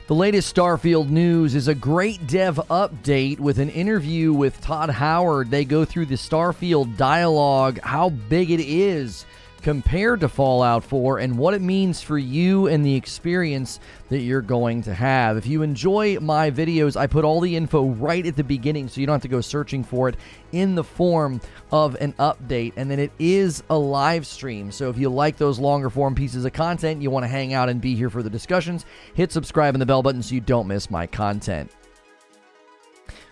The latest Starfield news is a great dev update with an interview with Todd Howard. They go through the Starfield dialogue, how big it is compared to Fallout 4, and what it means for you and the experience that you're going to have. If you enjoy my videos, I put all the info right at the beginning so you don't have to go searching for it in the form of an update. And then it is a live stream, so if you like those longer form pieces of content, you want to hang out and be here for the discussions, hit subscribe and the bell button so you don't miss my content.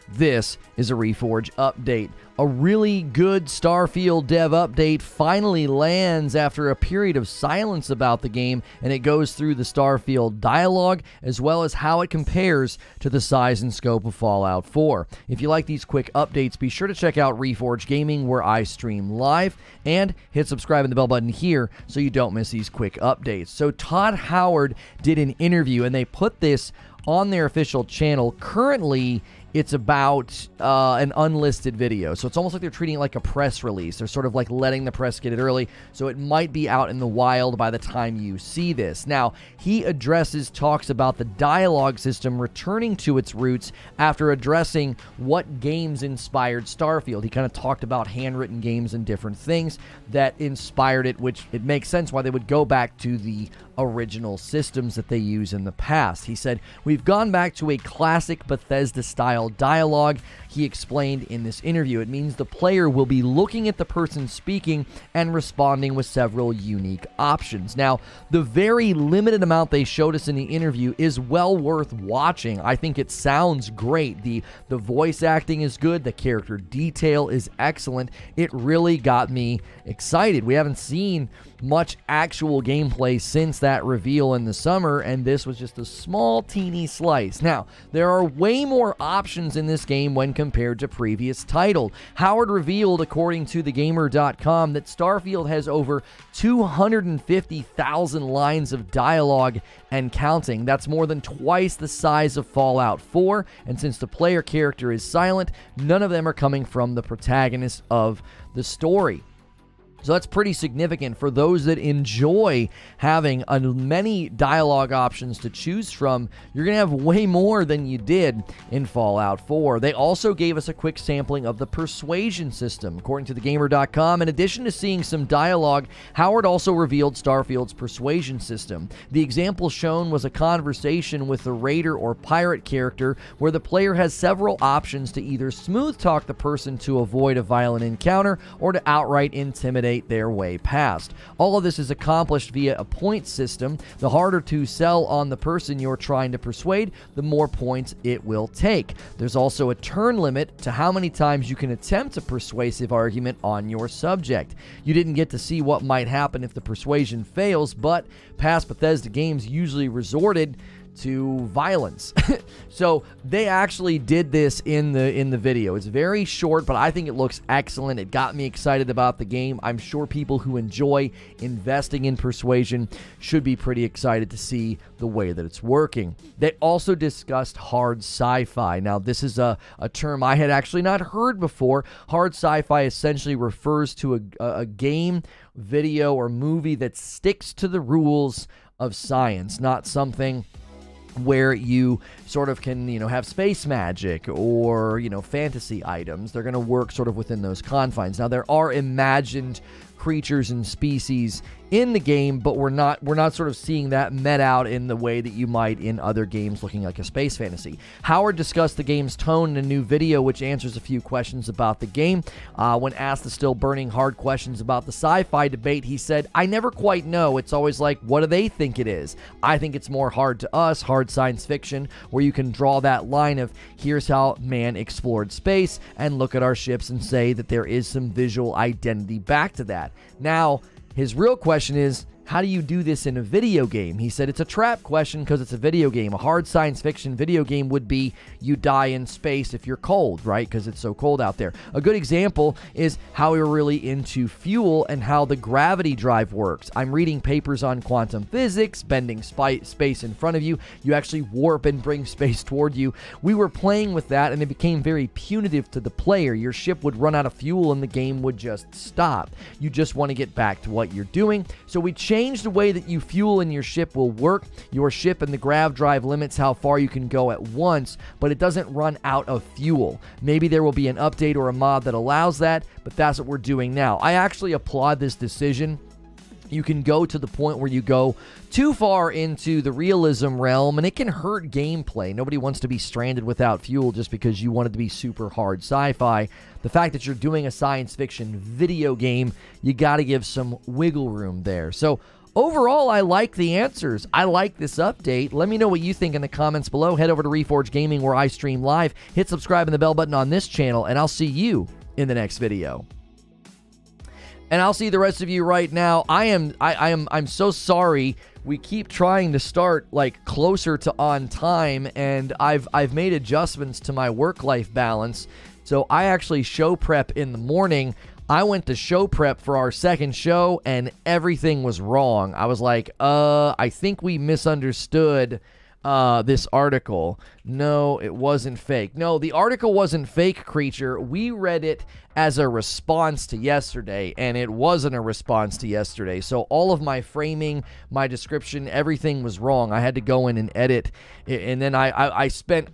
This is a Reforge update. A really good Starfield dev update finally lands after a period of silence about the game, and it goes through the Starfield dialogue as well as how it compares to the size and scope of Fallout 4. If you like these quick updates, be sure to check out Reforge Gaming where I stream live, and hit subscribe and the bell button here so you don't miss these quick updates. So Todd Howard did an interview, and they put this on their official channel. Currently, it's about an unlisted video, so it's almost like they're treating it like a press release. They're sort of like letting the press get it early, so it might be out in the wild by the time you see this. Now, he talks about the dialogue system returning to its roots after addressing what games inspired Starfield. He kind of talked about handwritten games and different things that inspired it, which it makes sense why they would go back to the original systems that they use in the past. He said, "We've gone back to a classic Bethesda-style dialogue," he explained in this interview. It means the player will be looking at the person speaking and responding with several unique options. Now, the very limited amount they showed us in the interview is well worth watching. I think it sounds great. The voice acting is good. The character detail is excellent. It really got me excited. We haven't seen much actual gameplay since that reveal in the summer, and this was just a small teeny slice. Now, there are way more options in this game when compared to previous titles. Howard revealed, according to thegamer.com, that Starfield has over 250,000 lines of dialogue and counting. That's more than twice the size of Fallout 4, and since the player character is silent, none of them are coming from the protagonist of the story. So that's pretty significant for those that enjoy having many dialogue options to choose from. You're going to have way more than you did in Fallout 4. They also gave us a quick sampling of the Persuasion system. According to thegamer.com, in addition to seeing some dialogue, Howard also revealed Starfield's Persuasion system. The example shown was a conversation with the raider or pirate character where the player has several options to either smooth talk the person to avoid a violent encounter or to outright intimidate their way past. All of this is accomplished via a point system. The harder to sell on the person you're trying to persuade, the more points it will take. There's also a turn limit to how many times you can attempt a persuasive argument on your subject. You didn't get to see what might happen if the persuasion fails, but past Bethesda games usually resorted to violence. So they actually did this in the video. It's very short, but I think it looks excellent. It got me excited about the game. I'm sure people who enjoy investing in Persuasion should be pretty excited to see the way that it's working. They also discussed hard sci-fi. Now, this is a term I had actually not heard before. Hard sci-fi essentially refers to a game, video, or movie that sticks to the rules of science, not something where you sort of can, have space magic or, fantasy items. They're going to work sort of within those confines. Now, there are imagined creatures and species in the game, but we're not sort of seeing that met out in the way that you might in other games looking like a space fantasy. Howard discussed the game's tone in a new video, which answers a few questions about the game. When asked the still burning hard questions about the sci-fi debate, he said, "I never quite know. It's always like, what do they think it is? I think it's more hard to us, hard science fiction, where you can draw that line of, here's how man explored space, and look at our ships and say that there is some visual identity back to that." Now, his real question is, how do you do this in a video game? He said it's a trap question because it's a video game. A hard science fiction video game would be you die in space if you're cold, right? Because it's so cold out there. A good example is how we're really into fuel and how the gravity drive works. I'm reading papers on quantum physics, bending space in front of you. You actually warp and bring space toward you. We were playing with that, and it became very punitive to the player. Your ship would run out of fuel and the game would just stop. You just want to get back to what you're doing. So we changed change the way that you fuel in your ship will work. Your ship and the grav drive limits how far you can go at once, but it doesn't run out of fuel. Maybe there will be an update or a mod that allows that, but that's what we're doing now. I actually applaud this decision. You can go to the point where you go too far into the realism realm, and it can hurt gameplay. Nobody wants to be stranded without fuel just because you want it to be super hard sci-fi. The fact that you're doing a science fiction video game, you got to give some wiggle room there. So overall, I like the answers. I like this update. Let me know what you think in the comments below. Head over to Reforge Gaming where I stream live. Hit subscribe and the bell button on this channel, and I'll see you in the next video. And I'll see the rest of you right now. I'm so sorry. We keep trying to start like closer to on time, and I've made adjustments to my work-life balance. So I actually show prep in the morning. I went to show prep for our second show, and everything was wrong. I was like, I think we misunderstood this article. No, it wasn't fake. No, the article wasn't fake, creature. We read it as a response to yesterday, and it wasn't a response to yesterday. So all of my framing, my description, everything was wrong. I had to go in and edit, and then I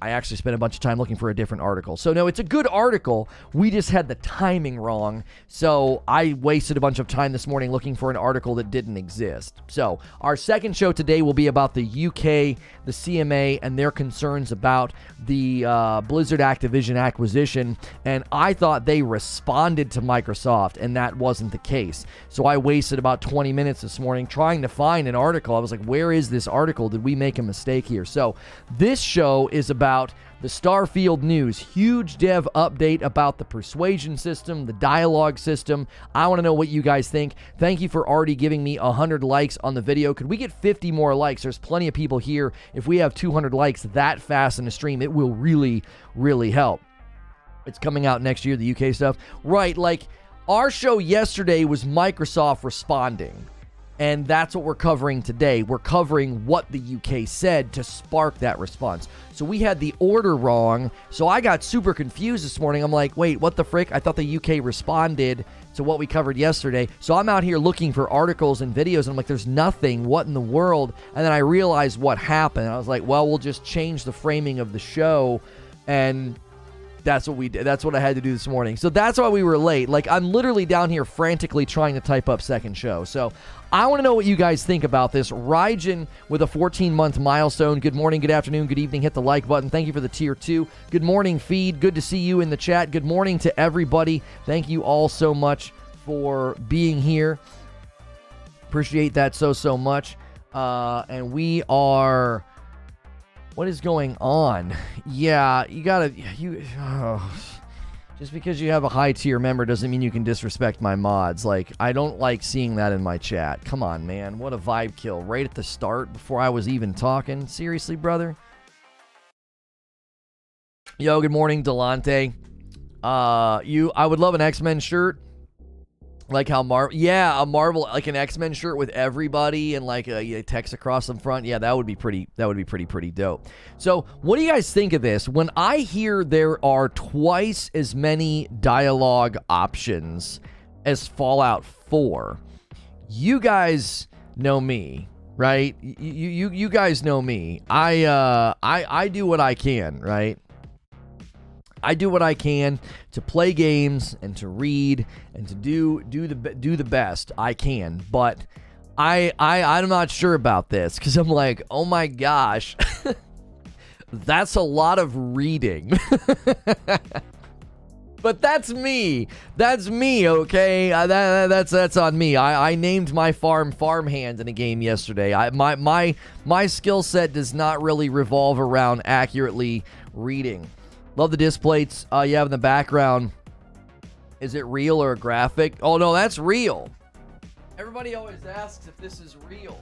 actually spent a bunch of time looking for a different article. So no, it's a good article. We just had the timing wrong. So I wasted a bunch of time this morning looking for an article that didn't exist. So our second show today will be about the UK, the CMA, and their concerns about the Blizzard Activision acquisition, and I thought they responded to Microsoft, and that wasn't the case. So I wasted about 20 minutes this morning trying to find an article. I was like, where is this article? Did we make a mistake here? So this show is about the Starfield news. Huge dev update about the Persuasion system, the dialogue system. I want to know what you guys think. Thank you for already giving me 100 likes on the video. Could we get 50 more likes? There's plenty of people here. If we have 200 likes that fast in the stream, it will really, really help. It's coming out next year, the UK stuff. Right, like our show yesterday was Microsoft responding. And that's what we're covering today. We're covering what the UK said to spark that response. So we had the order wrong. So I got super confused this morning. I'm like, wait, what the frick? I thought the UK responded to what we covered yesterday. So I'm out here looking for articles and videos, and I'm like, there's nothing. What in the world? And then I realized what happened. I was like, well, we'll just change the framing of the show. And that's what we did. That's what I had to do this morning. So that's why we were late. Like, I'm literally down here frantically trying to type up second show. So I want to know what you guys think about this. Raijin with a 14-month milestone. Good morning, good afternoon, good evening. Hit the like button. Thank you for the tier 2. Good morning, feed. Good to see you in the chat. Good morning to everybody. Thank you all so much for being here. Appreciate that so much. And we are... What is going on? Yeah, you gotta... Just because you have a high tier member doesn't mean you can disrespect my mods. Like, I don't like seeing that in my chat. Come on, man. What a vibe kill. Right at the start, before I was even talking. Seriously, brother? Yo, good morning, Delante. I would love an X-Men shirt. Like how a Marvel, like an X-Men shirt with everybody and like a text across the front. Yeah, that would be pretty dope. So what do you guys think of this? When I hear there are twice as many dialogue options as Fallout 4, you guys know me, right? You guys know me. I do what I can, right? I do what I can to play games and to read and to do the best I can. But I'm not sure about this because I'm like, oh my gosh, that's a lot of reading. But that's me. That's me, okay? That's on me. I named my farmhand in a game yesterday. My skill set does not really revolve around accurately reading. Love the displays you have in the background. Is it real or a graphic? Oh, no, that's real. Everybody always asks if this is real.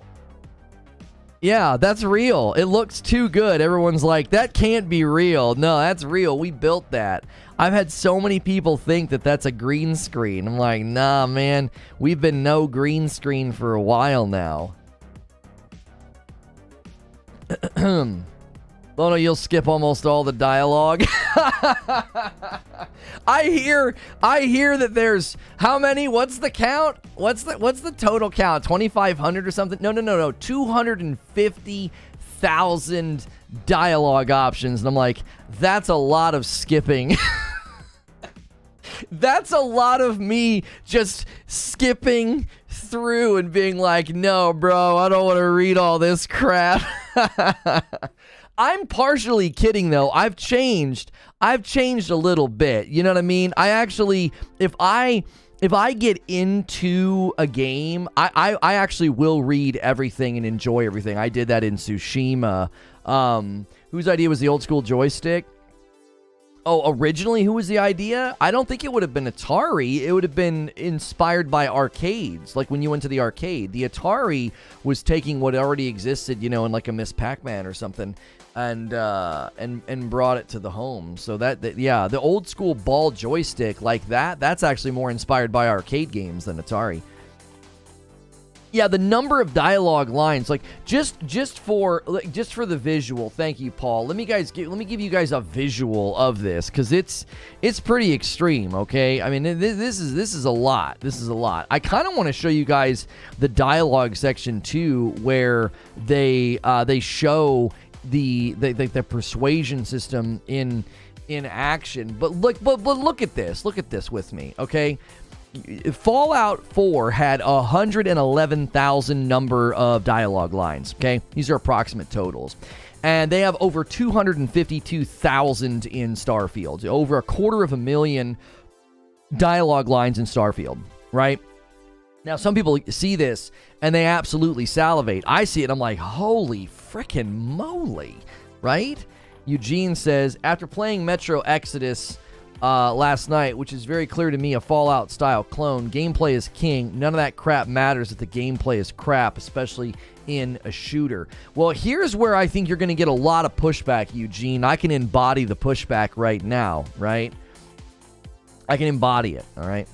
Yeah, that's real. It looks too good. Everyone's like, that can't be real. No, that's real. We built that. I've had so many people think that that's a green screen. I'm like, nah, man. We've been no green screen for a while now. Lono, you'll skip almost all the dialogue. I hear that there's how many? What's the count? What's the total count? 2,500 or something? No. 250,000 dialogue options. And I'm like, that's a lot of skipping. That's a lot of me just skipping through and being like, no, bro, I don't want to read all this crap. I'm partially kidding, though. I've changed a little bit. You know what I mean? I actually, if I get into a game, I actually will read everything and enjoy everything. I did that in Tsushima. Whose idea was the old school joystick? Oh, originally, who was the idea? I don't think it would have been Atari. It would have been inspired by arcades, like when you went to the arcade. The Atari was taking what already existed, you know, in like a Miss Pac-Man or something, and brought it to the home. So yeah, the old school ball joystick like that's actually more inspired by arcade games than Atari. Yeah, the number of dialogue lines, like just for the visual. Thank you, Paul. Let me give you guys a visual of this, because it's pretty extreme. Okay, I mean this is a lot. This is a lot. I kind of want to show you guys the dialogue section too, where they show the persuasion system in action. But look at this. Look at this with me, okay? Fallout 4 had 111,000 number of dialogue lines, okay? These are approximate totals. And they have over 252,000 in Starfield. Over 250,000 dialogue lines in Starfield, right? Now, some people see this and they absolutely salivate. I see it, I'm like, holy frickin' moly, right? Eugene says, after playing Metro Exodus last night, which is very clear to me a Fallout-style clone, gameplay is king. None of that crap matters if the gameplay is crap, especially in a shooter. Well, here's where I think you're going to get a lot of pushback, Eugene. I can embody the pushback right now, right? I can embody it, all right?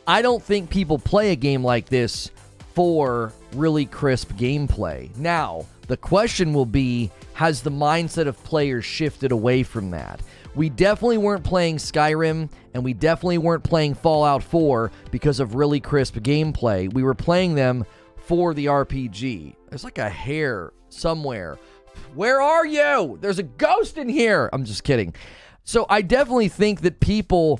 I don't think people play a game like this for really crisp gameplay. Now, the question will be, has the mindset of players shifted away from that? We definitely weren't playing Skyrim, and we definitely weren't playing Fallout 4 because of really crisp gameplay. We were playing them for the RPG. There's like a hair somewhere. Where are you? There's a ghost in here. I'm just kidding. So I definitely think that people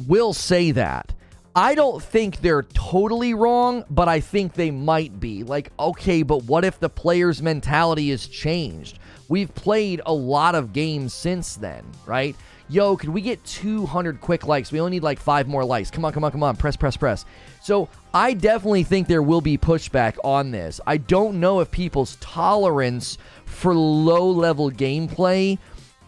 will say that. I don't think they're totally wrong, but I think they might be. Like, okay, but what if the player's mentality has changed? We've played a lot of games since then, right? Yo, could we get 200 quick likes? We only need like 5 more likes. Come on. Press. So I definitely think there will be pushback on this. I don't know if people's tolerance for low-level gameplay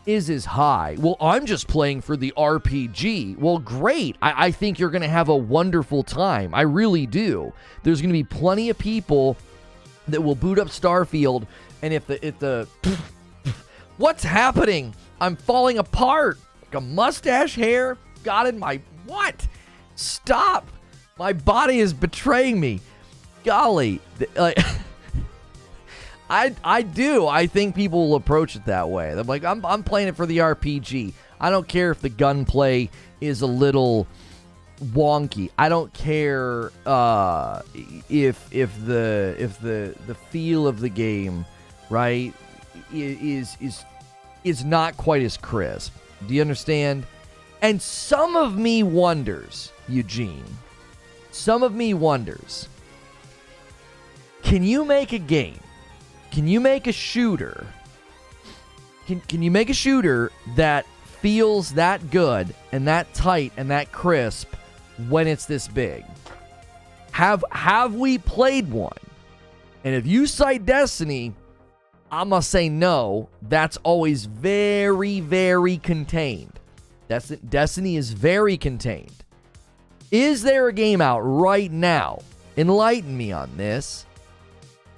is as high. Well, I'm just playing for the RPG. Well, great. I think you're going to have a wonderful time. I really do. There's going to be plenty of people that will boot up Starfield, and if the what's happening? I'm falling apart. Like a mustache hair got in my what? Stop. My body is betraying me. Golly. Like I do. I think people will approach it that way. They're like, I'm playing it for the RPG. I don't care if the gunplay is a little wonky. I don't care if the feel of the game, right, is not quite as crisp. Do you understand? And some of me wonders, Eugene. Some of me wonders. Can you make a game? Can you make a shooter? Can you make a shooter that feels that good and that tight and that crisp when it's this big? Have we played one? And if you cite Destiny, I'm gonna say no. That's always very, very contained. Destiny is very contained. Is there a game out right now? Enlighten me on this.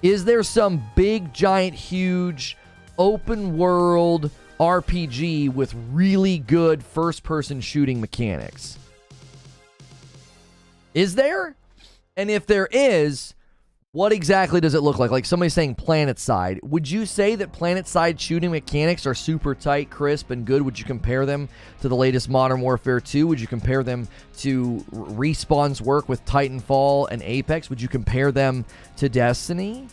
Is there some big, giant, huge, open world RPG with really good first-person shooting mechanics? Is there? And if there is, What exactly does it look like? Like somebody saying PlanetSide. Would you say that PlanetSide shooting mechanics are super tight, crisp, and good? Would you compare them to the latest Modern Warfare 2? Would you compare them to Respawn's work with Titanfall and Apex? Would you compare them to Destiny?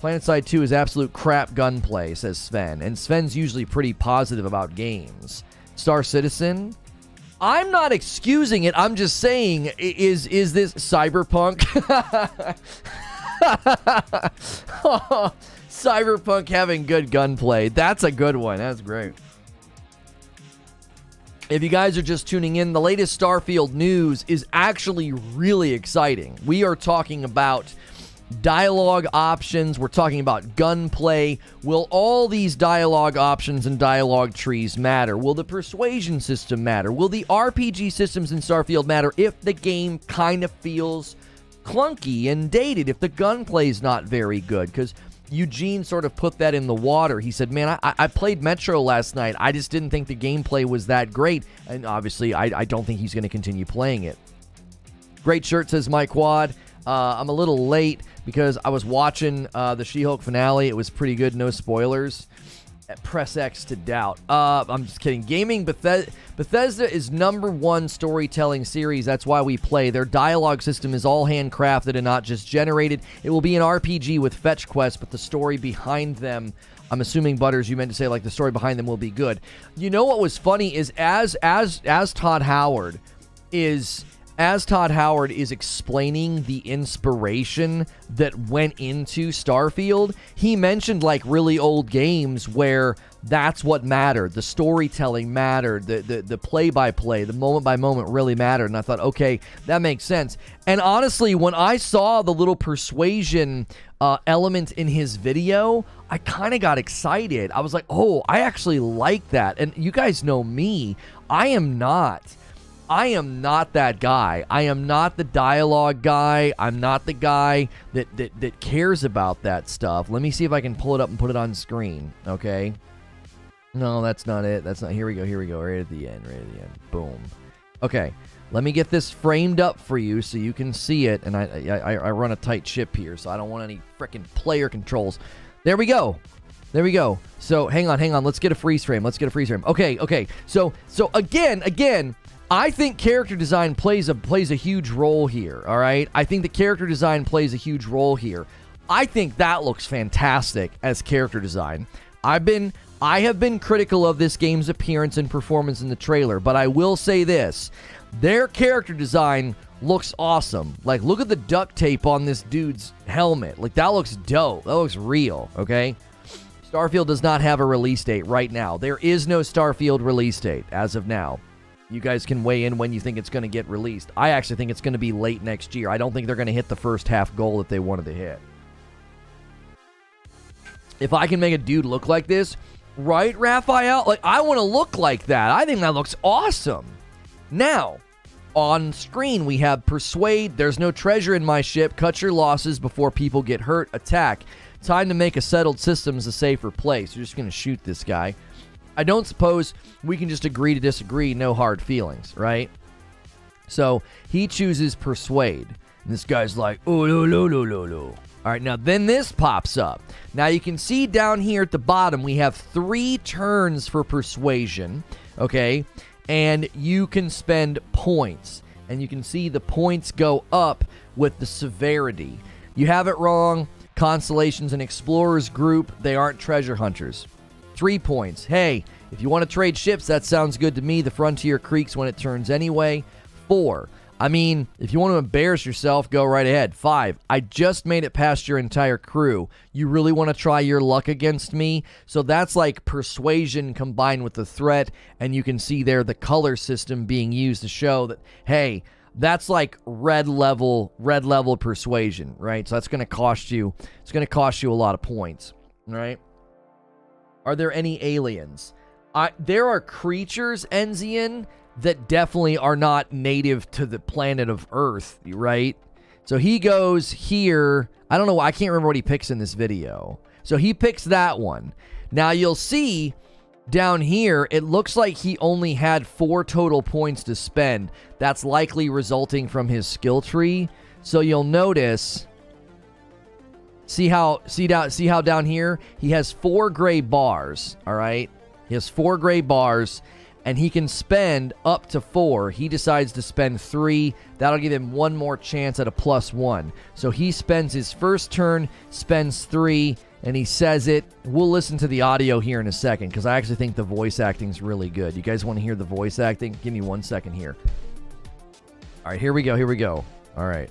PlanetSide 2 is absolute crap gunplay, says Sven. And Sven's usually pretty positive about games. Star Citizen? I'm not excusing it. I'm just saying, is this Cyberpunk? Cyberpunk having good gunplay. That's a good one. That's great. If you guys are just tuning in, the latest Starfield news is actually really exciting. We are talking about dialogue options. We're talking about gunplay. Will all these dialogue options and dialogue trees matter? Will the persuasion system matter? Will the RPG systems in Starfield matter if the game kind of feels clunky and dated, if the gunplay is not very good? Because Eugene sort of put that in the water. He said, man, I played Metro last night. I just didn't think the gameplay was that great. And obviously, I don't think he's going to continue playing it. Great shirt, says Mike Quad. I'm a little late because I was watching the She-Hulk finale. It was pretty good. No spoilers. Press X to doubt. I'm just kidding. Gaming Bethesda is #1 storytelling series. That's why we play. Their dialogue system is all handcrafted and not just generated. It will be an RPG with fetch quests, but the story behind them, I'm assuming, Butters, you meant to say like the story behind them will be good. You know what was funny is as Todd Howard is explaining the inspiration that went into Starfield, he mentioned like really old games where that's what mattered. The storytelling mattered. The play-by-play, the moment-by-moment really mattered. And I thought, okay, that makes sense. And honestly, when I saw the little persuasion element in his video, I kind of got excited. I was like, oh, I actually like that. And you guys know me. I am not that guy. I am not the dialogue guy. I'm not the guy that cares about that stuff. Let me see if I can pull it up and put it on screen. Okay. No, that's not it. That's not. Here we go. Right at the end. Boom. Okay. Let me get this framed up for you so you can see it. And I run a tight ship here, so I don't want any freaking player controls. There we go. So hang on. Let's get a freeze frame. Okay. So again, I think character design plays a huge role here, all right? I think the character design plays a huge role here. I think that looks fantastic as character design. I have been critical of this game's appearance and performance in the trailer, but I will say this. Their character design looks awesome. Like, look at the duct tape on this dude's helmet. Like, that looks dope. That looks real, okay? Starfield does not have a release date right now. There is no Starfield release date as of now. You guys can weigh in when you think it's going to get released. I actually think it's going to be late next year. I don't think they're going to hit the first half goal that they wanted to hit. If I can make a dude look like this, right, Raphael? Like, I want to look like that. I think that looks awesome. Now, on screen, we have Persuade. There's no treasure in my ship. Cut your losses before people get hurt. Attack. Time to make a settled systems a safer place. You're just going to shoot this guy. I don't suppose we can just agree to disagree, no hard feelings, right? So he chooses Persuade. And this guy's like, oh, no. All right, now then this pops up. Now you can see down here at the bottom, we have 3 turns for Persuasion, okay? And you can spend points. And you can see the points go up with the severity. You have it wrong. Constellations and Explorers group, they aren't treasure hunters. 3 points. Hey, if you want to trade ships, that sounds good to me. The Frontier creaks when it turns anyway. 4. I mean, if you want to embarrass yourself, go right ahead. 5. I just made it past your entire crew. You really want to try your luck against me? So that's like Persuasion combined with the threat, and you can see there the color system being used to show that, hey, that's like red level Persuasion, right? So that's going to cost you, it's going to cost you a lot of points, right? Are there any aliens? There are creatures, Enzian, that definitely are not native to the planet of Earth, right? So he goes here. I don't know. I can't remember what he picks in this video. So he picks that one. Now you'll see down here, it looks like he only had 4 total points to spend. That's likely resulting from his skill tree. So you'll notice See how down here he has 4 gray bars, all right? He has 4 gray bars, and he can spend up to 4. He decides to spend 3. That'll give him 1 more chance at a +1. So he spends his first turn, spends 3, and he says it. We'll listen to the audio here in a second, because I actually think the voice acting's really good. You guys want to hear the voice acting? Give me 1 second here. All right, here we go. All right,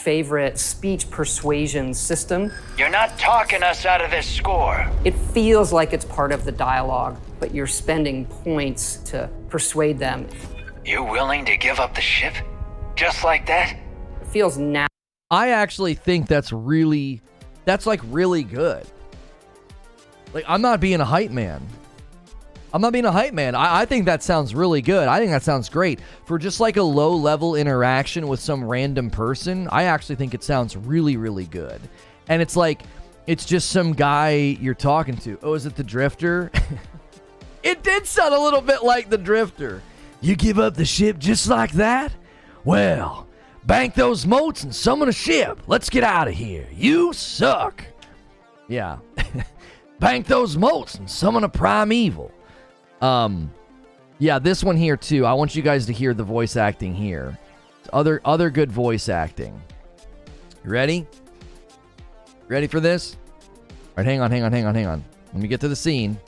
favorite speech persuasion system. You're not talking us out of this score. It feels like it's part of the dialogue, but you're spending points to persuade them. You willing to give up the ship? Just like that? It feels natural. I actually think that's really good. Like, I'm not being a hype man. I think that sounds really good. I think that sounds great. For just like a low-level interaction with some random person, I actually think it sounds really, really good. And it's like, it's just some guy you're talking to. Oh, is it the Drifter? It did sound a little bit like the Drifter. You give up the ship just like that? Well, bank those motes and summon a ship. Let's get out of here. You suck. Yeah. Bank those motes and summon a primeval. Yeah, this one here too. I want you guys to hear the voice acting here. Other good voice acting. You ready? Ready for this? All right, hang on. Let me get to the scene.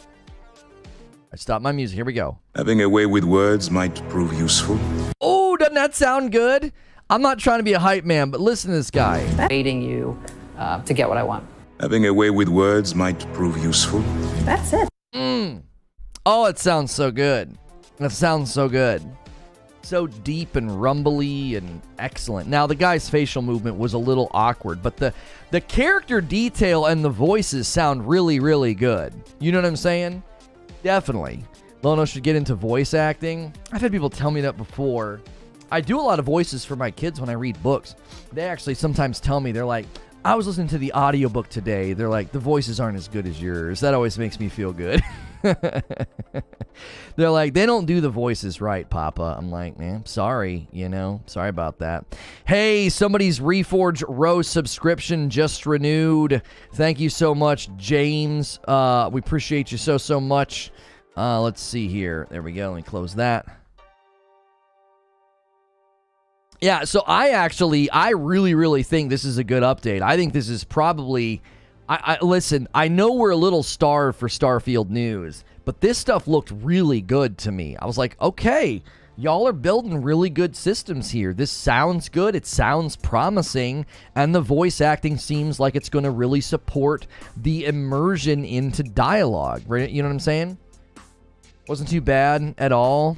I stopped my music. Here we go. Having a way with words might prove useful. Oh, doesn't that sound good? I'm not trying to be a hype man, but listen to this guy. Waiting you to get what I want. Having a way with words might prove useful. That's it. Oh, it sounds so good. That sounds so good. So deep and rumbly and excellent. Now, the guy's facial movement was a little awkward, but the character detail and the voices sound really, really good. You know what I'm saying? Definitely. Lono should get into voice acting. I've had people tell me that before. I do a lot of voices for my kids when I read books. They actually sometimes tell me, they're like, I was listening to the audiobook today. They're like, the voices aren't as good as yours. That always makes me feel good. They're like, they don't do the voices right, Papa. I'm like, man, sorry, sorry about that. Hey, somebody's Reforge Rose subscription just renewed. Thank you so much, James. We appreciate you so much. Let's see here. There we go. Let me close that. Yeah, so I really, really think this is a good update. I think this is probably... listen, I know we're a little starved for Starfield news, but this stuff looked really good to me. I was like, okay, y'all are building really good systems here. This sounds good. It sounds promising, and the voice acting seems like it's going to really support the immersion into dialogue. Right? You know what I'm saying? Wasn't too bad at all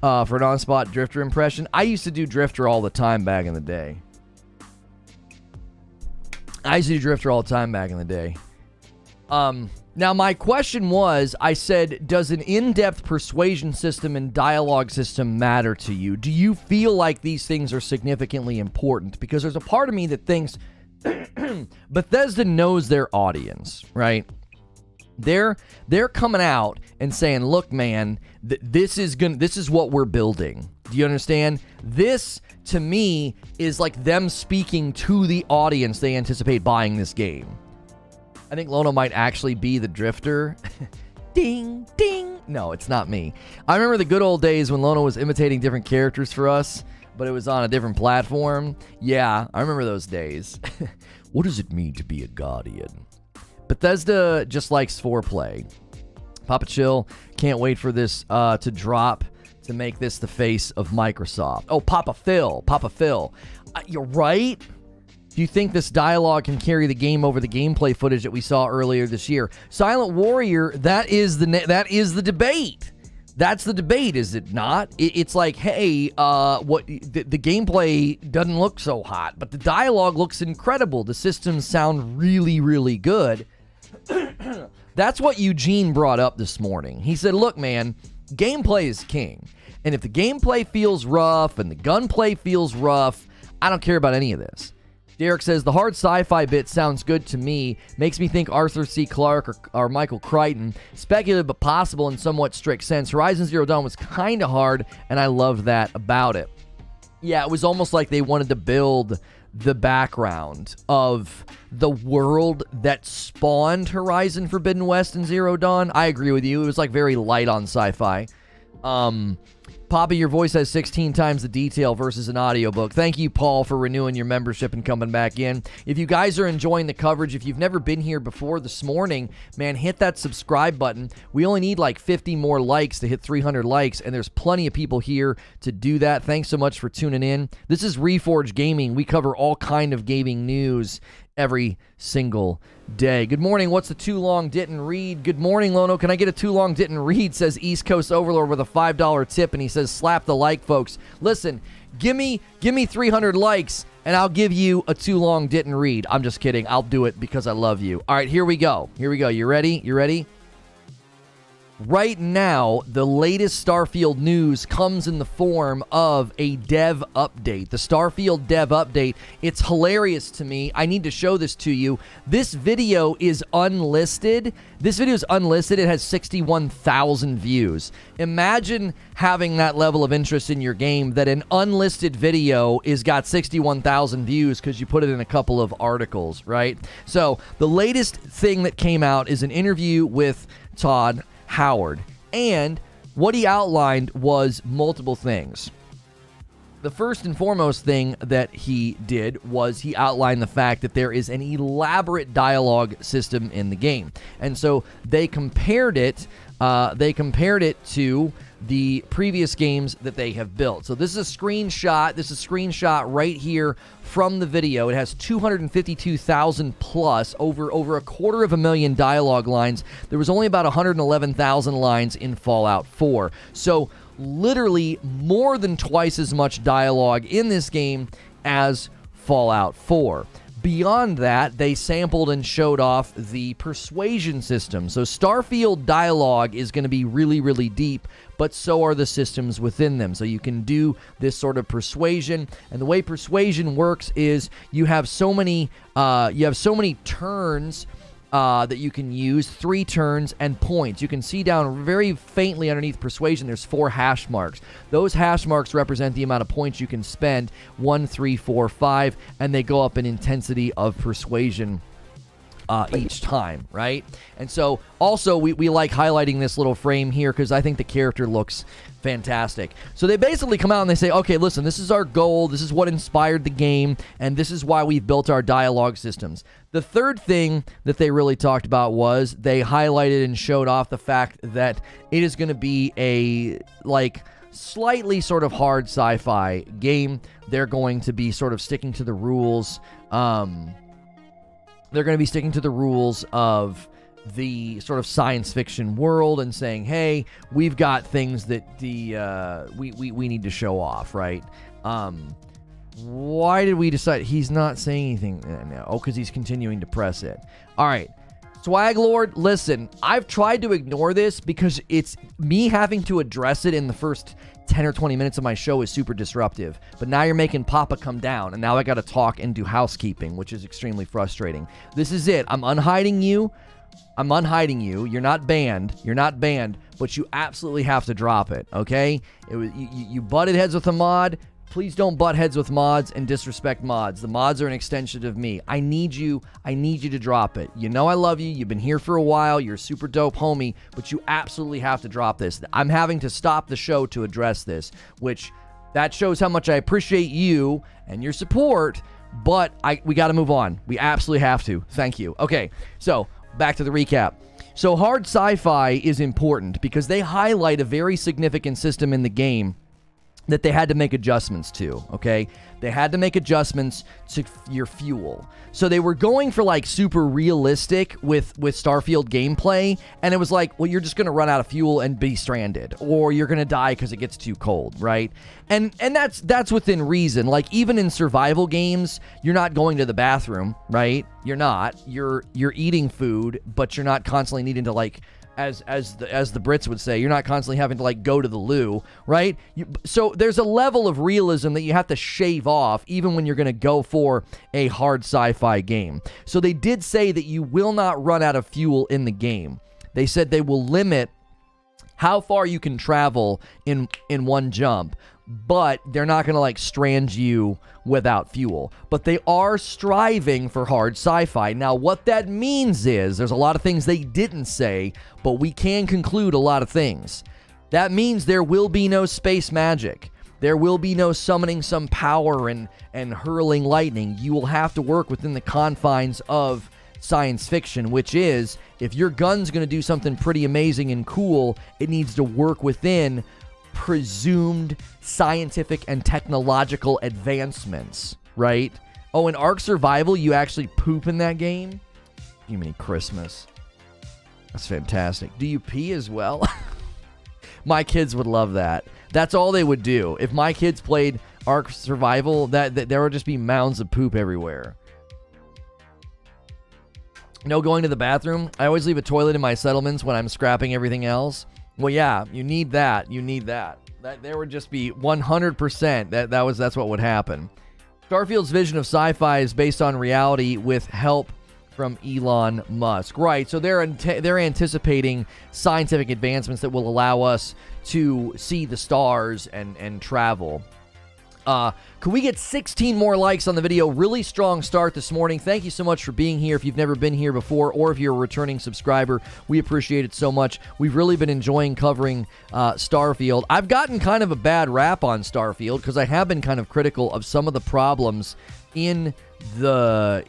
for an on-spot Drifter impression. I used to do Drifter all the time back in the day. Now, my question was, I said, does an in-depth persuasion system and dialogue system matter to you? Do you feel like these things are significantly important? Because there's a part of me that thinks Bethesda knows their audience, right? They're coming out and saying, look, man, this is what we're building. Do you understand? This, to me, is like them speaking to the audience they anticipate buying this game. I think Lono might actually be the Drifter. Ding, ding. No, it's not me. I remember the good old days when Lono was imitating different characters for us, but it was on a different platform. Yeah, I remember those days. What does it mean to be a Guardian? Bethesda just likes foreplay. Papa Chill, can't wait for this to drop to make this the face of Microsoft. Oh, Papa Phil. You're right. Do you think this dialogue can carry the game over the gameplay footage that we saw earlier this year? Silent Warrior, that is the debate. That's the debate, is it not? It's like, hey, the gameplay doesn't look so hot, but the dialogue looks incredible. The systems sound really, really good. That's what Eugene brought up this morning. He said, look, man, gameplay is king. And if the gameplay feels rough and the gunplay feels rough, I don't care about any of this. Derek says, the hard sci-fi bit sounds good to me. Makes me think Arthur C. Clarke or Michael Crichton. Speculative but possible in somewhat strict sense. Horizon Zero Dawn was kind of hard, and I love that about it. Yeah, it was almost like they wanted to build the background of the world that spawned Horizon Forbidden West and Zero Dawn. I agree with you. It was like very light on sci-fi. Poppy, your voice has 16 times the detail versus an audiobook. Thank you, Paul, for renewing your membership and coming back in. If you guys are enjoying the coverage, if you've never been here before this morning, man, hit that subscribe button. We only need like 50 more likes to hit 300 likes, and there's plenty of people here to do that. Thanks so much for tuning in. This is Reforge Gaming. We cover all kind of gaming news every single day. Good morning. What's the too long didn't read? Good morning, Lono. Can I get a too long didn't read? Says East Coast Overlord with a $5 tip, and he says slap the like, folks. Listen, give me 300 likes and I'll give you a too long didn't read. I'm just kidding. I'll do it because I love you. All right, here we go. You ready? You ready? Right now, the latest Starfield news comes in the form of a dev update. The Starfield dev update, it's hilarious to me. I need to show this to you. This video is unlisted. It has 61,000 views. Imagine having that level of interest in your game that an unlisted video is got 61,000 views because you put it in a couple of articles, right? So the latest thing that came out is an interview with Todd Howard, and what he outlined was multiple things. The first and foremost thing that he did was he outlined the fact that there is an elaborate dialogue system in the game, and so they compared it to the previous games that they have built. So this is a screenshot. This is a screenshot right here from the video. It has 252,000 plus, over 250,000 dialogue lines. There was only about 111,000 lines in Fallout 4. So literally more than twice as much dialogue in this game as Fallout 4. Beyond that, they sampled and showed off the Persuasion system. So Starfield dialogue is going to be really, really deep, but so are the systems within them. So you can do this sort of persuasion, and the way persuasion works is you have so many turns that you can use, 3 turns and points. You can see down very faintly underneath persuasion, there's 4 hash marks. Those hash marks represent the amount of points you can spend, 1, 3, 4, 5, and they go up in intensity of persuasion each time, right? And so also we like highlighting this little frame here because I think the character looks fantastic. So they basically come out and they say, okay, listen, this is our goal, this is what inspired the game, and this is why we've built our dialogue systems. The third thing that they really talked about was they highlighted and showed off the fact that it is going to be a slightly sort of hard sci-fi game. They're going to be sort of sticking to the rules. They're going to be sticking to the rules of the sort of science fiction world and saying, hey, we've got things that we need to show off, right? Why did we decide he's not saying anything now? Oh, because he's continuing to press it. All right. Swag Lord, listen, I've tried to ignore this because it's me having to address it in the first 10 or 20 minutes of my show is super disruptive. But now you're making Papa come down, and now I got to talk and do housekeeping, which is extremely frustrating. This is it. I'm unhiding you. You're not banned, but you absolutely have to drop it, okay? You butted heads with a mod. Please don't butt heads with mods and disrespect mods. The mods are an extension of me. I need you to drop it. You know I love you. You've been here for a while. You're a super dope homie, but you absolutely have to drop this. I'm having to stop the show to address this, which that shows how much I appreciate you and your support, but we got to move on. We absolutely have to. Thank you. Okay, so back to the recap. So hard sci-fi is important because they highlight a very significant system in the game that they had to make adjustments to, okay? They had to make adjustments to your fuel. So they were going for like super realistic with Starfield gameplay, and it was like, well, you're just going to run out of fuel and be stranded, or you're going to die because it gets too cold, right? And that's within reason. Like even in survival games, you're not going to the bathroom, right? You're not. You're eating food, but you're not constantly needing to like as the Brits would say, you're not constantly having to like go to the loo, right? So there's a level of realism that you have to shave off even when you're going to go for a hard sci-fi game. So they did say that you will not run out of fuel in the game. They said they will limit how far you can travel in one jump. but they're not going to like strand you without fuel. But they are striving for hard sci-fi. Now, what that means is there's a lot of things they didn't say, but we can conclude a lot of things. That means there will be no space magic. There will be no summoning some power and hurling lightning. You will have to work within the confines of science fiction, which is, if your gun's going to do something pretty amazing and cool, it needs to work within presumed scientific and technological advancements, right? Oh, in Ark Survival, you actually poop in that game? You mean Christmas. That's fantastic. Do you pee as well? My kids would love that. That's all they would do. If my kids played Ark Survival, that there would just be mounds of poop everywhere. No going to the bathroom. I always leave a toilet in my settlements when I'm scrapping everything else. Well, yeah, you need that. You need that. That there would just be 100%. That's what would happen. Starfield's vision of sci-fi is based on reality with help from Elon Musk. Right, so they're anticipating scientific advancements that will allow us to see the stars and travel. Can we get 16 more likes on the video? Really strong start this morning. Thank you so much for being here. If you've never been here before, or if you're a returning subscriber, we appreciate it so much. We've really been enjoying covering Starfield. I've gotten kind of a bad rap on Starfield because I have been kind of critical of some of the problems in the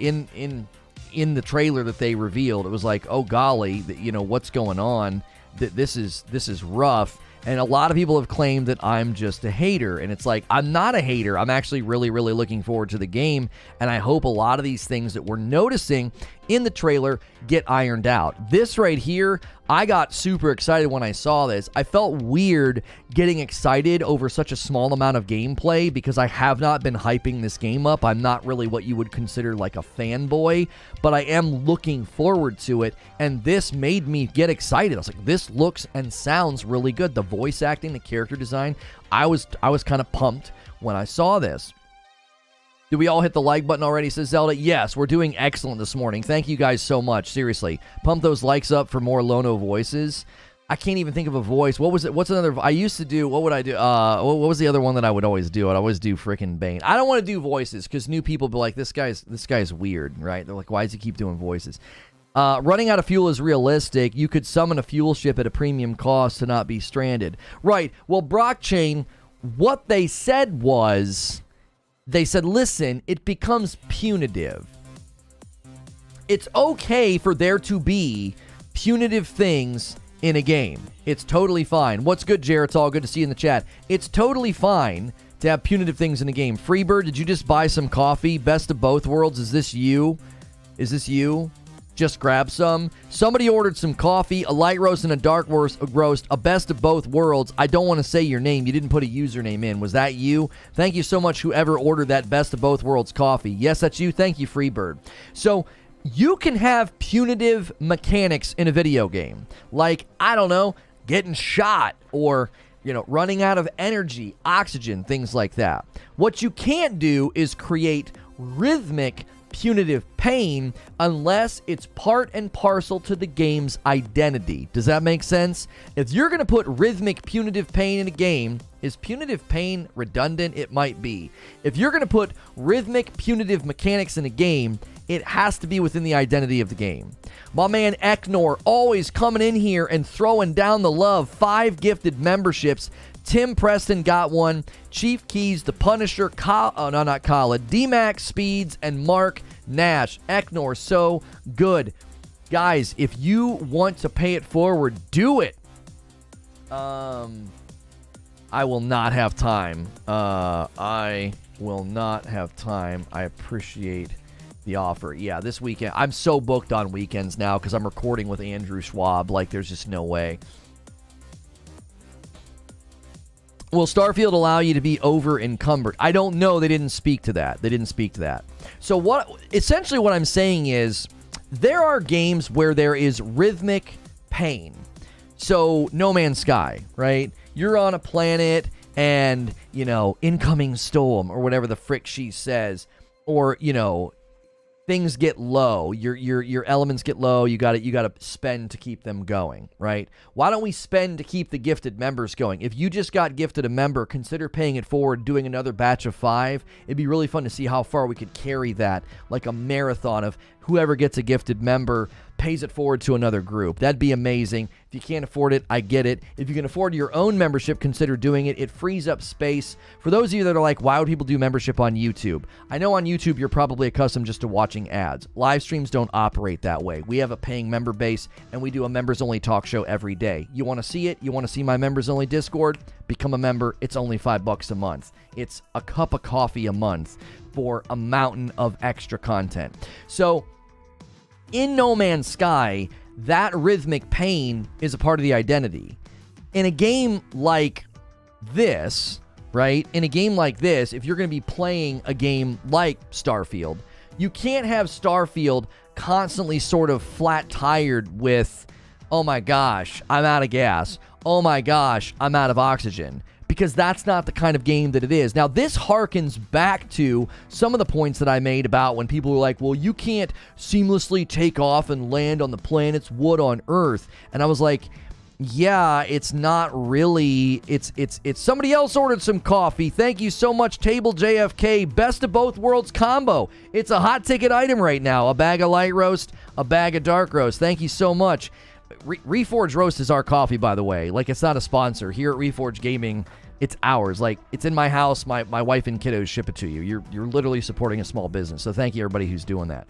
trailer that they revealed. It was like, oh golly, what's going on? This is rough. And a lot of people have claimed that I'm just a hater. And it's like, I'm not a hater. I'm actually really, really looking forward to the game. And I hope a lot of these things that we're noticing in the trailer get ironed out. This right here, I got super excited when I saw this. I felt weird getting excited over such a small amount of gameplay because I have not been hyping this game up. I'm not really what you would consider like a fanboy, but I am looking forward to it. And this made me get excited. I was like, this looks and sounds really good. The voice acting, the character design, I was kind of pumped when I saw this. Did we all hit the like button already, says Zelda? Yes, we're doing excellent this morning. Thank you guys so much. Seriously. Pump those likes up for more Lono voices. I can't even think of a voice. What was it? What's another? I used to do, what would I do? What was the other one that I would always do? I'd always do frickin' Bane. I don't want to do voices because new people be like, this guy's weird, right? They're like, why does he keep doing voices? Running out of fuel is realistic. You could summon a fuel ship at a premium cost to not be stranded. Right. Well, Blockchain, what they said was, they said, listen, it becomes punitive. It's okay for there to be punitive things in a game. It's totally fine. What's good, Jared? It's all good to see you in the chat. It's totally fine to have punitive things in a game. Freebird, did you just buy some coffee? Best of both worlds. Is this you? Is this you? Just grab some. Somebody ordered some coffee, a light roast and a dark roast, a best of both worlds. I don't want to say your name. You didn't put a username in. Was that you? Thank you so much, whoever ordered that best of both worlds coffee. Yes, that's you. Thank you, Freebird. So you can have punitive mechanics in a video game. Like, I don't know, getting shot or, running out of energy, oxygen, things like that. What you can't do is create rhythmic punitive pain unless it's part and parcel to the game's identity. Does that make sense? If you're going to put rhythmic punitive pain in a game, is punitive pain redundant? It might be. If you're going to put rhythmic punitive mechanics in a game, it has to be within the identity of the game. My man Eknor always coming in here and throwing down the love. 5 gifted memberships. Tim Preston got one. Chief Keys, The Punisher, D-Max Speeds, and Mark Nash. Eknor, so good. Guys, if you want to pay it forward, do it. I will not have time. I will not have time. I appreciate the offer. Yeah, this weekend. I'm so booked on weekends now because I'm recording with Andrew Schwab. Like, there's just no way. Will Starfield allow you to be over encumbered? I don't know. They didn't speak to that. So essentially what I'm saying is there are games where there is rhythmic pain. So No Man's Sky, right? You're on a planet and, incoming storm or whatever the frick she says, or, things get low, your elements get low, you got to spend to keep them going, right? Why don't we spend to keep the gifted members going? If you just got gifted a member, consider paying it forward, doing another batch of 5. It'd be really fun to see how far we could carry that, like a marathon of whoever gets a gifted member pays it forward to another group. That'd be amazing. If you can't afford it, I get it. If you can afford your own membership, consider doing it. It frees up space. For those of you that are like, why would people do membership on YouTube? I know on YouTube you're probably accustomed just to watching ads. Live streams don't operate that way. We have a paying member base, and we do a members-only talk show every day. You want to see it? You want to see my members-only Discord? Become a member. It's only $5 a month. It's a cup of coffee a month for a mountain of extra content. So, in No Man's Sky, that rhythmic pain is a part of the identity. In a game like this, right? In a game like this, if you're going to be playing a game like Starfield, you can't have Starfield constantly sort of flat-tired with, oh my gosh, I'm out of gas. Oh my gosh, I'm out of oxygen. Because that's not the kind of game that it is. Now, this harkens back to some of the points that I made about when people were like, well, you can't seamlessly take off and land on the planet's wood on Earth. And I was like, yeah, it's not really. It's somebody else ordered some coffee. Thank you so much, Table JFK. Best of both worlds combo. It's a hot ticket item right now. A bag of light roast, a bag of dark roast. Thank you so much. Reforge Roast is our coffee, by the way. Like, it's not a sponsor. Here at Reforge Gaming, it's ours. Like, it's in my house. My wife and kiddos ship it to you. You're literally supporting a small business. So thank you, everybody who's doing that.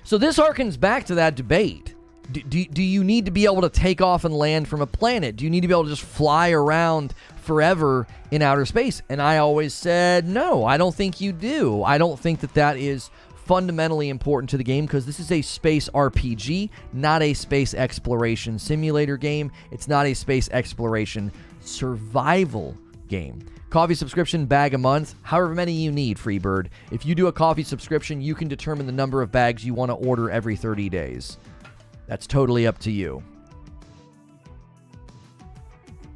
So this harkens back to that debate. Do you need to be able to take off and land from a planet? Do you need to be able to just fly around forever in outer space? And I always said, no, I don't think you do. I don't think that is fundamentally important to the game, because this is a space RPG, not a space exploration simulator game. It's not a space exploration survival game. Coffee subscription, bag a month, however many you need, Freebird. If you do a coffee subscription, you can determine the number of bags you want to order every 30 days. That's totally up to you.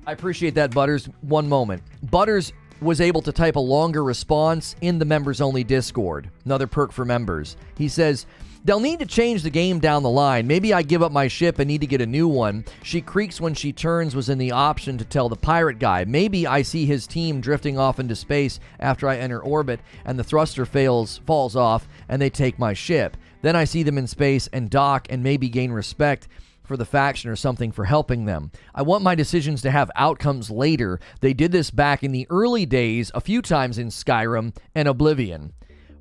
I appreciate that, Butters. One moment. Butters was able to type a longer response in the members-only Discord. Another perk for members. He says, they'll need to change the game down the line. Maybe I give up my ship and need to get a new one. She creaks when she turns was in the option to tell the pirate guy. Maybe I see his team drifting off into space after I enter orbit, and the thruster falls off, and they take my ship. Then I see them in space and dock and maybe gain respect for the faction or something for helping them. I want my decisions to have outcomes later. They did this back in the early days a few times in Skyrim and Oblivion.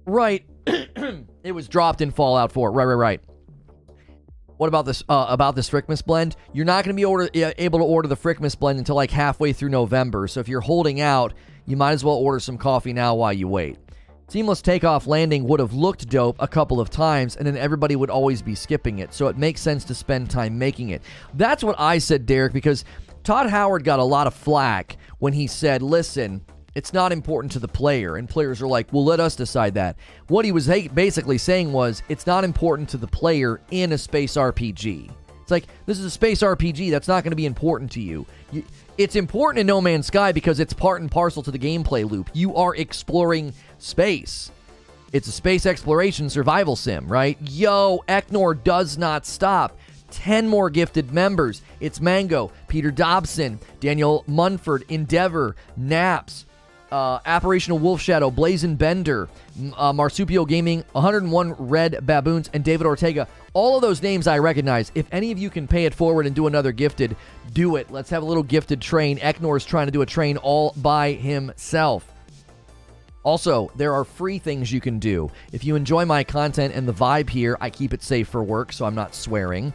Right. It was dropped in Fallout 4. Right. What about this Frickmas blend? You're not going to be able to order the Frickmas blend until like halfway through November. So if you're holding out, you might as well order some coffee now while you wait. Seamless takeoff landing would have looked dope a couple of times, and then everybody would always be skipping it, so it makes sense to spend time making it. That's what I said, Derek, because Todd Howard got a lot of flack when he said, listen, it's not important to the player, and players are like, well, let us decide that. What he was basically saying was, it's not important to the player in a space RPG. It's like, this is a space RPG, that's not going to be important to you. It's important in No Man's Sky because it's part and parcel to the gameplay loop. You are exploring space. It's a space exploration survival sim, right? Yo, Eknor does not stop. 10 more gifted members. It's Mango, Peter Dobson, Daniel Munford, Endeavor, Naps, Apparitional Wolf Shadow, Blazin' Bender, Marsupial Gaming, 101 Red Baboons, and David Ortega. All of those names I recognize. If any of you can pay it forward and do another gifted, do it. Let's have a little gifted train. Eknor's trying to do a train all by himself. Also, there are free things you can do. If you enjoy my content and the vibe here, I keep it safe for work, so I'm not swearing.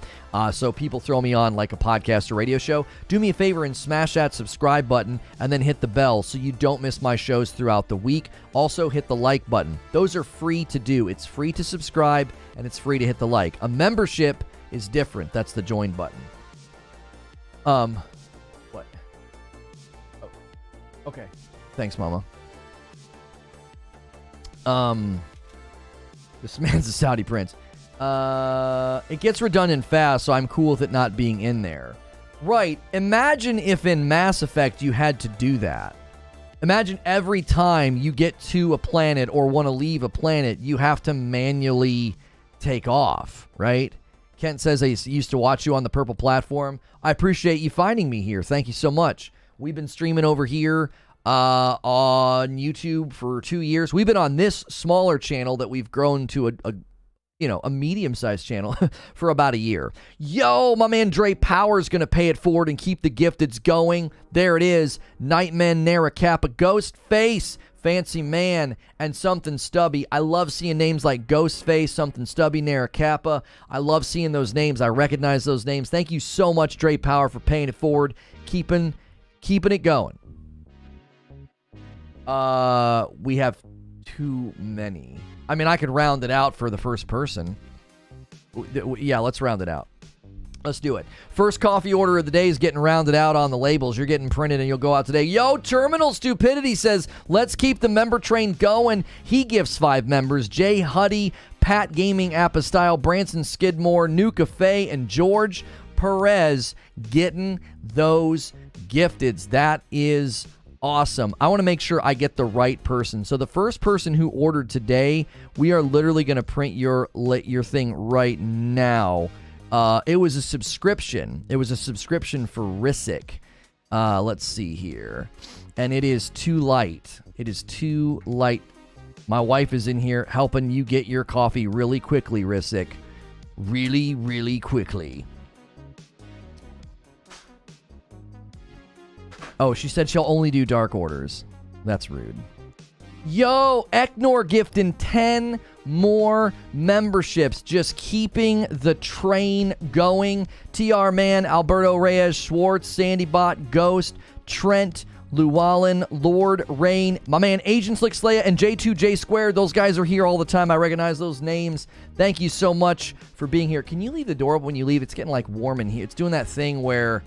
So people throw me on like a podcast or radio show. Do me a favor and smash that subscribe button and then hit the bell so you don't miss my shows throughout the week. Also, hit the like button. Those are free to do. It's free to subscribe and it's free to hit the like. A membership is different. That's the join button. What? Oh, okay. Thanks, Mama. This man's a Saudi prince. It gets redundant fast, so I'm cool with it not being in there. Right. Imagine if in Mass Effect you had to do that. Imagine every time you get to a planet or want to leave a planet, you have to manually take off, right? Kent says, I used to watch you on the purple platform. I appreciate you finding me here. Thank you so much. We've been streaming over here on YouTube for 2 years. We've been on this smaller channel that we've grown to a medium-sized channel for about a year. Yo, my man Dre Power's going to pay it forward and keep the gifteds going. There it is. Nightman, Nara Kappa, Ghostface, Fancy Man, and Something Stubby. I love seeing names like Ghostface, Something Stubby, Nara Kappa. I love seeing those names. I recognize those names. Thank you so much, Dre Power, for paying it forward, keeping it going. We have too many. I mean, I could round it out for the first person. Yeah, let's round it out. Let's do it. First coffee order of the day is getting rounded out on the labels. You're getting printed and you'll go out today. Yo, Terminal Stupidity says, let's keep the member train going. He gifts 5 members. Jay Huddy, Pat Gaming Apostyle, Branson Skidmore, Nuka Faye, and George Perez getting those gifteds. That is awesome. I want to make sure I get the right person. So the first person who ordered today, we are literally going to print your thing right now. It was a subscription. It was a subscription for Risic. Let's see here. And it is too light. It is too light. My wife is in here helping you get your coffee really quickly, Risic. Really, really quickly. Oh, she said she'll only do dark orders. That's rude. Yo, Eknor gifting 10 more memberships. Just keeping the train going. TR Man, Alberto Reyes, Schwartz, Sandybot, Ghost, Trent, Llewellyn, Lord, Rain, my man Agent Slick Slaya, and J2J Squared. Those guys are here all the time. I recognize those names. Thank you so much for being here. Can you leave the door open when you leave? It's getting like warm in here. It's doing that thing where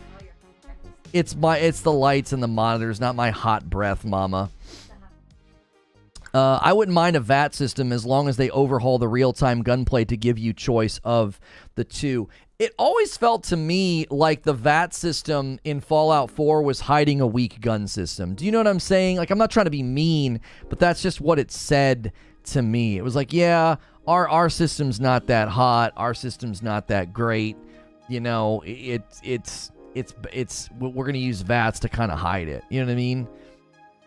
it's the lights and the monitors, not my hot breath, mama. I wouldn't mind a VAT system as long as they overhaul the real-time gunplay to give you choice of the two. It always felt to me like the VAT system in Fallout 4 was hiding a weak gun system. Do you know what I'm saying? Like, I'm not trying to be mean, but that's just what it said to me. It was like, yeah, our system's not that hot. Our system's not that great. You know, it's we're going to use VATs to kind of hide it. You know what I mean?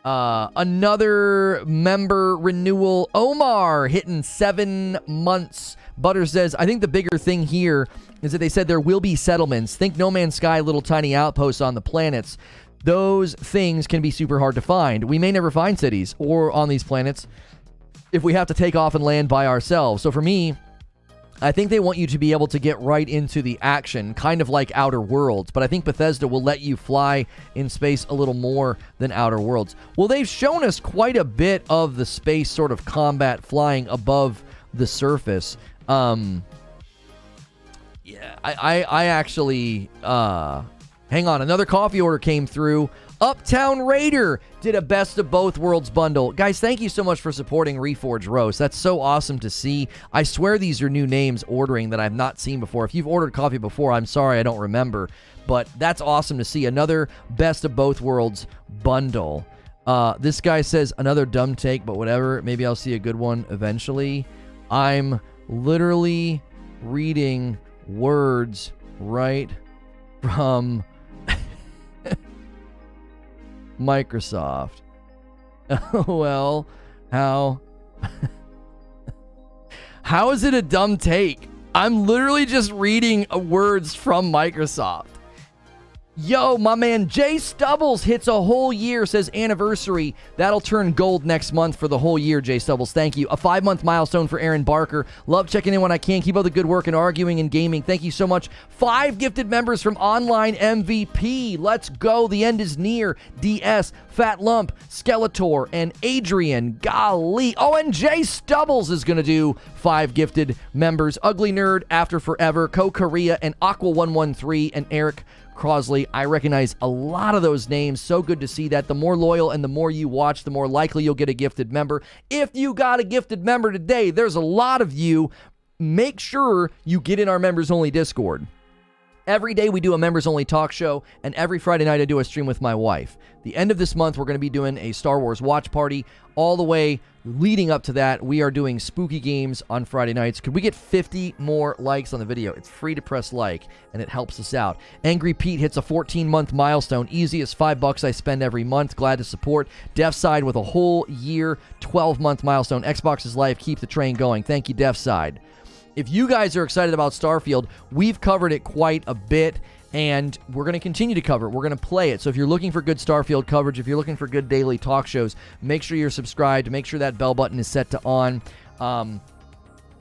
Another member renewal, Omar, hitting 7 months. Butter says, I think the bigger thing here is that they said there will be settlements. Think No Man's Sky, little tiny outposts on the planets. Those things can be super hard to find. We may never find cities or on these planets if we have to take off and land by ourselves. So for me, I think they want you to be able to get right into the action, kind of like Outer Worlds, but I think Bethesda will let you fly in space a little more than Outer Worlds. Well, they've shown us quite a bit of the space sort of combat flying above the surface. Yeah, I actually, hang on, another coffee order came through. Uptown Raider did a Best of Both Worlds bundle. Guys, thank you so much for supporting Reforge Roast. That's so awesome to see. I swear these are new names ordering that I've not seen before. If you've ordered coffee before, I'm sorry I don't remember. But that's awesome to see. Another Best of Both Worlds bundle. This guy says, another dumb take, but whatever. Maybe I'll see a good one eventually. I'm literally reading words right from Microsoft. Well, how is it a dumb take? I'm literally just reading words from Microsoft. Yo, my man Jay Stubbles hits a whole year, says anniversary. That'll turn gold next month for the whole year, Jay Stubbles. Thank you. A 5-month milestone for Aaron Barker. Love checking in when I can. Keep up the good work and arguing and gaming. Thank you so much. 5 gifted members from Online MVP. Let's go. The end is near. DS, Fat Lump, Skeletor, and Adrian. Golly. Oh, and Jay Stubbles is going to do 5 gifted members. Ugly Nerd, After Forever, Co-Korea, and Aqua113, and Eric Crosley. I recognize a lot of those names. So good to see that. The more loyal and the more you watch, the more likely you'll get a gifted member. If you got a gifted member today, there's a lot of you. Make sure you get in our members only Discord. Every day we do a members-only talk show, and every Friday night I do a stream with my wife. The end of this month, we're going to be doing a Star Wars watch party. All the way leading up to that, we are doing spooky games on Friday nights. Could we get 50 more likes on the video? It's free to press like, and it helps us out. Angry Pete hits a 14-month milestone. Easiest $5 I spend every month. Glad to support. Deafside with a whole year, 12-month milestone. Xbox is life. Keep the train going. Thank you, Deafside. If you guys are excited about Starfield, we've covered it quite a bit, and we're going to continue to cover it. We're going to play it. So if you're looking for good Starfield coverage, if you're looking for good daily talk shows, make sure you're subscribed. Make sure that bell button is set to on.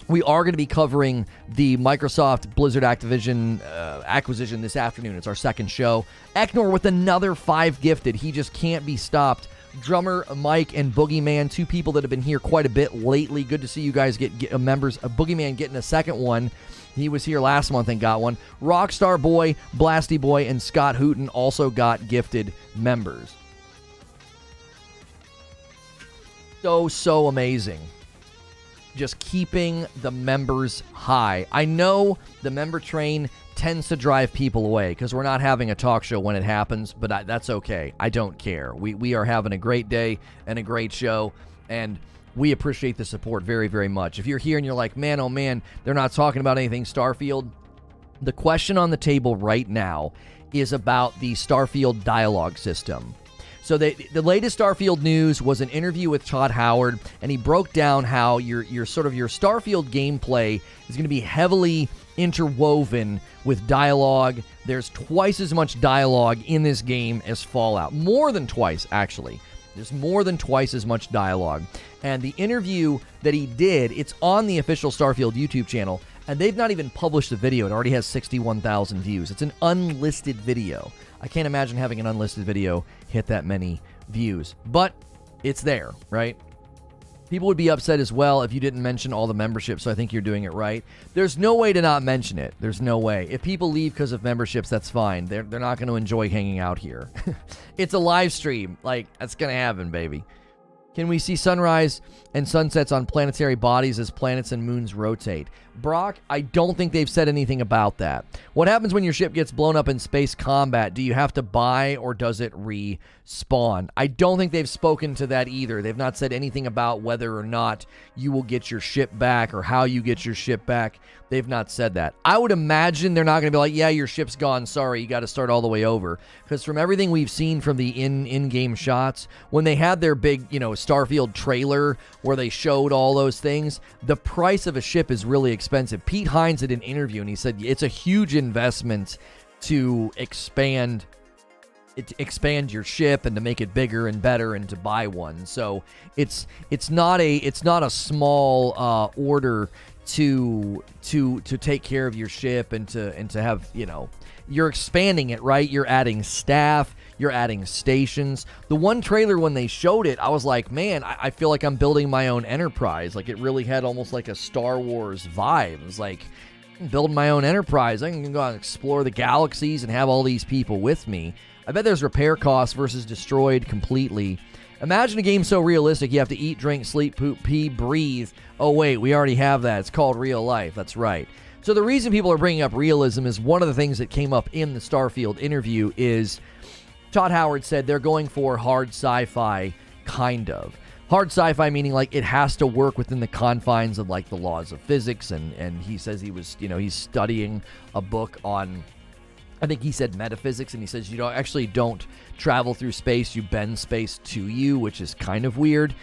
We are going to be covering the Microsoft Blizzard Activision acquisition this afternoon. It's our second show. Eknor with another 5 gifted. He just can't be stopped. Drummer Mike and Boogeyman, 2 people that have been here quite a bit lately. Good to see you guys get members. Boogeyman getting a second one. He was here last month and got one. Rockstar Boy, Blasty Boy, and Scott Hooten also got gifted members. So amazing. Just keeping the members high. I know the member train tends to drive people away because we're not having a talk show when it happens, but that's okay. I don't care. We are having a great day and a great show, and we appreciate the support very, very much. If you're here and you're like, man, oh man, they're not talking about anything Starfield, the question on the table right now is about the Starfield dialogue system. So the latest Starfield news was an interview with Todd Howard, and he broke down how your Starfield gameplay is going to be heavily interwoven with dialogue. There's twice as much dialogue in this game as Fallout. More than twice, actually. There's more than twice as much dialogue. And the interview that he did, it's on the official Starfield YouTube channel, and they've not even published the video. It already has 61,000 views. It's an unlisted video. I can't imagine having an unlisted video hit that many views, but it's there, right? People would be upset as well if you didn't mention all the memberships, so I think you're doing it right. There's no way to not mention it. There's no way. If people leave because of memberships, that's fine. They're not going to enjoy hanging out here. It's a live stream. Like, that's going to happen, baby. Can we see sunrise and sunsets on planetary bodies as planets and moons rotate? Brock, I don't think they've said anything about that. What happens when your ship gets blown up in space combat? Do you have to buy or does it respawn? I don't think they've spoken to that either. They've not said anything about whether or not you will get your ship back or how you get your ship back. They've not said that. I would imagine they're not going to be like, yeah, your ship's gone. Sorry, you got to start all the way over. Because from everything we've seen from the in-game shots, when they had their big, Starfield trailer where they showed all those things, the price of a ship is really expensive. Pete Hines did an interview and he said it's a huge investment to expand your ship and to make it bigger and better and to buy one. So it's not a small order to take care of your ship and to have, you're expanding it, right? You're adding staff, you're adding stations. The one trailer when they showed it, I was like, man, I feel like I'm building my own enterprise. Like, it really had almost like a Star Wars vibe. It was like, I'm building my own enterprise. I can go out and explore the galaxies and have all these people with me. I bet there's repair costs versus destroyed completely. Imagine a game so realistic you have to eat, drink, sleep, poop, pee, breathe. Oh, wait, we already have that. It's called real life. That's right. So the reason people are bringing up realism is one of the things that came up in the Starfield interview is Todd Howard said they're going for hard sci-fi, kind of. Hard sci-fi meaning like it has to work within the confines of like the laws of physics, and he says he was, he's studying a book on, I think he said metaphysics, and he says you don't travel through space, you bend space to you, which is kind of weird.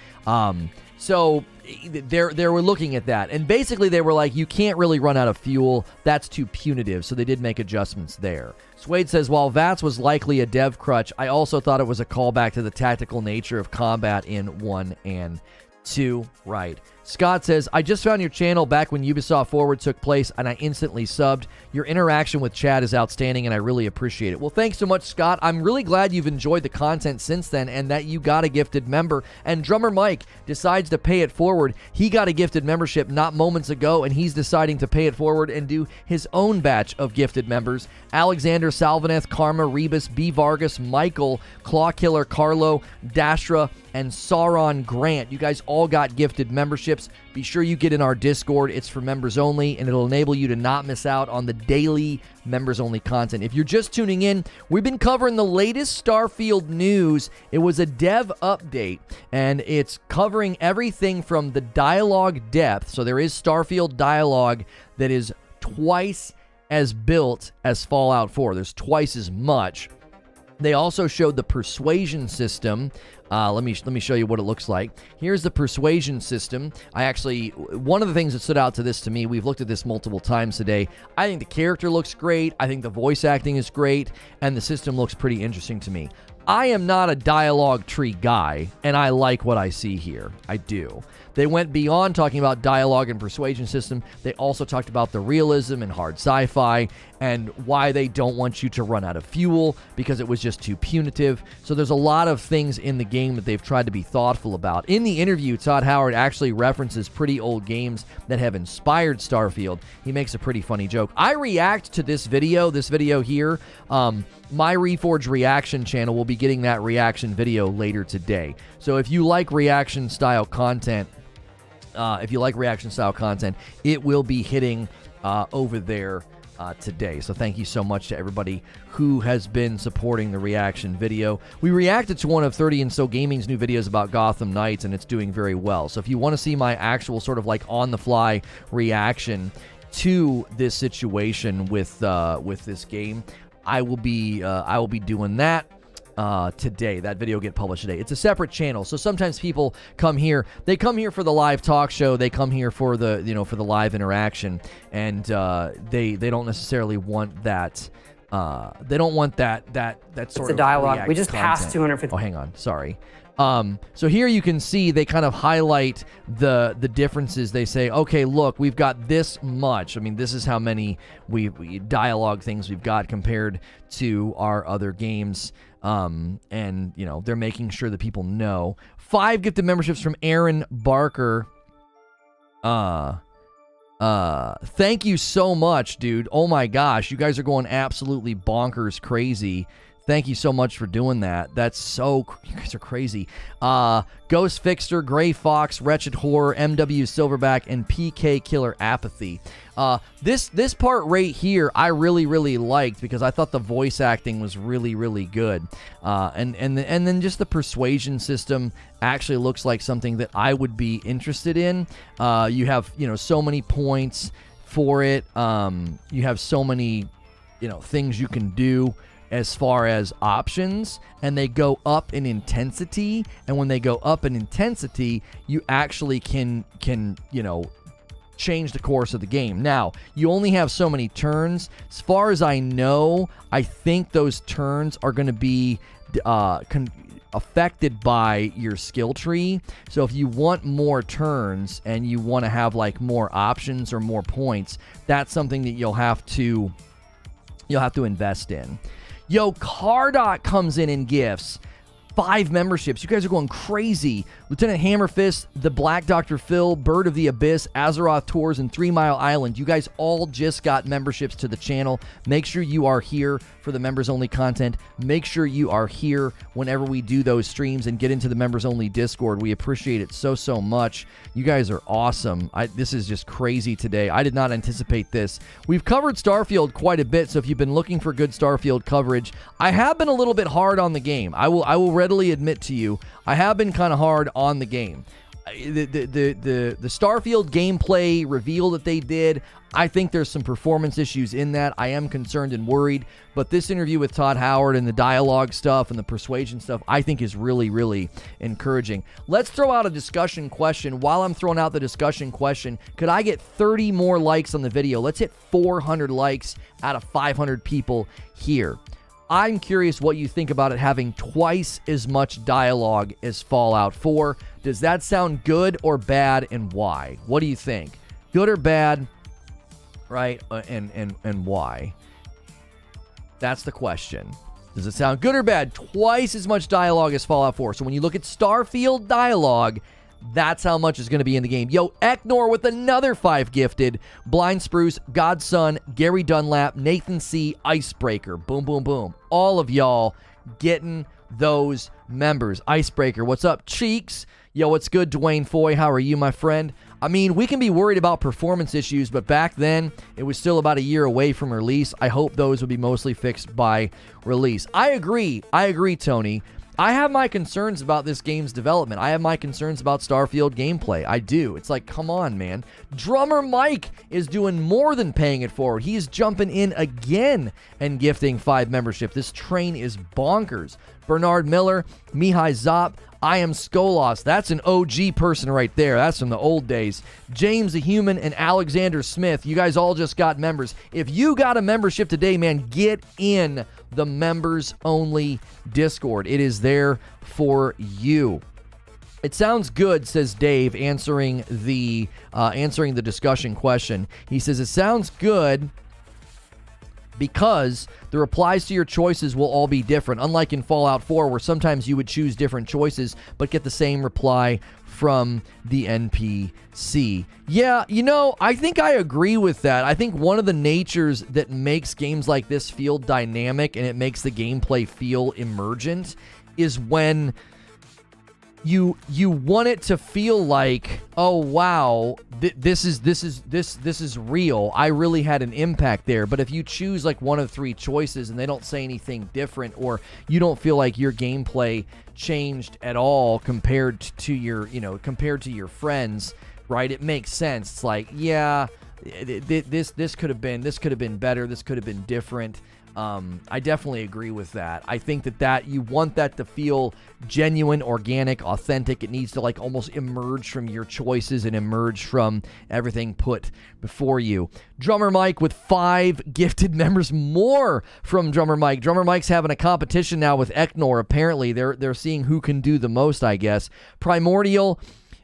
So they were looking at that, and basically they were like, you can't really run out of fuel. That's too punitive, so they did make adjustments there. Swade says, while Vats was likely a dev crutch, I also thought it was a callback to the tactical nature of combat in 1 and 2. Right. Scott says, I just found your channel back when Ubisoft Forward took place, and I instantly subbed. Your interaction with Chad is outstanding, and I really appreciate it. Well, thanks so much, Scott. I'm really glad you've enjoyed the content since then, and that you got a gifted member. And Drummer Mike decides to pay it forward. He got a gifted membership not moments ago, and he's deciding to pay it forward and do his own batch of gifted members. Alexander, Salvaneth, Karma, Rebus, B. Vargas, Michael, Claw Killer, Carlo, Dashra, and Sauron Grant. You guys all got gifted memberships. memberships, be sure you get in our Discord. It's for members only, and it'll enable you to not miss out on the daily members-only content. If you're just tuning in, we've been covering the latest Starfield news. It was a dev update, and it's covering everything from the dialogue depth. So there is Starfield dialogue that is twice as built as Fallout 4. There's twice as much. They also showed the Persuasion system. Let me show you what it looks like. Here's the Persuasion system. One of the things that stood out to me, we've looked at this multiple times today. I think the character looks great. I think the voice acting is great, and the system looks pretty interesting to me. I am not a dialogue tree guy, and I like what I see here. I do. They went beyond talking about dialogue and persuasion system. They also talked about the realism and hard sci-fi and why they don't want you to run out of fuel because it was just too punitive. So there's a lot of things in the game that they've tried to be thoughtful about. In the interview, Todd Howard actually references pretty old games that have inspired Starfield. He makes a pretty funny joke. I react to this video here. My Reforge reaction channel will be getting that reaction video later today. So if you like reaction style content, it will be hitting over there today. So thank you so much to everybody who has been supporting the reaction video. We reacted to one of 30 and So Gaming's new videos about Gotham Knights, and it's doing very well. So if you want to see my actual sort of like on the fly reaction to this situation with this game, I will be doing that today. That video will get published today. It's a separate channel, so sometimes people come here. They come here for the live talk show. They come here for the for the live interaction, and they don't necessarily want that. They don't want that sort of dialogue. We just content. passed 250. Oh, hang on. Sorry. So here you can see they kind of highlight the differences. They say, okay, look, we've got this much. I mean, this is how many we dialogue things we've got compared to our other games. And they're making sure that people know. 5 gifted memberships from Aaron Barker. Thank you so much, dude. Oh my gosh, you guys are going absolutely bonkers crazy. Thank you so much for doing that. You guys are crazy. Ghost Fixer, Gray Fox, Wretched Horror, MW Silverback, and PK Killer Apathy. This part right here, I really, really liked because I thought the voice acting was really, really good. And then just the persuasion system actually looks like something that I would be interested in. You have, so many points for it. You have so many, things you can do as far as options, and they go up in intensity. And when they go up in intensity, you actually can change the course of the game. Now, you only have so many turns. As far as I know, I think those turns are going to be affected by your skill tree. So if you want more turns and you want to have like more options or more points, that's something that you'll have to invest in. Yo, Cardot comes in gifts. 5 memberships. You guys are going crazy. Lieutenant Hammerfist, the Black Dr. Phil, Bird of the Abyss, Azeroth Tours, and 3 Mile Island. You guys all just got memberships to the channel. Make sure you are here for the members-only content. Make sure you are here whenever we do those streams and get into the members-only Discord. We appreciate it so, so much. You guys are awesome. This is just crazy today. I did not anticipate this. We've covered Starfield quite a bit, so if you've been looking for good Starfield coverage, I have been a little bit hard on the game. I will readily admit to you, I have been kind of hard on the game. The Starfield gameplay reveal that they did, I think there's some performance issues in that. I am concerned and worried, but this interview with Todd Howard and the dialogue stuff and the persuasion stuff, I think is really, really encouraging. Let's throw out a discussion question. While I'm throwing out the discussion question, could I get 30 more likes on the video? Let's hit 400 likes out of 500 people here. I'm curious what you think about it having twice as much dialogue as Fallout 4. Does that sound good or bad, and why? What do you think? Good or bad, right? And why? That's the question. Does it sound good or bad? Twice as much dialogue as Fallout 4. So when you look at Starfield dialogue, that's how much is going to be in the game. Yo, Eknor with another 5 gifted. Blind Spruce, Godson, Gary Dunlap, Nathan C., Icebreaker. Boom, boom, boom. All of y'all getting those members. Icebreaker, what's up? Cheeks. Yo, what's good? Dwayne Foy, how are you, my friend? I mean, we can be worried about performance issues, but back then, it was still about a year away from release. I hope those would be mostly fixed by release. I agree, Tony. I have my concerns about this game's development. I have my concerns about Starfield gameplay. I do. It's like, come on, man. Drummer Mike is doing more than paying it forward. He is jumping in again and gifting 5 membership. This train is bonkers. Bernard Miller, Mihai Zop, I am Skolos. That's an OG person right there. That's from the old days. James the Human and Alexander Smith. You guys all just got members. If you got a membership today, man, get in the members only Discord. It is there for you. It sounds good, says Dave, answering the discussion question. He says it sounds good because the replies to your choices will all be different, unlike in Fallout 4, where sometimes you would choose different choices but get the same reply from the NPC. Yeah, I think I agree with that. I think one of the natures that makes games like this feel dynamic and it makes the gameplay feel emergent is when you want it to feel like, oh wow, this is real. I really had an impact there. But if you choose like one of 3 choices and they don't say anything different, or you don't feel like your gameplay changed at all compared to your friends, right? It makes sense. It's like, yeah, this could have been better. This could have been different. I definitely agree with that. I think that you want that to feel genuine, organic, authentic. It needs to like almost emerge from your choices and emerge from everything put before you. Drummer Mike with 5 gifted members. More from Drummer Mike. Drummer Mike's having a competition now with Eknor. Apparently, they're seeing who can do the most, I guess. Primordial,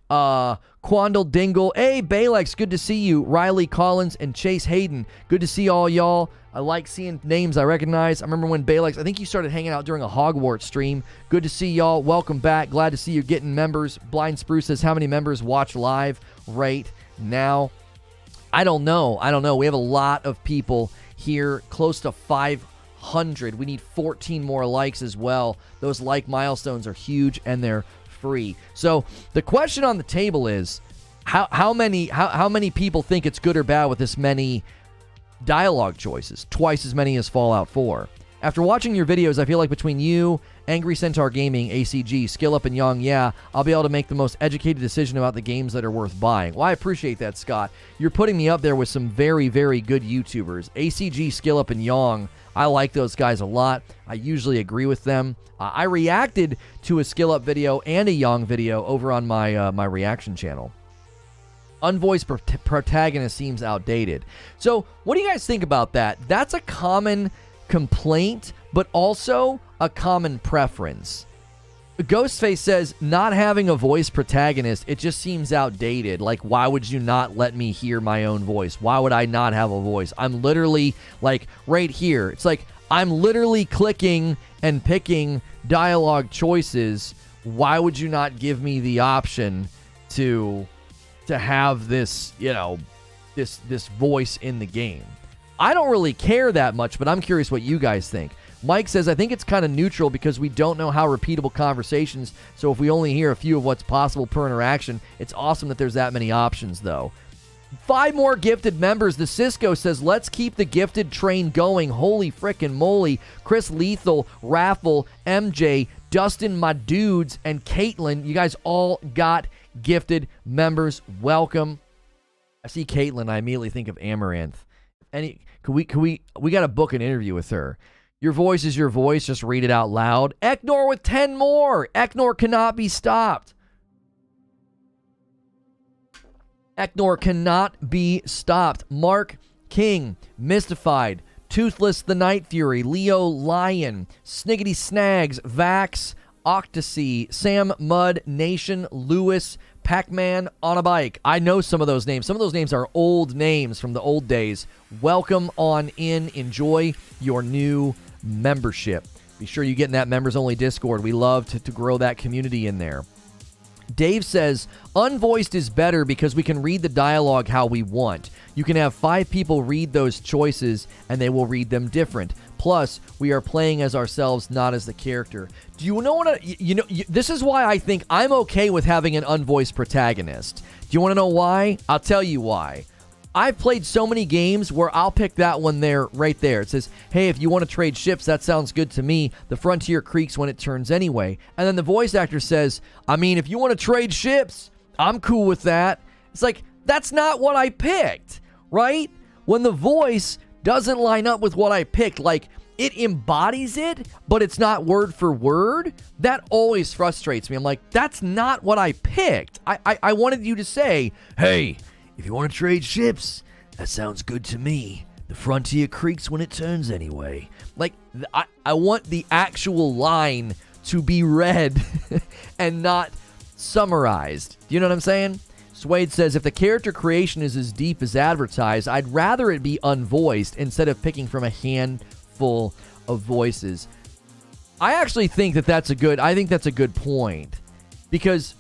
Quandle Dingle. Hey, Balex, good to see you. Riley Collins and Chase Hayden. Good to see all y'all. I like seeing names I recognize. I remember when Balex, I think you started hanging out during a Hogwarts stream. Good to see y'all. Welcome back. Glad to see you getting members. Blind Spruce says, how many members watch live right now? I don't know. We have a lot of people here, close to 500. We need 14 more likes as well. Those like milestones are huge and they're free. So the question on the table is, how many people think it's good or bad with this many dialogue choices? Twice as many as Fallout 4. After watching your videos, I feel like between you, Angry Centaur Gaming, ACG, Skill Up, and Young, I'll be able to make the most educated decision about the games that are worth buying. Well, I appreciate that, Scott. You're putting me up there with some very, very good YouTubers. ACG, Skill Up, and Young, I like those guys a lot. I usually agree with them. I reacted to a Skill Up video and a Young video over on my reaction channel. Unvoiced Protagonist seems outdated. So what do you guys think about that? That's a common complaint, but also a common preference. Ghostface says, not having a voice protagonist, it just seems outdated. Like, why would you not let me hear my own voice? Why would I not have a voice? I'm literally, like, right here. It's like, I'm literally clicking and picking dialogue choices. Why would you not give me the option to have this, this voice in the game? I don't really care that much, but I'm curious what you guys think. Mike says, I think it's kind of neutral because we don't know how repeatable conversations, so if we only hear a few of what's possible per interaction, it's awesome that there's that many options, though. 5 more gifted members. The Cisco says, let's keep the gifted train going. Holy frickin' moly. Chris Lethal, Raffle, MJ, Dustin, my dudes, and Caitlin, you guys all got gifted members. Welcome. I see Caitlin, I immediately think of Amaranth. We got to book an interview with her. Your voice is your voice. Just read it out loud. Eknor with 10 more. Eknor cannot be stopped. Eknor cannot be stopped. Mark King, Mystified, Toothless the Night Fury, Leo Lion, Sniggity Snags, Vax, Octasy, Sam Mudd, Nation, Lewis, Pac-Man on a Bike. I know some of those names. Some of those names are old names from the old days. Welcome on in. Enjoy your new membership. Be sure you get in that members-only Discord. We love to grow that community in there. Dave says, unvoiced is better because we can read the dialogue how we want. You can have 5 people read those choices and they will read them different. Plus, we are playing as ourselves, not as the character. Do you know what? This is why I think I'm okay with having an unvoiced protagonist. Do you want to know why? I'll tell you why. I've played so many games where I'll pick that one there, right there. It says, hey, if you want to trade ships, that sounds good to me. The frontier creaks when it turns anyway. And then the voice actor says, I mean, if you want to trade ships, I'm cool with that. It's like, that's not what I picked, right? When the voice doesn't line up with what I picked, like it embodies it, but it's not word for word, that always frustrates me. I'm like, that's not what I picked. I wanted you to say, hey, if you want to trade ships, that sounds good to me. The frontier creaks when it turns anyway. Like, I want the actual line to be read and not summarized. Do you know what I'm saying? Suede says, if the character creation is as deep as advertised, I'd rather it be unvoiced instead of picking from a handful of voices. I actually think that's a good point, because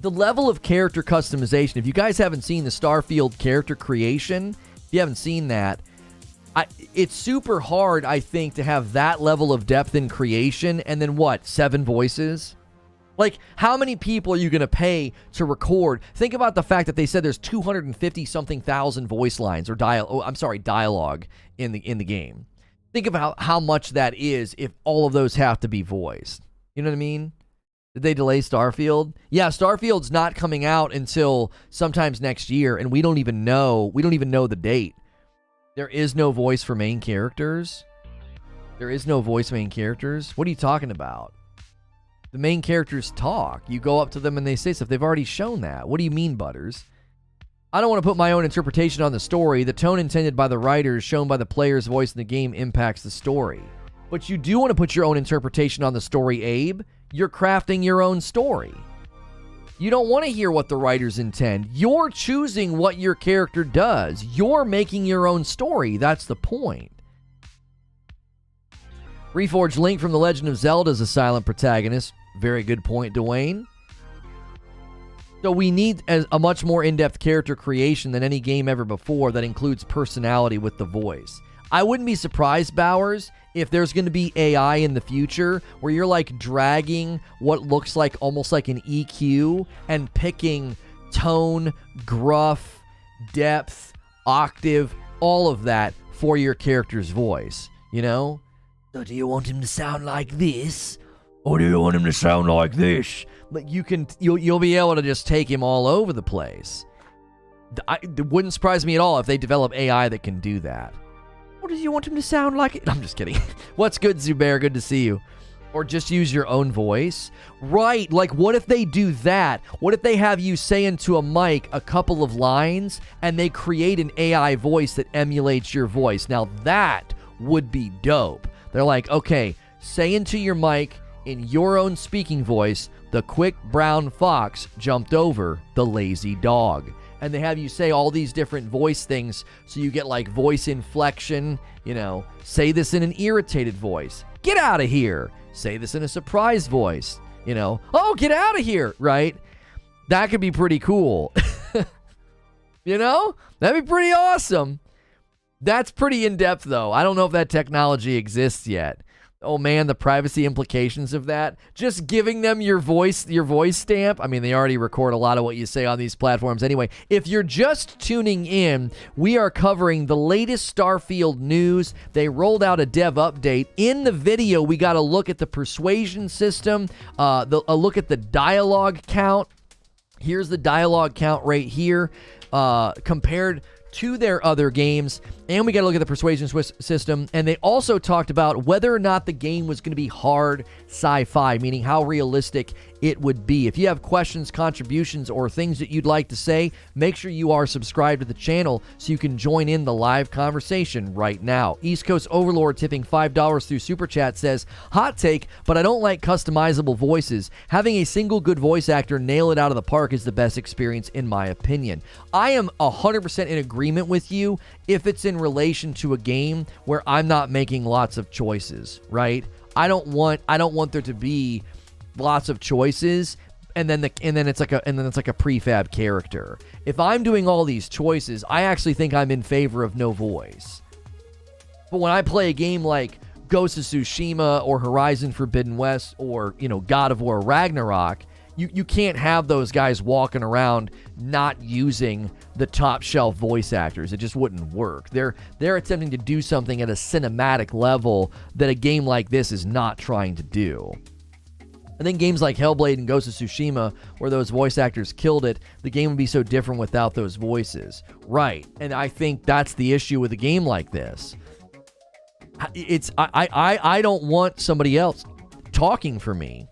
the level of character customization, if you guys haven't seen the Starfield character creation, if you haven't seen that, it's super hard, I think, to have that level of depth in creation and then 7 voices? Like, how many people are you going to pay to record? Think about the fact that they said there's 250-something thousand voice lines or dialogue in the game. Think about how much that is if all of those have to be voiced. You know what I mean? Did they delay Starfield? Yeah, Starfield's not coming out until sometimes next year, and we don't even know the date. There is no voice for main characters. There is no voice main characters. What are you talking about? The main characters talk. You go up to them and they say stuff. They've already shown that. What do you mean, Butters? I don't want to put my own interpretation on the story. The tone intended by the writers, shown by the player's voice in the game, impacts the story. But you do want to put your own interpretation on the story, Abe. You're crafting your own story. You don't want to hear what the writers intend. You're choosing what your character does. You're making your own story. That's the point. Reforge Link from The Legend of Zelda is a silent protagonist. Very good point, Dwayne. So we need a much more in-depth character creation than any game ever before that includes personality with the voice. I wouldn't be surprised, Bowers, if there's going to be AI in the future where you're like dragging what looks like almost like an EQ and picking tone, gruff, depth, octave, all of that for your character's voice, you know? So do you want him to sound like this? Or do you want him to sound like this? Like you'll be able to just take him all over the place. It wouldn't surprise me at all if they develop AI that can do that. Or do you want him to sound like it? I'm just kidding. What's good, Zubair? Good to see you. Or just use your own voice. Right, like what if they do that? What if they have you say into a mic a couple of lines and they create an AI voice that emulates your voice? Now that would be dope. They're like, okay, say into your mic in your own speaking voice, the quick brown fox jumped over the lazy dog. And they have you say all these different voice things so you get like voice inflection, you know, say this in an irritated voice. Get out of here. Say this in a surprised voice, you know. Oh, get out of here, right? That could be pretty cool. You know? That'd be pretty awesome. That's pretty in-depth, though. I don't know if that technology exists yet. Oh, man, the privacy implications of that. Just giving them your voice stamp. I mean, they already record a lot of what you say on these platforms anyway. If you're just tuning in, we are covering the latest Starfield news. They rolled out a dev update. In the video, we got a look at the Persuasion system, a look at the dialogue count. Here's the dialogue count right here, compared to their other games, and we got to look at the Persuasion system, and they also talked about whether or not the game was going to be hard sci-fi, meaning how realistic it would be. If you have questions, contributions, or things that you'd like to say, make sure you are subscribed to the channel so you can join in the live conversation right now. East Coast Overlord tipping $5 through Super Chat says, hot take, but I don't like customizable voices. Having a single good voice actor nail it out of the park is the best experience in my opinion. I am 100% in agreement with you if it's in relation to a game where I'm not making lots of choices, right? I don't want there to be lots of choices and then it's like a prefab character. If I'm doing all these choices, I actually think I'm in favor of no voice. But when I play a game like Ghost of Tsushima or Horizon Forbidden West or, God of War Ragnarok, you can't have those guys walking around not using the top shelf voice actors. It just wouldn't work. They're attempting to do something at a cinematic level that a game like this is not trying to do. I think games like Hellblade and Ghost of Tsushima, where those voice actors killed it, the game would be so different without those voices. Right. And I think that's the issue with a game like this. I don't want somebody else talking for me.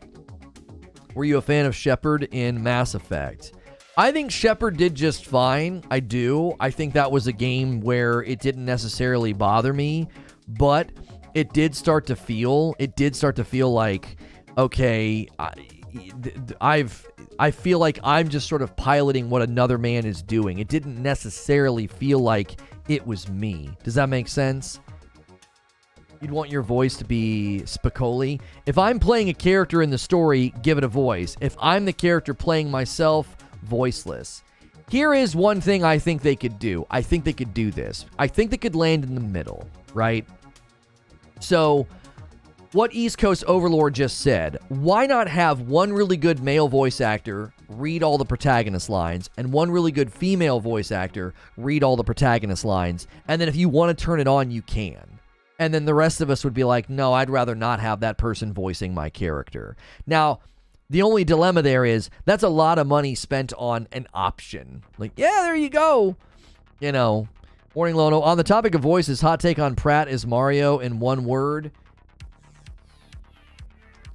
Were you a fan of Shepard in Mass Effect? I think Shepard did just fine. I do. I think that was a game where it didn't necessarily bother me, but it did start to feel like, okay, I feel like I'm just sort of piloting what another man is doing. It didn't necessarily feel like it was me. Does that make sense? You'd want your voice to be Spicoli. If I'm playing a character in the story, give it a voice. If I'm the character playing myself, voiceless. Here is one thing I think they could do. I think they could do this. I think they could land in the middle, right? So, what East Coast Overlord just said, why not have one really good male voice actor read all the protagonist lines, and one really good female voice actor read all the protagonist lines, and then if you want to turn it on, you can. And then the rest of us would be like, no, I'd rather not have that person voicing my character. Now, the only dilemma there is that's a lot of money spent on an option. Like, yeah, there you go. Warning, Lono. On the topic of voices, hot take on Pratt is Mario in one word.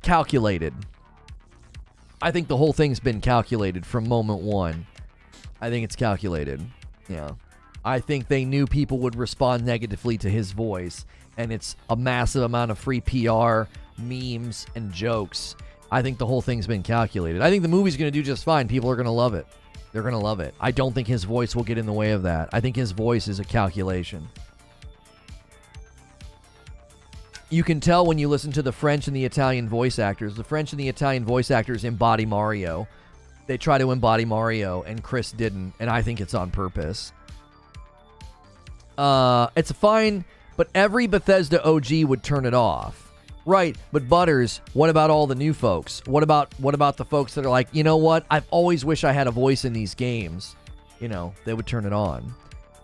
Calculated. I think the whole thing's been calculated from moment one. I think it's calculated. Yeah. I think they knew people would respond negatively to his voice, and it's a massive amount of free PR, memes, and jokes. I think the whole thing's been calculated. I think the movie's going to do just fine. People are going to love it. They're going to love it. I don't think his voice will get in the way of that. I think his voice is a calculation. You can tell when you listen to the French and the Italian voice actors. The French and the Italian voice actors embody Mario. They try to embody Mario, and Chris didn't, and I think it's on purpose. It's fine, but every Bethesda OG would turn it off. Right, but Butters, what about all the new folks? What about the folks that are like, you know what? I've always wished I had a voice in these games. They would turn it on.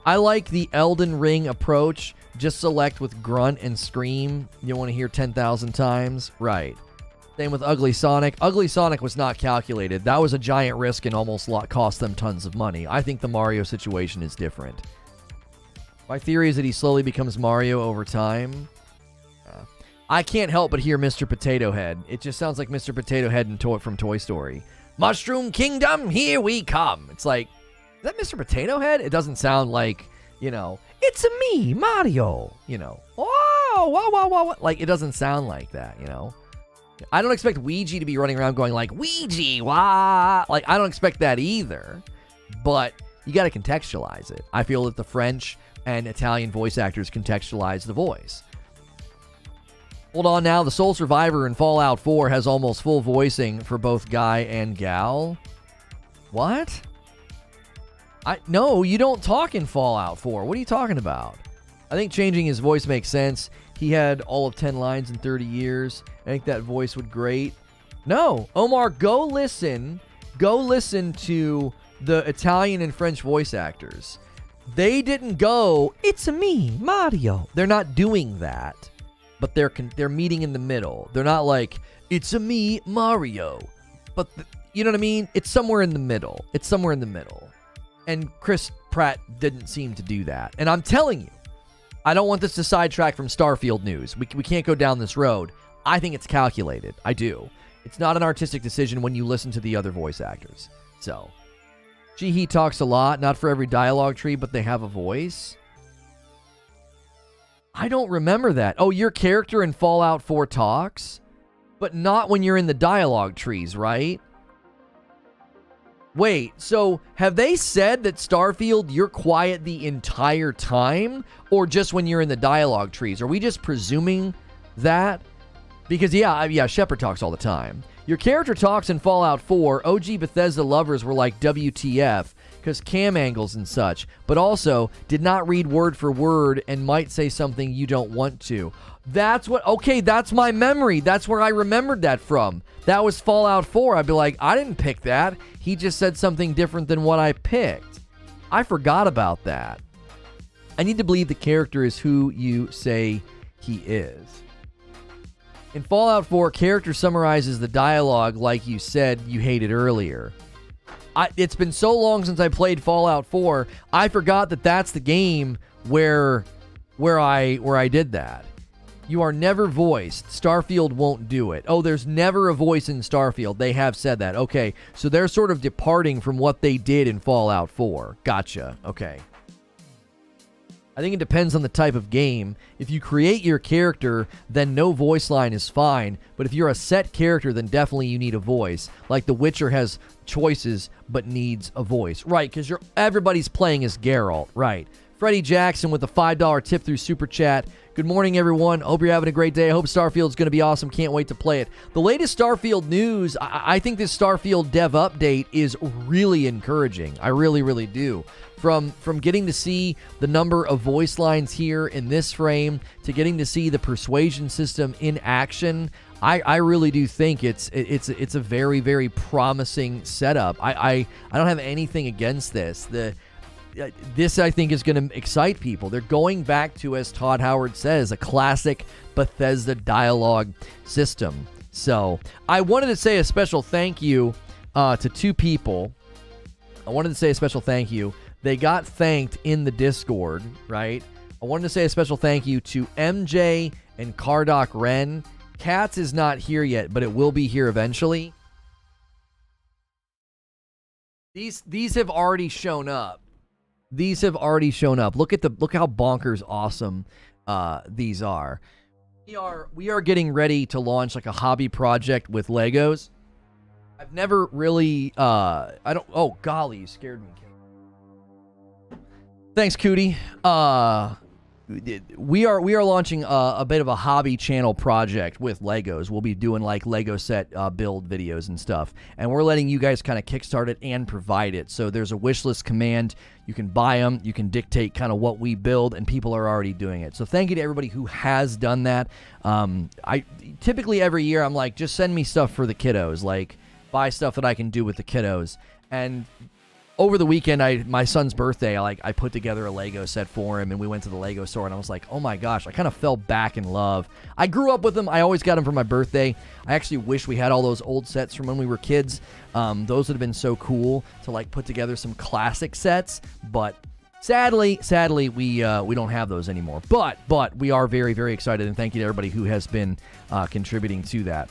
I like the Elden Ring approach. Just select with grunt and scream. You want to hear 10,000 times? Right. Same with Ugly Sonic. Ugly Sonic was not calculated. That was a giant risk and almost cost them tons of money. I think the Mario situation is different. My theory is that he slowly becomes Mario over time. I can't help but hear Mr. Potato Head. It just sounds like Mr. Potato Head from Toy Story. Mushroom Kingdom, here we come. It's like, is that Mr. Potato Head? It doesn't sound like, it's me, Mario. Whoa, whoa, whoa, whoa. Like, it doesn't sound like that, I don't expect Ouija to be running around going like, Ouija, wah. Like, I don't expect that either. But you got to contextualize it. I feel that the French and Italian voice actors contextualize the voice. Hold on now. The Sole Survivor in Fallout 4 has almost full voicing for both guy and gal. What? No, you don't talk in Fallout 4. What are you talking about? I think changing his voice makes sense. He had all of 10 lines in 30 years. I think that voice would great. No, Omar, go listen to the Italian and French voice actors. They didn't go, it's me, Mario. They're not doing that, but they're meeting in the middle. They're not like, it's me, Mario. But you know what I mean? It's somewhere in the middle. And Chris Pratt didn't seem to do that. And I'm telling you, I don't want this to sidetrack from Starfield news. We can't go down this road. I think it's calculated. I do. It's not an artistic decision when you listen to the other voice actors. So, he talks a lot, not for every dialogue tree, but they have a voice. I don't remember that. Oh, your character in Fallout 4 talks? But not when you're in the dialogue trees, right? Wait, so have they said that Starfield, you're quiet the entire time? Or just when you're in the dialogue trees? Are we just presuming that? Because, yeah, Shepard talks all the time. Your character talks in Fallout 4. OG Bethesda lovers were like, WTF, because cam angles and such, but also did not read word for word and might say something you don't want to. That's my memory. That's where I remembered that from. That was Fallout 4. I'd be like, I didn't pick that. He just said something different than what I picked. I forgot about that. I need to believe the character is who you say he is. In Fallout 4, character summarizes the dialogue like you said you hated earlier. It's been so long since I played Fallout 4, I forgot that that's the game where I did that. You are never voiced. Starfield won't do it. Oh, there's never a voice in Starfield. They have said that. Okay, so they're sort of departing from what they did in Fallout 4. Gotcha. Okay. I think it depends on the type of game. If you create your character, then no voice line is fine. But if you're a set character, then definitely you need a voice. Like The Witcher has choices, but needs a voice. Right, because everybody's playing as Geralt. Right. Freddie Jackson with a $5 tip through Super Chat. Good morning, everyone. Hope you're having a great day. I hope Starfield's going to be awesome. Can't wait to play it. The latest Starfield news, I think this Starfield dev update is really encouraging. I really, really do. From getting to see the number of voice lines here in this frame to getting to see the persuasion system in action, I really do think it's a very, very promising setup. I don't have anything against this. This, I think, is going to excite people. They're going back to, as Todd Howard says, a classic Bethesda dialogue system. So I wanted to say a special thank you to two people. I wanted to say a special thank you. They got thanked in the Discord, right? I wanted to say a special thank you to MJ and Cardoc Ren. Katz is not here yet, but it will be here eventually. These have already shown up. These have already shown up. Look how bonkers awesome these are. We are getting ready to launch like a hobby project with Legos. I've never really oh golly, you scared me. Thanks, Cootie. We are launching a bit of a hobby channel project with Legos. We'll be doing like Lego set build videos and stuff, and we're letting you guys kind of kickstart it and provide it. So there's a wish list command. You can buy them. You can dictate kind of what we build, and people are already doing it. So thank you to everybody who has done that. I typically every year I'm like, just send me stuff for the kiddos, like buy stuff that I can do with the kiddos. And over the weekend, my son's birthday, I put together a Lego set for him, and we went to the Lego store, and I was like, oh my gosh, I kind of fell back in love. I grew up with them. I always got them for my birthday. I actually wish we had all those old sets from when we were kids. Those would have been so cool to like put together some classic sets, but sadly, we don't have those anymore. But we are very, very excited, and thank you to everybody who has been contributing to that.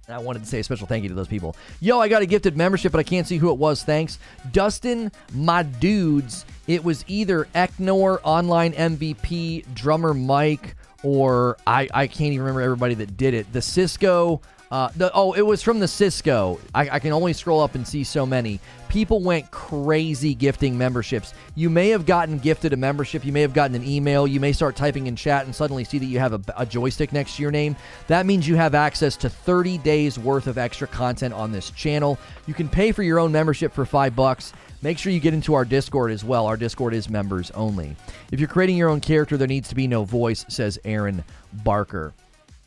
I wanted to say a special thank you to those people. Yo, I got a gifted membership, but I can't see who it was. Thanks. Dustin, my dudes. It was either Eknor, Online MVP, Drummer Mike, or I can't even remember everybody that did it. The Cisco. It was from the Cisco. I can only scroll up and see so many. People went crazy gifting memberships. You may have gotten gifted a membership. You may have gotten an email. You may start typing in chat and suddenly see that you have a joystick next to your name. That means you have access to 30 days worth of extra content on this channel. You can pay for your own membership for $5. Make sure you get into our Discord as well. Our Discord is members only. If you're creating your own character, there needs to be no voice, says Aaron Barker.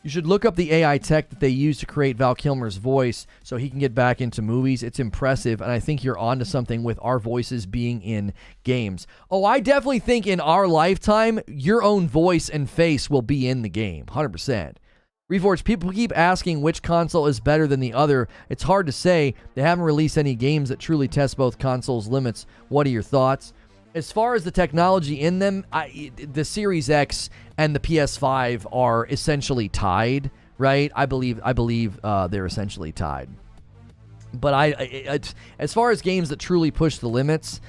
You should look up the AI tech that they use to create Val Kilmer's voice so he can get back into movies. It's impressive, and I think you're onto something with our voices being in games. Oh, I definitely think in our lifetime, your own voice and face will be in the game, 100%. Reforge, people keep asking which console is better than the other. It's hard to say. They haven't released any games that truly test both consoles' limits. What are your thoughts? As far as the technology in them, the Series X and the PS5 are essentially tied, right? I believe they're essentially tied. But as far as games that truly push the limits,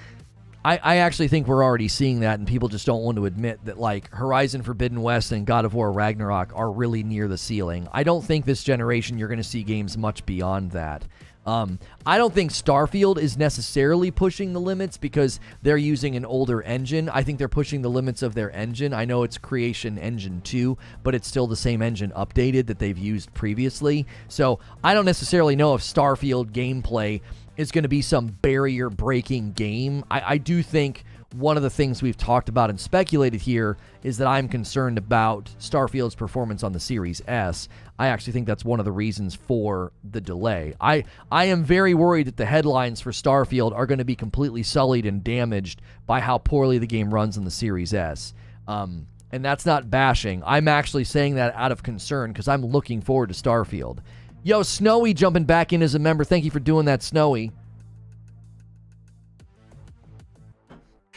I actually think we're already seeing that, and people just don't want to admit that, like, Horizon Forbidden West and God of War Ragnarok are really near the ceiling. I don't think this generation you're going to see games much beyond that. I don't think Starfield is necessarily pushing the limits because they're using an older engine. I think they're pushing the limits of their engine. I know it's Creation Engine 2, but it's still the same engine updated that they've used previously. So I don't necessarily know if Starfield gameplay is going to be some barrier-breaking game. I do think one of the things we've talked about and speculated here is that I'm concerned about Starfield's performance on the Series S. I actually think that's one of the reasons for the delay. I am very worried that the headlines for Starfield are going to be completely sullied and damaged by how poorly the game runs on the Series S. And that's not bashing. I'm actually saying that out of concern because I'm looking forward to Starfield. Yo, Snowy jumping back in as a member. Thank you for doing that, Snowy.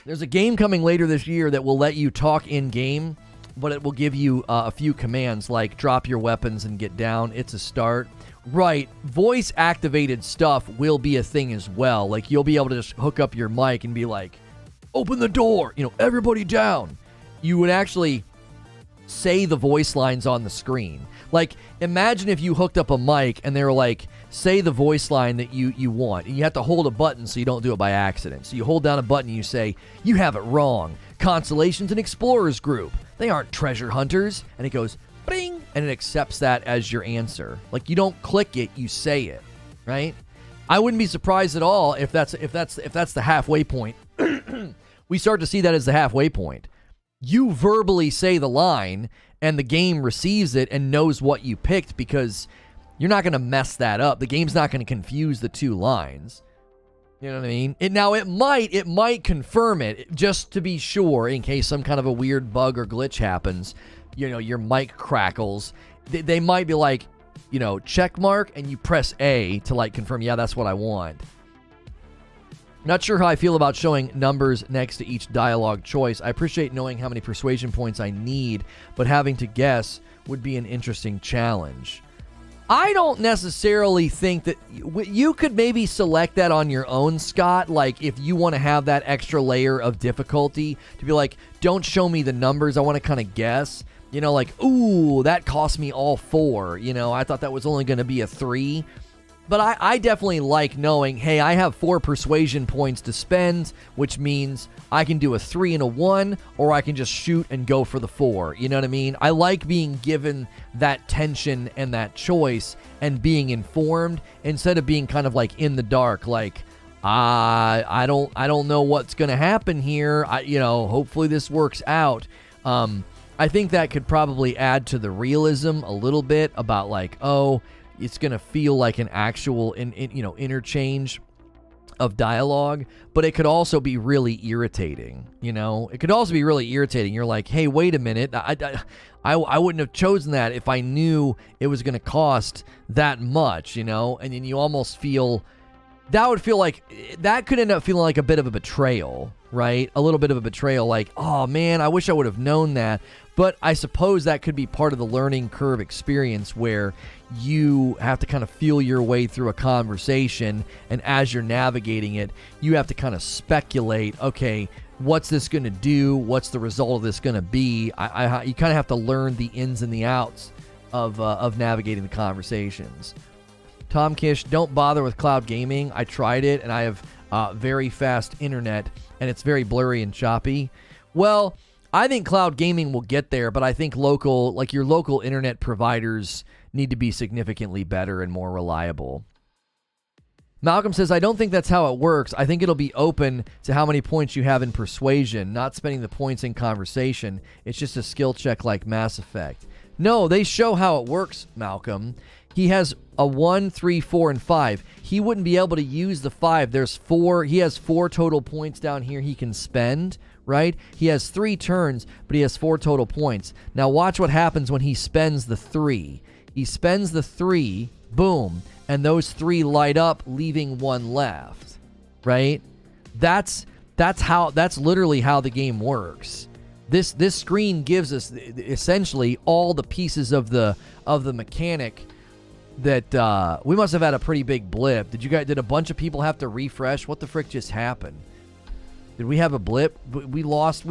There's a game coming later this year that will let you talk in-game, but it will give you a few commands like drop your weapons and get down. It's a start. Right. Voice-activated stuff will be a thing as well. Like, you'll be able to just hook up your mic and be like, open the door, everybody down. You would actually say the voice lines on the screen. Like, imagine if you hooked up a mic and they were like, say the voice line that you want. And you have to hold a button so you don't do it by accident. So you hold down a button and you say, you have it wrong. Constellation's an explorers group. They aren't treasure hunters. And it goes, bing, and it accepts that as your answer. Like, you don't click it, you say it, right? I wouldn't be surprised at all if that's the halfway point. We start to see that as the halfway point. You verbally say the line, and the game receives it and knows what you picked because you're not going to mess that up. The game's not going to confuse the two lines. You know what I mean? It might confirm it just to be sure in case some kind of a weird bug or glitch happens. Your mic crackles. They might be like, check mark, and you press A to like confirm, yeah, that's what I want. Not sure how I feel about showing numbers next to each dialogue choice. I appreciate knowing how many persuasion points I need, but having to guess would be an interesting challenge. I don't necessarily think that you could maybe select that on your own, Scott. Like, if you want to have that extra layer of difficulty to be like, don't show me the numbers. I want to kind of guess, like, ooh, that cost me all 4. I thought that was only going to be a 3. But I definitely like knowing, hey, I have 4 persuasion points to spend, which means I can do a 3 and a 1, or I can just shoot and go for the 4. You know what I mean? I like being given that tension and that choice and being informed instead of being kind of like in the dark, like, I don't know what's going to happen here. Hopefully this works out. I think that could probably add to the realism a little bit about like, oh, it's going to feel like an actual interchange of dialogue, but it could also be really irritating. It could also be really irritating. You're like, hey, wait a minute. I wouldn't have chosen that if I knew it was going to cost that much, and then you almost feel that could end up feeling like a bit of a betrayal, right? A little bit of a betrayal, like, oh man, I wish I would have known that. But I suppose that could be part of the learning curve experience where you have to kind of feel your way through a conversation, and as you're navigating it, you have to kind of speculate, okay, what's this going to do? What's the result of this going to be? You kind of have to learn the ins and the outs of navigating the conversations. Tom Kish, don't bother with cloud gaming. I tried it, and I have very fast internet, and it's very blurry and choppy. Well, I think cloud gaming will get there, but I think your local internet providers need to be significantly better and more reliable. Malcolm says, I don't think that's how it works. I think it'll be open to how many points you have in persuasion, not spending the points in conversation. It's just a skill check like Mass Effect. No, they show how it works, Malcolm. He has a 1, 3, 4, and 5. He wouldn't be able to use the 5. There's 4. He has 4 total points down here he can spend, right? He has 3 turns, but he has 4 total points. Now watch what happens when he spends the 3. He spends the 3, boom, and those 3 light up, leaving 1 left, right? That's literally how the game works. This screen gives us essentially all the pieces of the mechanic that we must have had a pretty big blip. Did a bunch of people have to refresh? What the frick just happened? Did we have a blip? We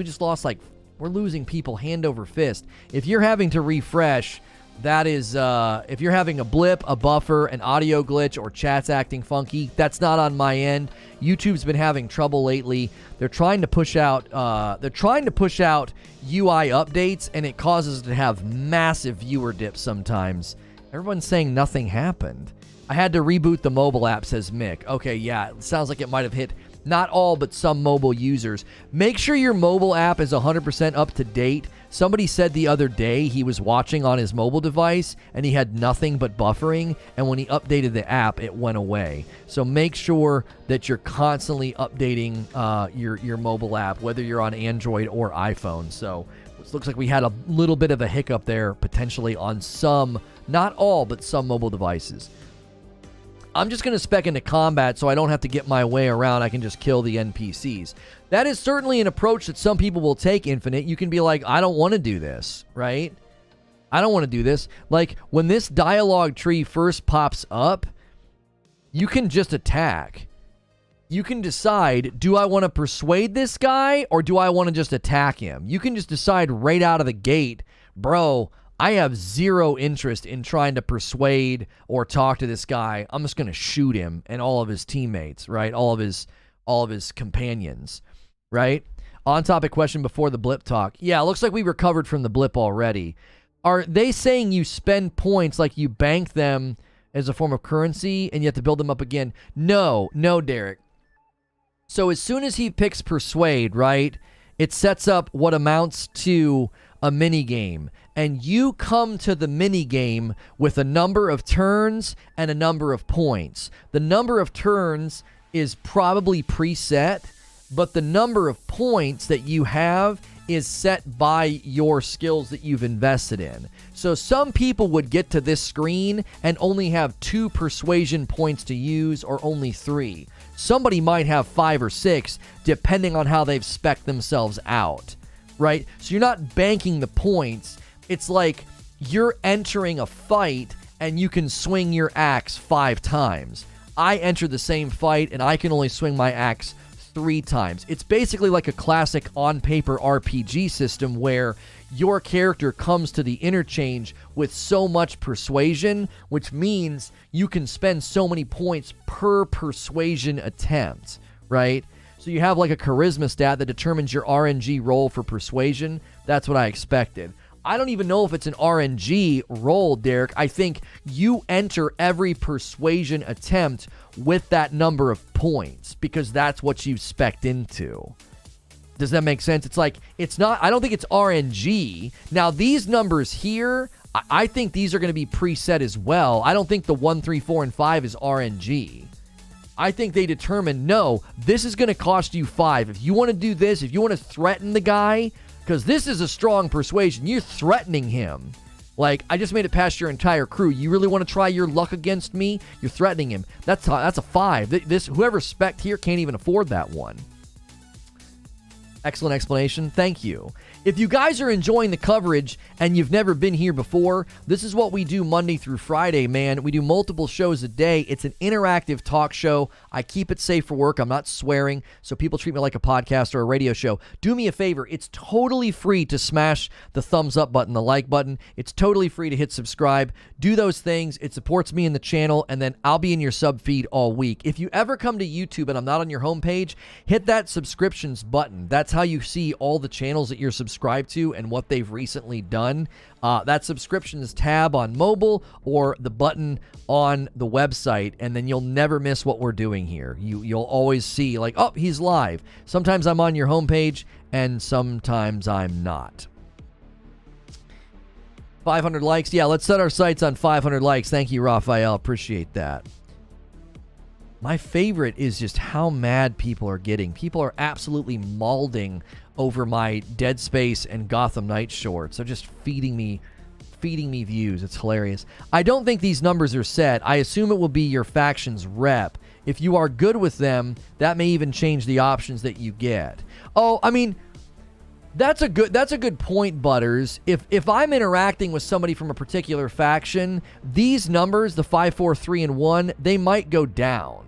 just lost, like, we're losing people hand over fist. If you're having to refresh, that is, if you're having a blip, a buffer, an audio glitch, or chat's acting funky, that's not on my end. YouTube's been having trouble lately. They're trying to push out UI updates, and it causes it to have massive viewer dips sometimes. Everyone's saying nothing happened. I had to reboot the mobile app, says Mick. Okay, yeah, it sounds like it might have hit not all, but some mobile users. Make sure your mobile app is 100% up to date. Somebody said the other day he was watching on his mobile device and he had nothing but buffering, and when he updated the app, it went away. So make sure that you're constantly updating your mobile app, whether you're on Android or iPhone. So it looks like we had a little bit of a hiccup there, potentially on some, not all, but some mobile devices. I'm just going to spec into combat so I don't have to get my way around. I can just kill the NPCs. That is certainly an approach that some people will take, Infinite. You can be like, I don't want to do this, right? I don't want to do this. Like, when this dialogue tree first pops up, you can just attack. You can decide, do I want to persuade this guy or do I want to just attack him? You can just decide right out of the gate, bro, I have zero interest in trying to persuade or talk to this guy. I'm just going to shoot him and all of his teammates, right? All of his companions, right? On topic question before the blip talk. Yeah, it looks like we recovered from the blip already. Are they saying you spend points, like you bank them as a form of currency and you have to build them up again? No, Derek. So as soon as he picks persuade, right, it sets up what amounts to a mini game. And you come to the mini game with a number of turns and a number of points. The number of turns is probably preset, but the number of points that you have is set by your skills that you've invested in. So some people would get to this screen and only have 2 persuasion points to use, or only 3. Somebody might have 5 or 6, depending on how they've spec'd themselves out, right? So you're not banking the points. It's like you're entering a fight and you can swing your axe 5 times. I enter the same fight and I can only swing my axe 3 times. It's basically like a classic on-paper RPG system where your character comes to the interchange with so much persuasion, which means you can spend so many points per persuasion attempt, right? So you have like a charisma stat that determines your RNG roll for persuasion. That's what I expected. I don't even know if it's an RNG roll, Derek. I think you enter every persuasion attempt with that number of points because that's what you've spec'd into. Does that make sense? It's like, it's not, I don't think it's RNG. Now, these numbers here, I think these are going to be preset as well. I don't think the 1, 3, 4, and 5 is RNG. I think they determine, no, this is going to cost you 5. If you want to do this, if you want to threaten the guy, because this is a strong persuasion. You're threatening him. Like, I just made it past your entire crew. You really want to try your luck against me? You're threatening him. That's a 5. This whoever spec'd here can't even afford that one. Excellent explanation. Thank you. If you guys are enjoying the coverage and you've never been here before, this is what we do Monday through Friday, man. We do multiple shows a day. It's an interactive talk show. I keep it safe for work. I'm not swearing, so people treat me like a podcast or a radio show. Do me a favor. It's totally free to smash the thumbs up button, the like button. It's totally free to hit subscribe. Do those things. It supports me in the channel, and then I'll be in your sub feed all week. If you ever come to YouTube and I'm not on your homepage, hit that subscriptions button. That's how you see all the channels that you're subscribed to and what they've recently done. That subscriptions tab on mobile or the button on the website, and then you'll never miss what we're doing here. You'll always see, like, oh, he's live. Sometimes I'm on your homepage and sometimes I'm not. 500 likes. Yeah, let's set our sights on 500 likes. Thank you, Raphael. Appreciate that. My favorite is just how mad people are getting. People are absolutely mauling over my Dead Space and Gotham Knights shorts. They're just feeding me views. It's hilarious. I don't think these numbers are set. I assume it will be your faction's rep. If you are good with them, that may even change the options that you get. Oh, I mean, that's a good point, Butters. If I'm interacting with somebody from a particular faction, these numbers, the 5, 4, 3, and 1, they might go down.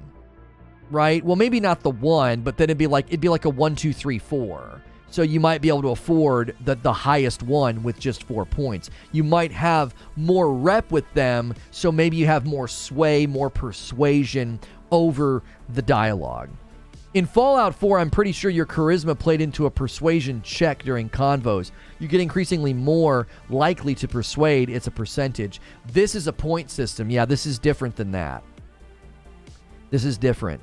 right? Well, maybe not the 1, but then it'd be like a 1, 2, 3, 4. So you might be able to afford the highest one with just 4 points. You might have more rep with them, so maybe you have more sway, more persuasion over the dialogue. In Fallout 4, I'm pretty sure your charisma played into a persuasion check during convos. You get increasingly more likely to persuade. It's a percentage. This is a point system. Yeah, this is different than that. This is different.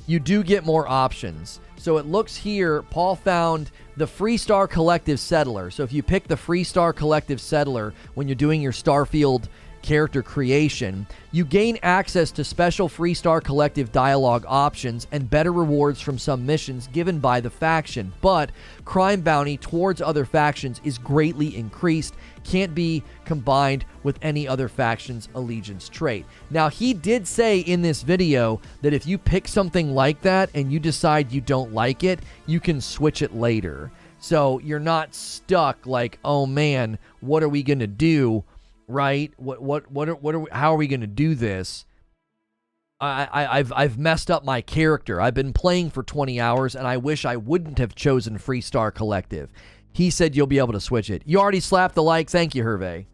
You do get more options. So it looks here, Paul found the Freestar Collective Settler. So if you pick the Freestar Collective Settler when you're doing your Starfield character creation, you gain access to special Freestar Collective dialogue options and better rewards from some missions given by the faction. But crime bounty towards other factions is greatly increased, can't be combined with any other faction's allegiance trait. Now, he did say in this video that if you pick something like that and you decide you don't like it, you can switch it later. So you're not stuck like, oh man, what are we gonna do? Right? How are we going to do this? I've messed up my character. I've been playing for 20 hours and I wish I wouldn't have chosen Freestar Collective. He said you'll be able to switch it. You already slapped the like. Thank you, Hervé.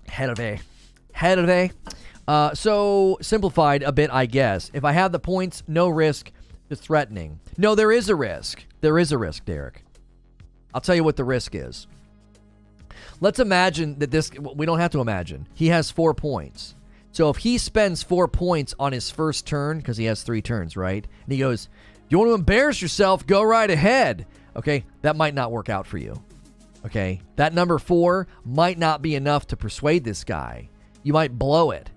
Hervé. So simplified a bit, I guess. If I have the points, no risk to threatening. No, there is a risk. There is a risk, Derek. I'll tell you what the risk is. Let's imagine that this, we don't have to imagine. He has 4 points. So if he spends 4 points on his first turn, because he has 3 turns, right? And he goes, you want to embarrass yourself, go right ahead. Okay, that might not work out for you. Okay, that number 4 might not be enough to persuade this guy. You might blow it.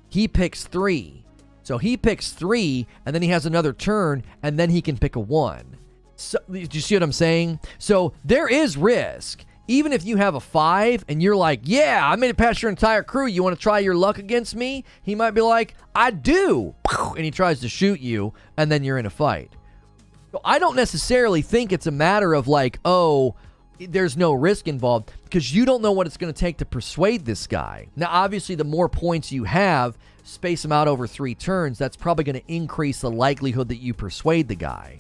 He picks 3. So he picks 3, and then he has another turn, and then he can pick a 1. So, do you see what I'm saying? So there is risk. Even if you have a 5 and you're like, yeah, I made it past your entire crew. You want to try your luck against me? He might be like, I do. And he tries to shoot you, and then you're in a fight. So I don't necessarily think it's a matter of like, oh, there's no risk involved, because you don't know what it's going to take to persuade this guy. Now, obviously, the more points you have, space them out over 3 turns, that's probably going to increase the likelihood that you persuade the guy.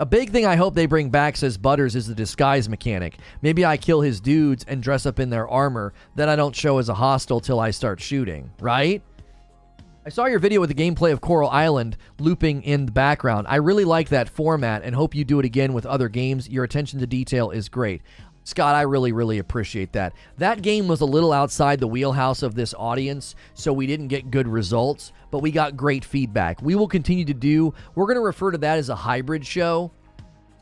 A big thing I hope they bring back, says Butters, is the disguise mechanic. Maybe I kill his dudes and dress up in their armor, then I don't show as a hostile till I start shooting, right? I saw your video with the gameplay of Coral Island looping in the background. I really like that format and hope you do it again with other games. Your attention to detail is great. Scott, I really appreciate that. That game was a little outside the wheelhouse of this audience, so we didn't get good results, but we got great feedback. We will continue to do, we're going to refer to that as a hybrid show.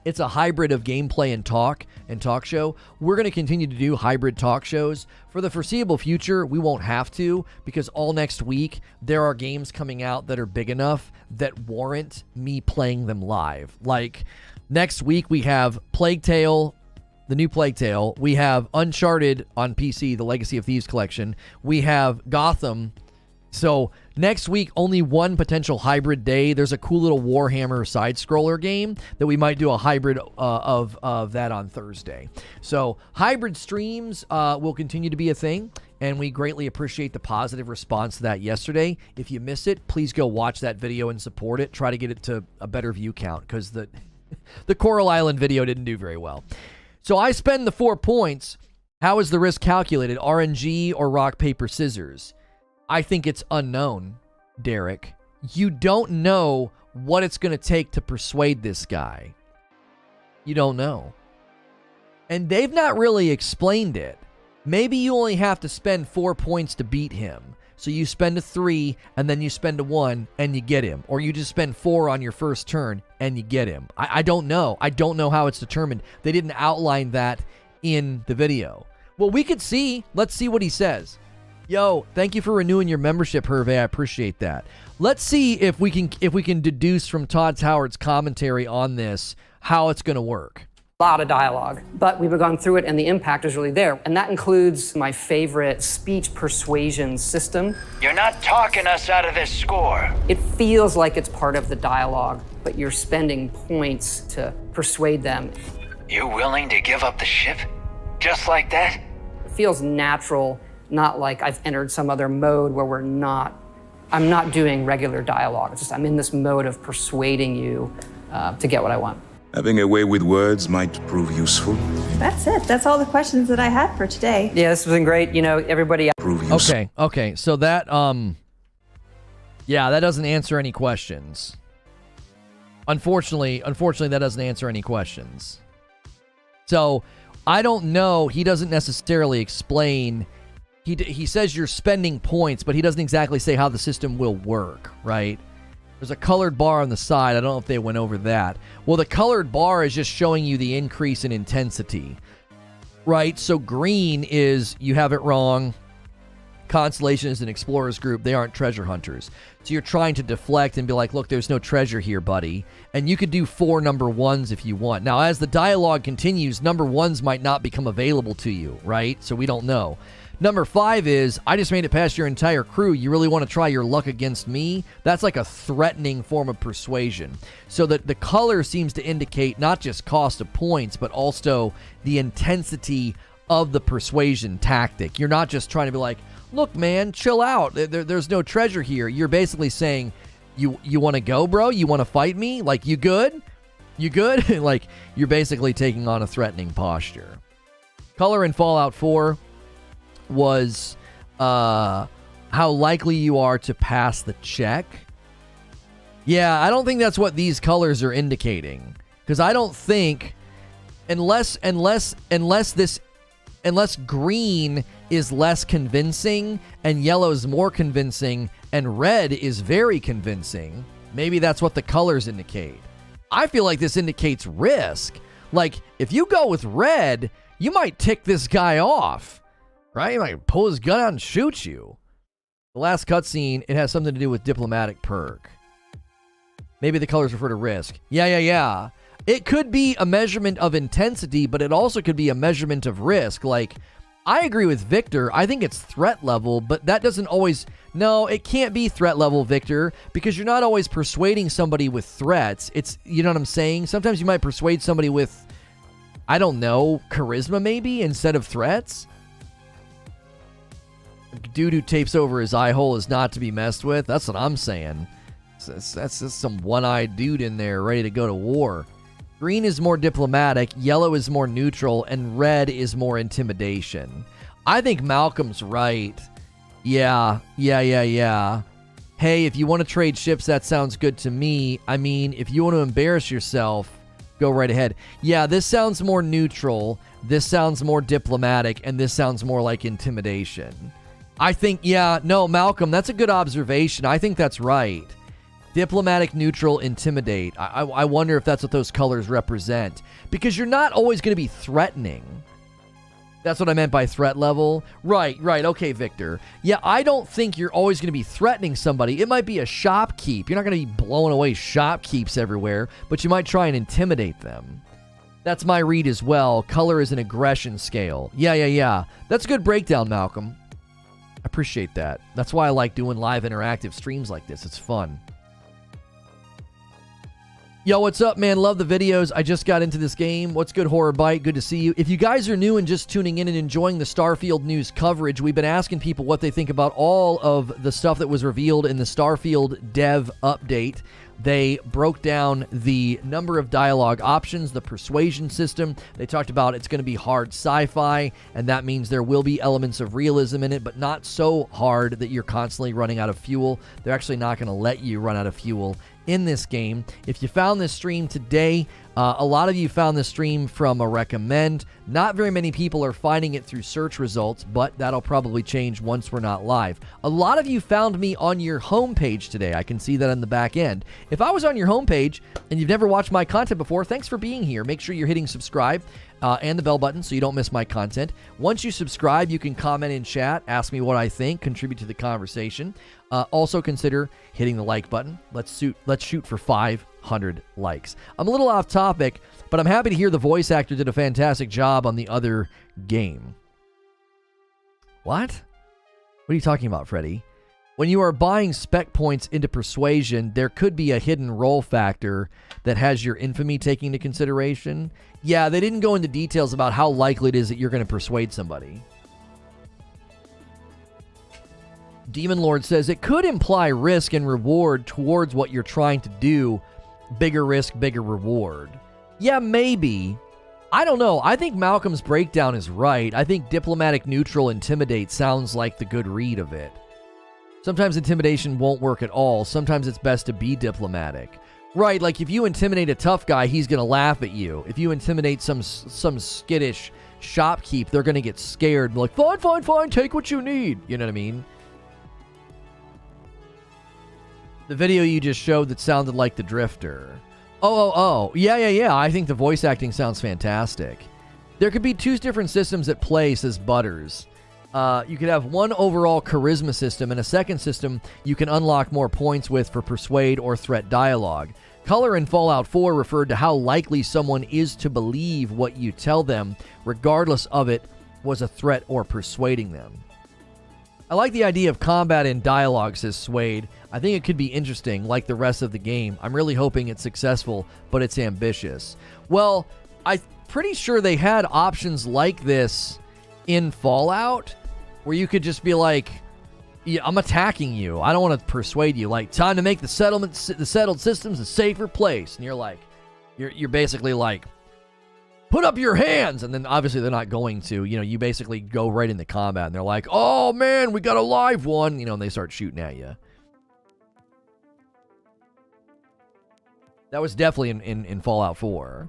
It's a hybrid of gameplay and talk show. We're going to continue to do hybrid talk shows. For the foreseeable future, we won't have to, because all next week, there are games coming out that are big enough that warrant me playing them live. Like, next week, we have Plague Tale, the new Plague Tale. We have Uncharted on PC, the Legacy of Thieves collection. We have Gotham. So next week, only one potential hybrid day. There's a cool little Warhammer side-scroller game that we might do a hybrid of that on Thursday. So hybrid streams will continue to be a thing, and we greatly appreciate the positive response to that yesterday. If you miss it, please go watch that video and support it. Try to get it to a better view count, because the Coral Island video didn't do very well. So I spend the 4 points. How is the risk calculated? RNG or rock, paper, scissors? I think it's unknown, Derek. You don't know what it's going to take to persuade this guy. You don't know. And they've not really explained it. Maybe you only have to spend 4 points to beat him. So you spend a 3, and then you spend a 1, and you get him. Or you just spend 4 on your first turn, and you get him. I don't know. I don't know how it's determined. They didn't outline that in the video. Well, we could see. Let's see what he says. Yo, thank you for renewing your membership, Hervé. I appreciate that. Let's see if we can deduce from Todd Howard's commentary on this how it's going to work. A lot of dialogue, but we've gone through it and the impact is really there. And that includes my favorite speech persuasion system. You're not talking us out of this score. It feels like it's part of the dialogue, but you're spending points to persuade them. You willing to give up the ship? Just like that? It feels natural, not like I've entered some other mode where we're not I'm not doing regular dialogue. It's just I'm in this mode of persuading you to get what I want. Having a way with words might prove useful. That's it. That's all the questions that I had for today. Yeah, this has been great. You know, everybody. Prove useful. Okay. So that, yeah, that doesn't answer any questions. Unfortunately, that doesn't answer any questions. So I don't know. He doesn't necessarily explain. He says you're spending points, but he doesn't exactly say how the system will work, right? There's a colored bar on the side. I don't know if they went over that. Well, the colored bar is just showing you the increase in intensity, right? So green is, you have it wrong. Constellation is an explorers group. They aren't treasure hunters. So you're trying to deflect and be like, look, there's no treasure here, buddy. And you could do 4 number 1s if you want. Now, as the dialogue continues, number 1s might not become available to you, right? So we don't know. Number 5 is, I just made it past your entire crew. You really want to try your luck against me? That's like a threatening form of persuasion. So that the color seems to indicate not just cost of points, but also the intensity of the persuasion tactic. You're not just trying to be like, look, man, chill out. There's no treasure here. You're basically saying, you want to go, bro? You want to fight me? Like, you good? You good? Like, you're basically taking on a threatening posture. Color in Fallout 4 was how likely you are to pass the check. Yeah, I don't think that's what these colors are indicating. Because I don't think, unless green is less convincing and yellow is more convincing and red is very convincing, maybe that's what the colors indicate. I feel like this indicates risk. Like, if you go with red, you might tick this guy off. Right? He might pull his gun out and shoot you. The last cutscene, it has something to do with diplomatic perk. Maybe the colors refer to risk. Yeah. It could be a measurement of intensity, but it also could be a measurement of risk. Like, I agree with Victor. I think it's threat level, but that doesn't always... No, it can't be threat level, Victor, because you're not always persuading somebody with threats. It's, you know what I'm saying? Sometimes you might persuade somebody with, I don't know, charisma maybe, instead of threats. Dude who tapes over his eye hole is not to be messed with. That's what I'm saying. That's just some one-eyed dude in there ready to go to war. Green is more diplomatic, yellow is more neutral, and red is more intimidation. I think Malcolm's right. Yeah. Hey, if you want to trade ships, that sounds good to me. I mean, if you want to embarrass yourself, go right ahead. Yeah, this sounds more neutral, this sounds more diplomatic, and this sounds more like intimidation. I think, yeah, no, Malcolm, that's a good observation. I think that's right. Diplomatic, neutral, intimidate. I wonder if that's what those colors represent. Because you're not always going to be threatening. That's what I meant by threat level. Right. Okay, Victor. Yeah, I don't think you're always going to be threatening somebody. It might be a shopkeep. You're not going to be blowing away shopkeeps everywhere, but you might try and intimidate them. That's my read as well. Color is an aggression scale. Yeah. That's a good breakdown, Malcolm. I appreciate that. That's why I like doing live interactive streams like this. It's fun. Yo, what's up, man? Love the videos. I just got into this game. What's good, Horror Bite? Good to see you. If you guys are new and just tuning in and enjoying the Starfield news coverage, we've been asking people what they think about all of the stuff that was revealed in the Starfield dev update. They broke down the number of dialogue options, the persuasion system. They talked about it's going to be hard sci-fi, and that means there will be elements of realism in it, but not so hard that you're constantly running out of fuel. They're actually not going to let you run out of fuel in this game. If you found this stream today, a lot of you found this stream from a recommend. Not very many people are finding it through search results, but that'll probably change once we're not live. A lot of you found me on your homepage today. I can see that on the back end. If I was on your homepage and you've never watched my content before, thanks for being here. Make sure you're hitting subscribe and the bell button so you don't miss my content. Once you subscribe, you can comment in chat, ask me what I think, contribute to the conversation. Also consider hitting the like button. Let's shoot for 500 likes. I'm a little off topic, but I'm happy to hear the voice actor did a fantastic job on the other game. What? What are you talking about, Freddy? When you are buying spec points into Persuasion, there could be a hidden roll factor that has your infamy taken into consideration. Yeah, they didn't go into details about how likely it is that you're going to persuade somebody. Demon Lord says it could imply risk and reward towards what you're trying to do. Bigger risk, bigger reward. Yeah, maybe. I don't know. I think Malcolm's breakdown is right. I think diplomatic, neutral, intimidate sounds like the good read of it. Sometimes intimidation won't work at all. Sometimes it's best to be diplomatic. Right, like if you intimidate a tough guy, he's going to laugh at you. If you intimidate some skittish shopkeep, they're going to get scared and be like, fine, fine, fine, take what you need. You know what I mean? The video you just showed that sounded like the Drifter. Oh. Yeah. I think the voice acting sounds fantastic. There could be two different systems at play, says Butters. You could have one overall charisma system and a second system you can unlock more points with for persuade or threat dialogue. Color in Fallout 4 referred to how likely someone is to believe what you tell them, regardless of it was a threat or persuading them. I like the idea of combat in dialogue, says Suede. I think it could be interesting, like the rest of the game. I'm really hoping it's successful, but it's ambitious. Well, I'm pretty sure they had options like this in Fallout, where you could just be like, yeah, I'm attacking you. I don't want to persuade you. Like, time to make the settled systems a safer place. And you're like, you're basically like, put up your hands. And then obviously they're not going to. You know, you basically go right into combat. And they're like, oh, man, we got a live one. You know, and they start shooting at you. That was definitely in Fallout 4.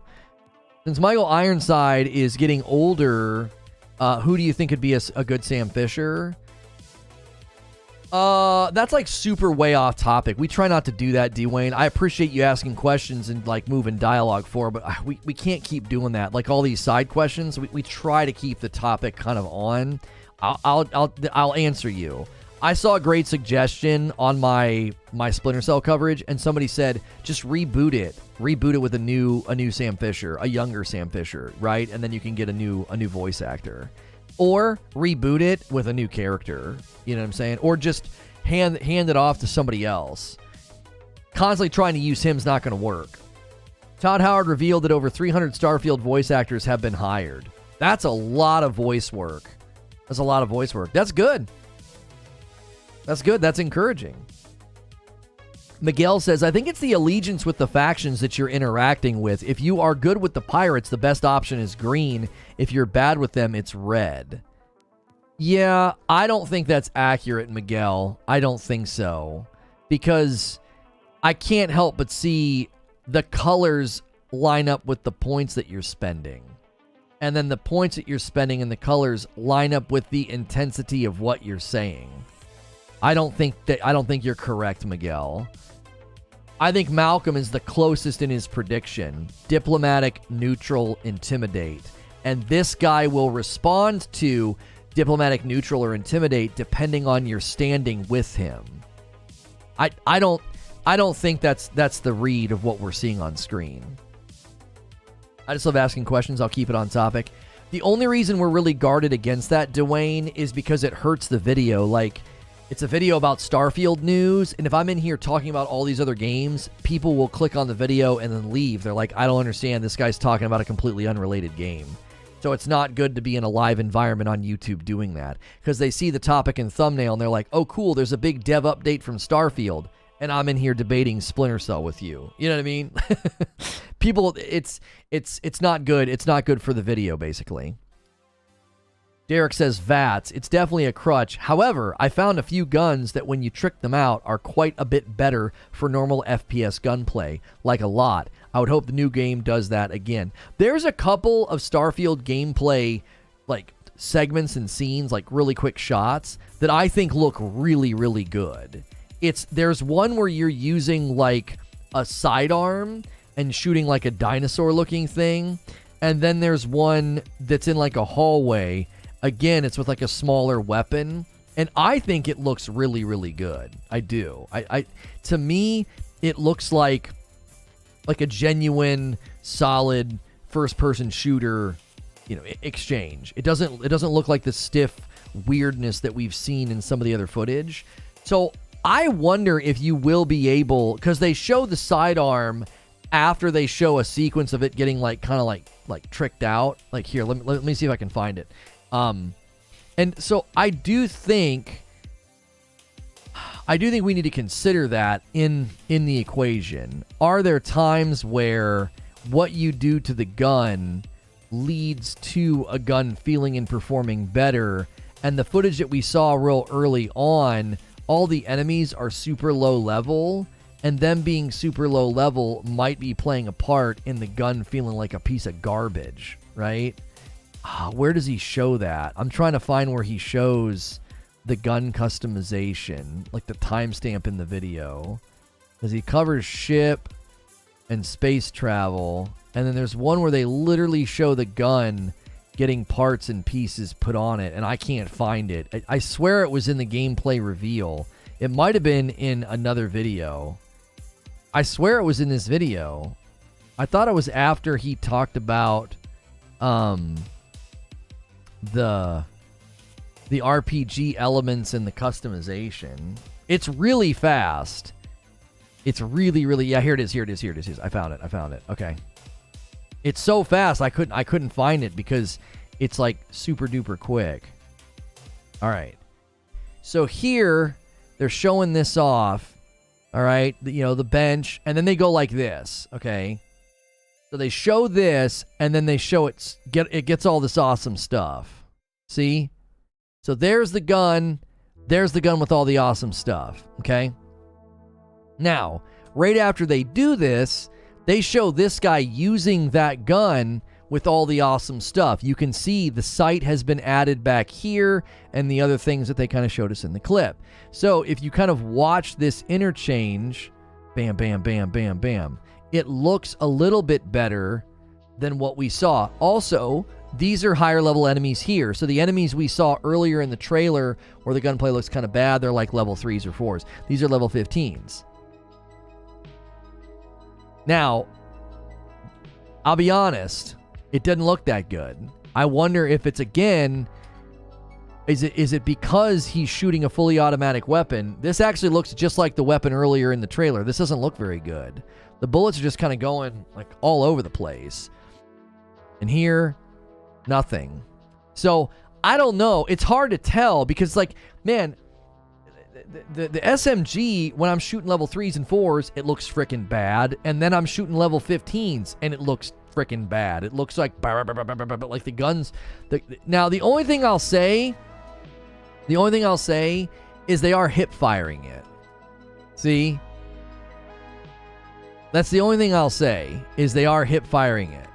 Since Michael Ironside is getting older, who do you think could be a good Sam Fisher? That's like super way off topic. We try not to do that, Dwayne. I appreciate you asking questions and like moving dialogue forward, but we can't keep doing that. Like all these side questions, we try to keep the topic kind of on. I'll answer you. I saw a great suggestion on my Splinter Cell coverage, and somebody said just reboot it with a new Sam Fisher, a younger Sam Fisher, right? And then you can get a new voice actor, or reboot it with a new character. You know what I'm saying? Or just hand it off to somebody else. Constantly trying to use him's not going to work. Todd Howard revealed that over 300 Starfield voice actors have been hired. That's a lot of voice work. That's good. That's encouraging. Miguel says, I think it's the allegiance with the factions that you're interacting with. If you are good with the pirates, the best option is green. If you're bad with them, it's red. Yeah, I don't think that's accurate, Miguel. I don't think so. Because I can't help but see the colors line up with the points that you're spending. And then the points that you're spending and the colors line up with the intensity of what you're saying. I don't think you're correct, Miguel. I think Malcolm is the closest in his prediction. Diplomatic, neutral, intimidate. And this guy will respond to diplomatic, neutral, or intimidate depending on your standing with him. I don't think that's the read of what we're seeing on screen. I just love asking questions. I'll keep it on topic. The only reason we're really guarded against that, Dwayne, is because it hurts the video. Like, it's a video about Starfield news, and if I'm in here talking about all these other games, people will click on the video and then leave. They're like, I don't understand. This guy's talking about a completely unrelated game. So it's not good to be in a live environment on YouTube doing that, because they see the topic and thumbnail and they're like, oh, cool, there's a big dev update from Starfield, and I'm in here debating Splinter Cell with you. You know what I mean? People, it's not good. It's not good for the video, basically. Derek says, Vats, it's definitely a crutch. However, I found a few guns that when you trick them out are quite a bit better for normal FPS gunplay. Like a lot. I would hope the new game does that again. There's a couple of Starfield gameplay like segments and scenes, like really quick shots, that I think look really, really good. There's one where you're using like a sidearm and shooting like a dinosaur looking thing. And then there's one that's in like a hallway. Again, it's with like a smaller weapon, and I think it looks really, really good. I do. To me, it looks like a genuine, solid first-person shooter, exchange. It doesn't look like the stiff weirdness that we've seen in some of the other footage. So I wonder if you will be able, because they show the sidearm after they show a sequence of it getting like kind of like tricked out. Like here, let me see if I can find it. And so I do think I do think we need to consider that in the equation. Are there times where what you do to the gun leads to a gun feeling and performing better? And the footage that we saw real early on, all the enemies are super low level, and them being super low level might be playing a part in the gun feeling like a piece of garbage, right? Where does he show that? I'm trying to find where he shows the gun customization, like the timestamp in the video. Because he covers ship and space travel, and then there's one where they literally show the gun getting parts and pieces put on it, and I can't find it. I swear it was in the gameplay reveal. It might have been in another video. I swear it was in this video. I thought it was after he talked about the RPG elements and the customization. It's really fast. It's really, really, yeah, here it is. I found it. Okay. It's so fast I couldn't find it because it's like super duper quick. All right. So here they're showing this off. All right, the bench, and then they go like this, okay? So they show this, and then they show it gets all this awesome stuff. See? So there's the gun with all the awesome stuff, okay? Now, right after they do this, they show this guy using that gun with all the awesome stuff. You can see the sight has been added back here and the other things that they kind of showed us in the clip. So if you kind of watch this interchange, bam, bam, bam, bam, bam, it looks a little bit better than what we saw. Also, these are higher level enemies here. So the enemies we saw earlier in the trailer where the gunplay looks kind of bad, they're like level 3s or 4s. These are level 15s. Now, I'll be honest, it doesn't look that good. I wonder if it's, again, is it because he's shooting a fully automatic weapon? This actually looks just like the weapon earlier in the trailer. This doesn't look very good. The bullets are just kind of going like all over the place. And here, nothing. So, I don't know. It's hard to tell because, like, man, the SMG, when I'm shooting level 3s and 4s, it looks freaking bad. And then I'm shooting level 15s, and it looks freaking bad. It looks like the guns. Now, the only thing I'll say is they are hip firing it. See? That's the only thing I'll say, is they are hip firing it.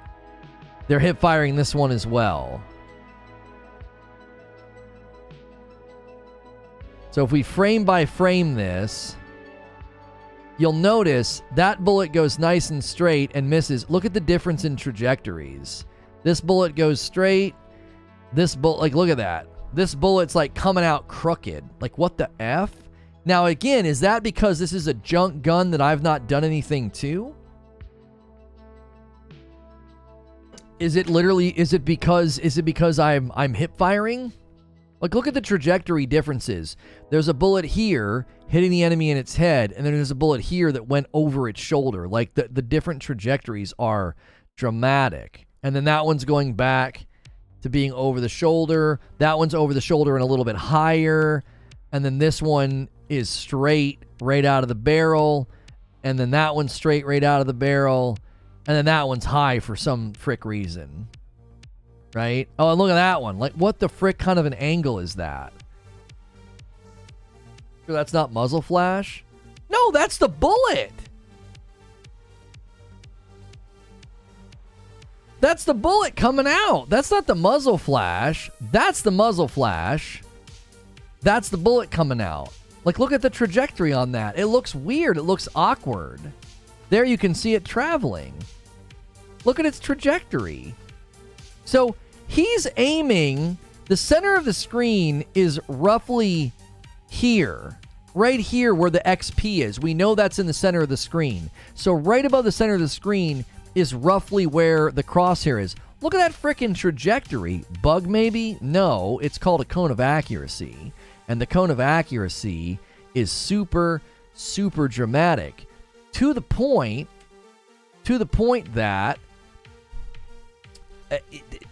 They're hip firing this one as well. So if we frame by frame this, you'll notice that bullet goes nice and straight and misses. Look at the difference in trajectories. This bullet goes straight. This bullet, like, look at that. This bullet's like coming out crooked. Like, what the F? Now, again, is that because this is a junk gun that I've not done anything to? Is it because I'm hip firing? Like, look at the trajectory differences. There's a bullet here hitting the enemy in its head, and then there's a bullet here that went over its shoulder. Like, the different trajectories are dramatic. And then that one's going back to being over the shoulder. That one's over the shoulder and a little bit higher. And then this one is straight right out of the barrel. And then that one's straight right out of the barrel. And then that one's high for some frick reason. Right? Oh, and look at that one. Like, what the frick kind of an angle is that? Sure that's not muzzle flash? No, that's the bullet! That's the bullet coming out. That's not the muzzle flash. That's the muzzle flash. That's the bullet coming out. Like, look at the trajectory on that. It looks weird. It looks awkward. There you can see it traveling. Look at its trajectory. So he's aiming, the center of the screen is roughly here, right here where the XP is. We know that's in the center of the screen. So right above the center of the screen is roughly where the crosshair is. Look at that frickin' trajectory. Bug maybe? No, it's called a cone of accuracy. And the cone of accuracy is super, super dramatic. To the point that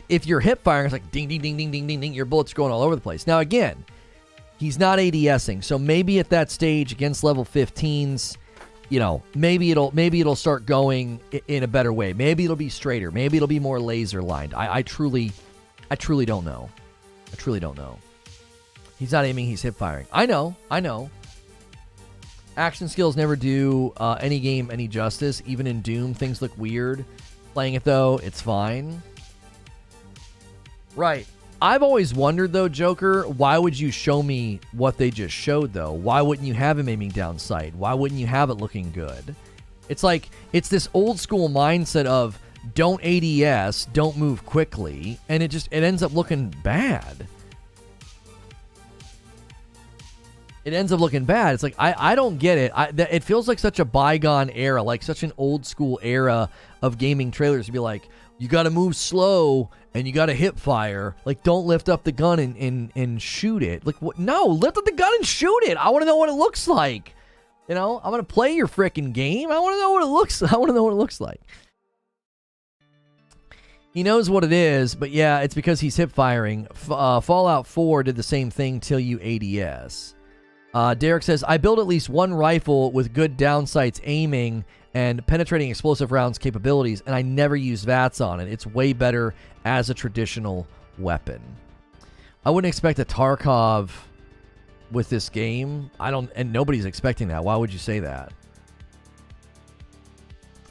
if you're hip firing, it's like ding, ding, ding, ding, ding, ding, ding, your bullets going all over the place. Now, again, He's not ADSing, so maybe at that stage against level 15s, you know, maybe it'll start going in a better way. Maybe it'll be straighter. Maybe it'll be more laser lined. I truly don't know. I truly don't know. He's not aiming, he's hip firing. I know. Action skills never do any game any justice. Even in Doom, things look weird. Playing it, though, it's fine. Right. I've always wondered, though, Joker, why would you show me what they just showed, though? Why wouldn't you have him aiming down sight? Why wouldn't you have it looking good? It's like, it's this old school mindset of don't ADS, don't move quickly, and it ends up looking bad. It ends up looking bad. It's like, I don't get it. It feels like such a bygone era, like such an old school era of gaming trailers to be like, you got to move slow and you got to hip fire. Like, don't lift up the gun and shoot it. Like, what? No, lift up the gun and shoot it. I want to know what it looks like. You know, I'm going to play your freaking game. I want to know what it looks like. He knows what it is, but yeah, it's because he's hip firing. Fallout 4 did the same thing till you ADS. Derek says, I built at least one rifle with good downsights aiming and penetrating explosive rounds capabilities, and I never use Vats on it. It's way better as a traditional weapon. I wouldn't expect a Tarkov with this game. And nobody's expecting that. Why would you say that?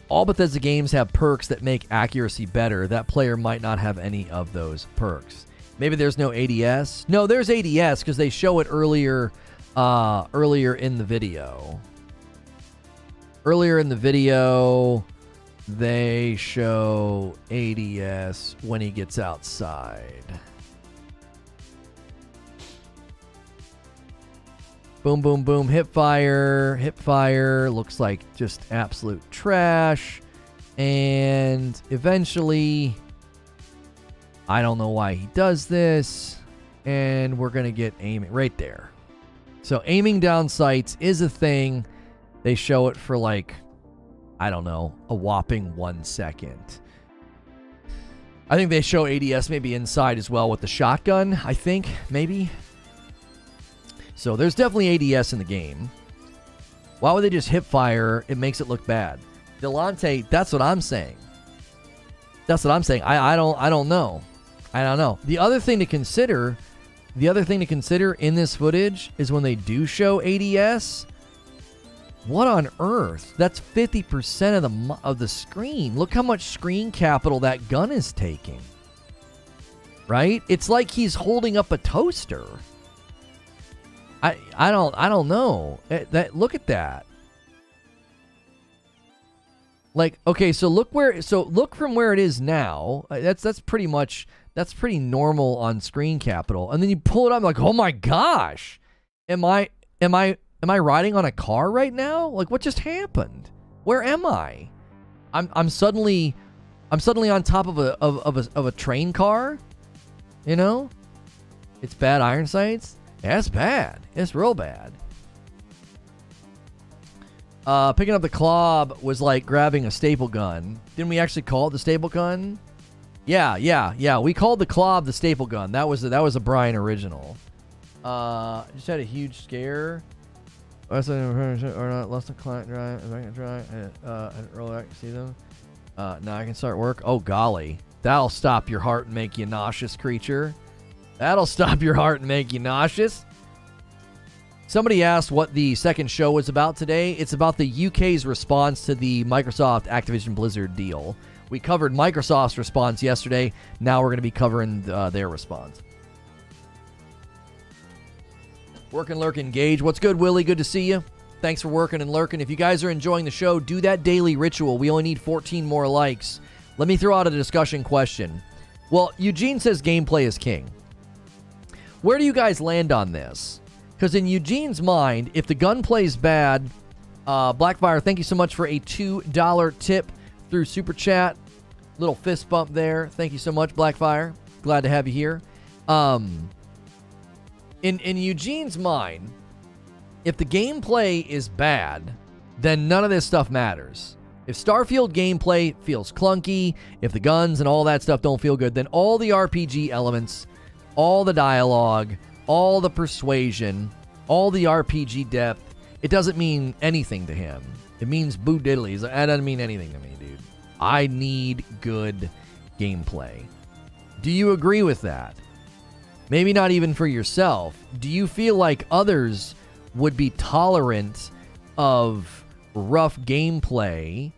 All Bethesda games have perks that make accuracy better. That player might not have any of those perks. Maybe there's no ADS. No, there's ADS because they show it earlier in the video. Earlier in the video, they show ADS when he gets outside. Boom, boom, boom. Hip fire. Looks like just absolute trash. And eventually, I don't know why he does this. And we're going to get aiming right there. So aiming down sights is a thing. They show it for like, I don't know, a whopping 1 second. I think they show ADS maybe inside as well with the shotgun, I think, maybe. So there's definitely ADS in the game. Why would they just hip fire? It makes it look bad. Delante, that's what I'm saying. I don't know. The other thing to consider in this footage is when they do show ADS, what on earth? That's 50% of the screen. Look how much screen capital that gun is taking. Right? It's like he's holding up a toaster. I don't know. Look at that. Like, okay, so look from where it is now. That's pretty normal on screen capital. And then you pull it up like, oh my gosh. Am I riding on a car right now? Like, what just happened? Where am I? I'm suddenly on top of a train car. You know? It's bad iron sights. Yeah, it's bad. It's real bad. Picking up the clob was like grabbing a staple gun. Didn't we actually call it the staple gun? Yeah. We called the clob the staple gun. That was a Brian original. Just had a huge scare. Or not lost a client drive. If I can try, I didn't really like to see them. Now I can start work. Oh golly, that'll stop your heart and make you nauseous, creature. That'll stop your heart and make you nauseous. Somebody asked what the second show was about today. It's about the UK's response to the Microsoft Activision Blizzard deal. We covered Microsoft's response yesterday. Now we're going to be covering their response. Work and lurk, engage. What's good, Willie? Good to see you. Thanks for working and lurking. If you guys are enjoying the show, do that daily ritual. We only need 14 more likes. Let me throw out a discussion question. Well, Eugene says gameplay is king. Where do you guys land on this? Because in Eugene's mind, if the gunplay is bad, Blackfire, thank you so much for a $2 tip through Super Chat. Little fist bump there. Thank you so much, Blackfire. Glad to have you here. In Eugene's mind, if the gameplay is bad, then none of this stuff matters. If Starfield gameplay feels clunky, if the guns and all that stuff don't feel good, then all the RPG elements, all the dialogue, all the persuasion, all the RPG depth, it doesn't mean anything to him. It means boo diddlies. That doesn't mean anything to me, dude. I need good gameplay. Do you agree with that? Maybe not even for yourself. Do you feel like others would be tolerant of rough gameplay,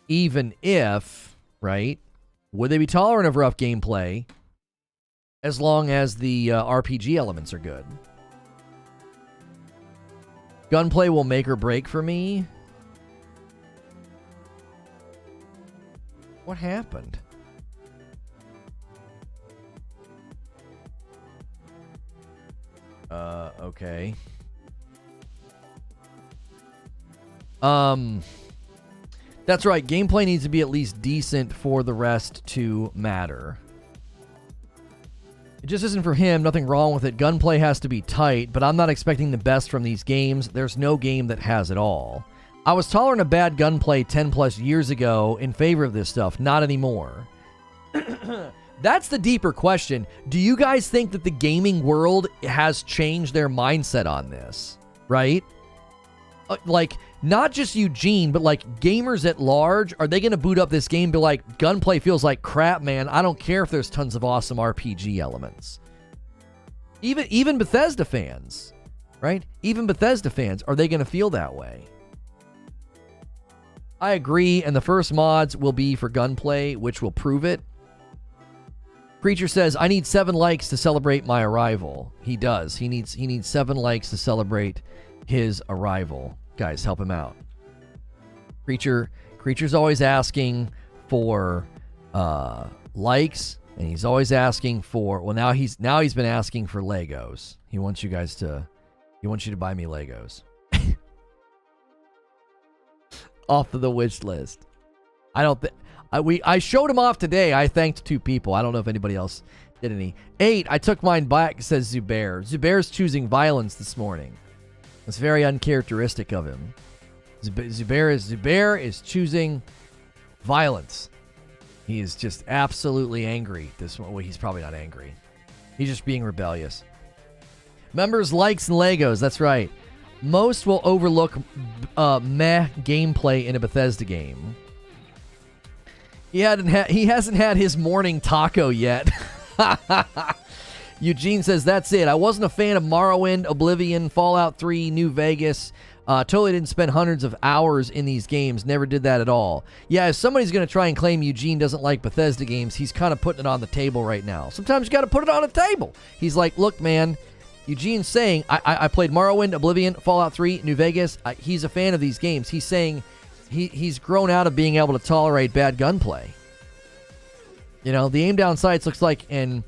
even if, right? Would they be tolerant of rough gameplay as long as the RPG elements are good? Gunplay will make or break for me. What happened? Okay. That's right. Gameplay needs to be at least decent for the rest to matter. It just isn't for him. Nothing wrong with it. Gunplay has to be tight, but I'm not expecting the best from these games. There's no game that has it all. I was tolerant of bad gunplay 10 plus years ago in favor of this stuff. Not anymore. That's the deeper question. Do you guys think that the gaming world has changed their mindset on this? Right? Like, not just Eugene, but like gamers at large. Are they going to boot up this game and be like, gunplay feels like crap, man. I don't care if there's tons of awesome RPG elements. Even Bethesda fans, right? Even Bethesda fans, are they going to feel that way? I agree, and the first mods will be for gunplay, which will prove it. Preacher says, I need 7 likes to celebrate my arrival. He does. He needs 7 likes to celebrate his arrival. Guys, help him out. Creature's always asking for likes, and he's always asking for, well, now he's been asking for Legos. He wants you to buy me Legos. Off of the wish list. I showed him off today. I thanked 2 people. I don't know if anybody else did any. 8, I took mine back, says Zubair. Zubair's choosing violence this morning. It's very uncharacteristic of him. Zubair is choosing violence. He is just absolutely angry. Well, he's probably not angry. He's just being rebellious. Members, likes, and Legos. That's right. Most will overlook meh gameplay in a Bethesda game. He hasn't had his morning taco yet. Eugene says, that's it. I wasn't a fan of Morrowind, Oblivion, Fallout 3, New Vegas. Totally didn't spend hundreds of hours in these games. Never did that at all. Yeah, if somebody's going to try and claim Eugene doesn't like Bethesda games, he's kind of putting it on the table right now. Sometimes you got to put it on the table. He's like, look, man, Eugene's saying, I played Morrowind, Oblivion, Fallout 3, New Vegas. He's a fan of these games. He's saying he's grown out of being able to tolerate bad gunplay. You know, the aim down sights looks like in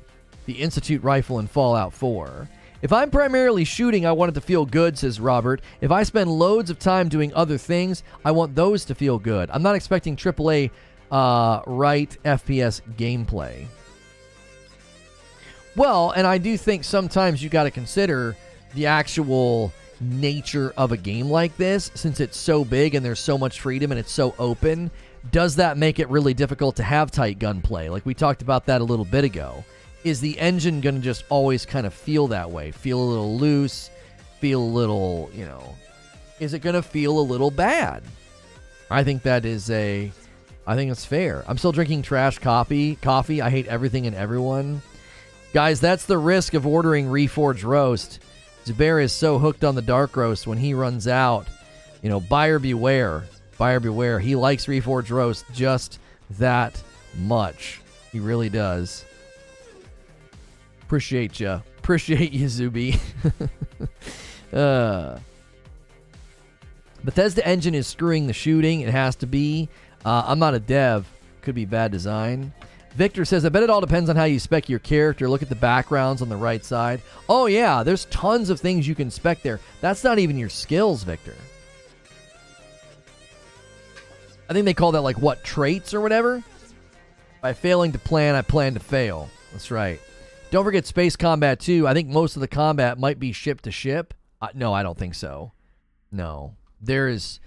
the Institute rifle in Fallout 4. If I'm primarily shooting, I want it to feel good, says Robert. If I spend loads of time doing other things, I want those to feel good. I'm not expecting AAA right FPS gameplay. Well, and I do think sometimes you got to consider the actual nature of a game like this, since it's so big and there's so much freedom and it's so open. Does that make it really difficult to have tight gunplay? Like we talked about that a little bit ago. Is the engine going to just always kind of feel that way? Feel a little loose? Feel a little, you know... Is it going to feel a little bad? I think that is I think it's fair. I'm still drinking trash coffee. I hate everything and everyone. Guys, that's the risk of ordering Reforge Roast. Zubair is so hooked on the dark roast when he runs out. You know, buyer beware. Buyer beware. He likes Reforge Roast just that much. He really does. Appreciate you. Appreciate you, Zuby. Bethesda engine is screwing the shooting. It has to be. I'm not a dev. Could be bad design. Victor says, I bet it all depends on how you spec your character. Look at the backgrounds on the right side. Oh, yeah. There's tons of things you can spec there. That's not even your skills, Victor. I think they call that, like, what, traits or whatever? By failing to plan, I plan to fail. That's right. Don't forget Space Combat 2. I think most of the combat might be ship to ship. No, I don't think so. No. There's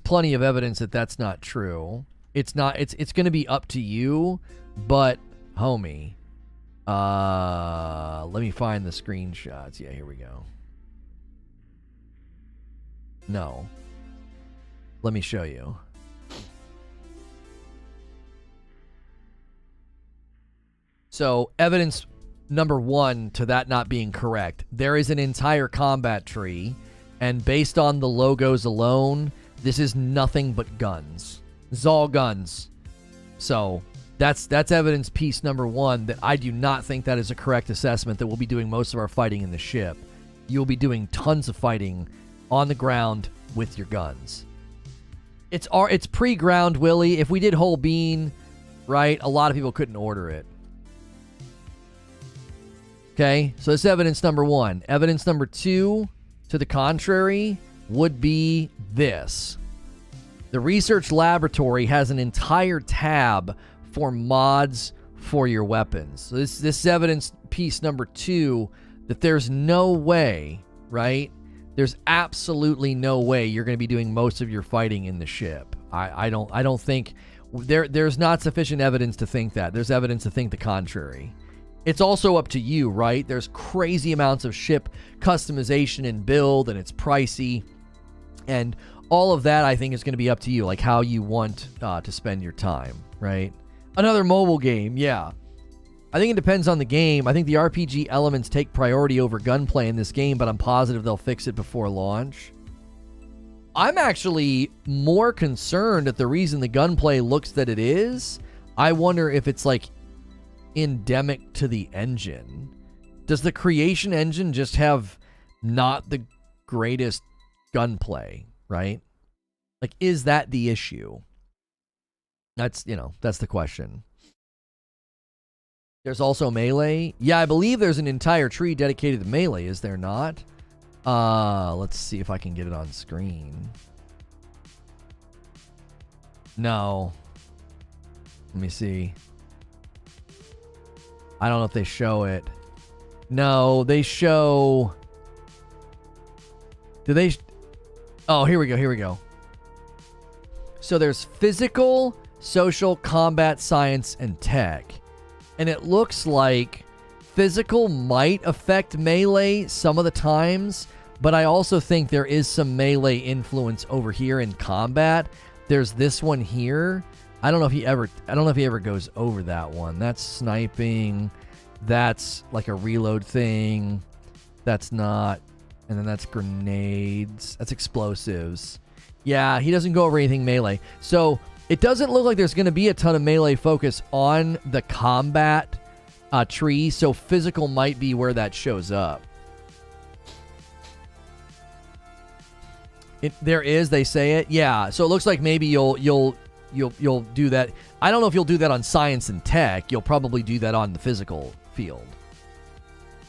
plenty of evidence that that's not true. It's not. It's going to be up to you, but homie, Let me find the screenshots. Yeah, here we go. No. Let me show you. So, evidence number one to that not being correct. There is an entire combat tree, and based on the logos alone, this is nothing but guns. This is all guns. So, that's evidence piece number one that I do not think that is a correct assessment, that we'll be doing most of our fighting in the ship. You'll be doing tons of fighting on the ground with your guns. It's pre-ground, Willie. If we did whole bean, right, a lot of people couldn't order it. Okay, so that's evidence number one. Evidence number two, to the contrary, would be this. The research laboratory has an entire tab for mods for your weapons. So this is evidence piece number two, that there's no way, right? There's absolutely no way you're going to be doing most of your fighting in the ship. I don't think there's not sufficient evidence to think that. There's evidence to think the contrary. It's also up to you, right? There's crazy amounts of ship customization and build, and it's pricey. And all of that, I think, is going to be up to you, like how you want to spend your time, right? Another mobile game, yeah. I think it depends on the game. I think the RPG elements take priority over gunplay in this game, but I'm positive they'll fix it before launch. I'm actually more concerned at the reason the gunplay looks that it is. I wonder if it's like endemic to the engine. Does the creation engine just have not the greatest gunplay, right? Like, is that the issue? That's the question. There's also melee. Yeah, I believe there's an entire tree dedicated to melee, is there not? Let's see if I can get it on screen. No. Let me see. I don't know if they show it. No, they show... Do they... Oh, here we go. So there's physical, social, combat, science, and tech. And it looks like physical might affect melee some of the times, but I also think there is some melee influence over here in combat. There's this one here. I don't know if he ever goes over that one. That's sniping. That's like a reload thing. That's not. And then that's grenades. That's explosives. Yeah, he doesn't go over anything melee. So it doesn't look like there's going to be a ton of melee focus on the combat tree, so physical might be where that shows up. There is, they say it. Yeah, so it looks like maybe you'll do that. I don't know if you'll do that on science and tech. You'll probably do that on the physical field.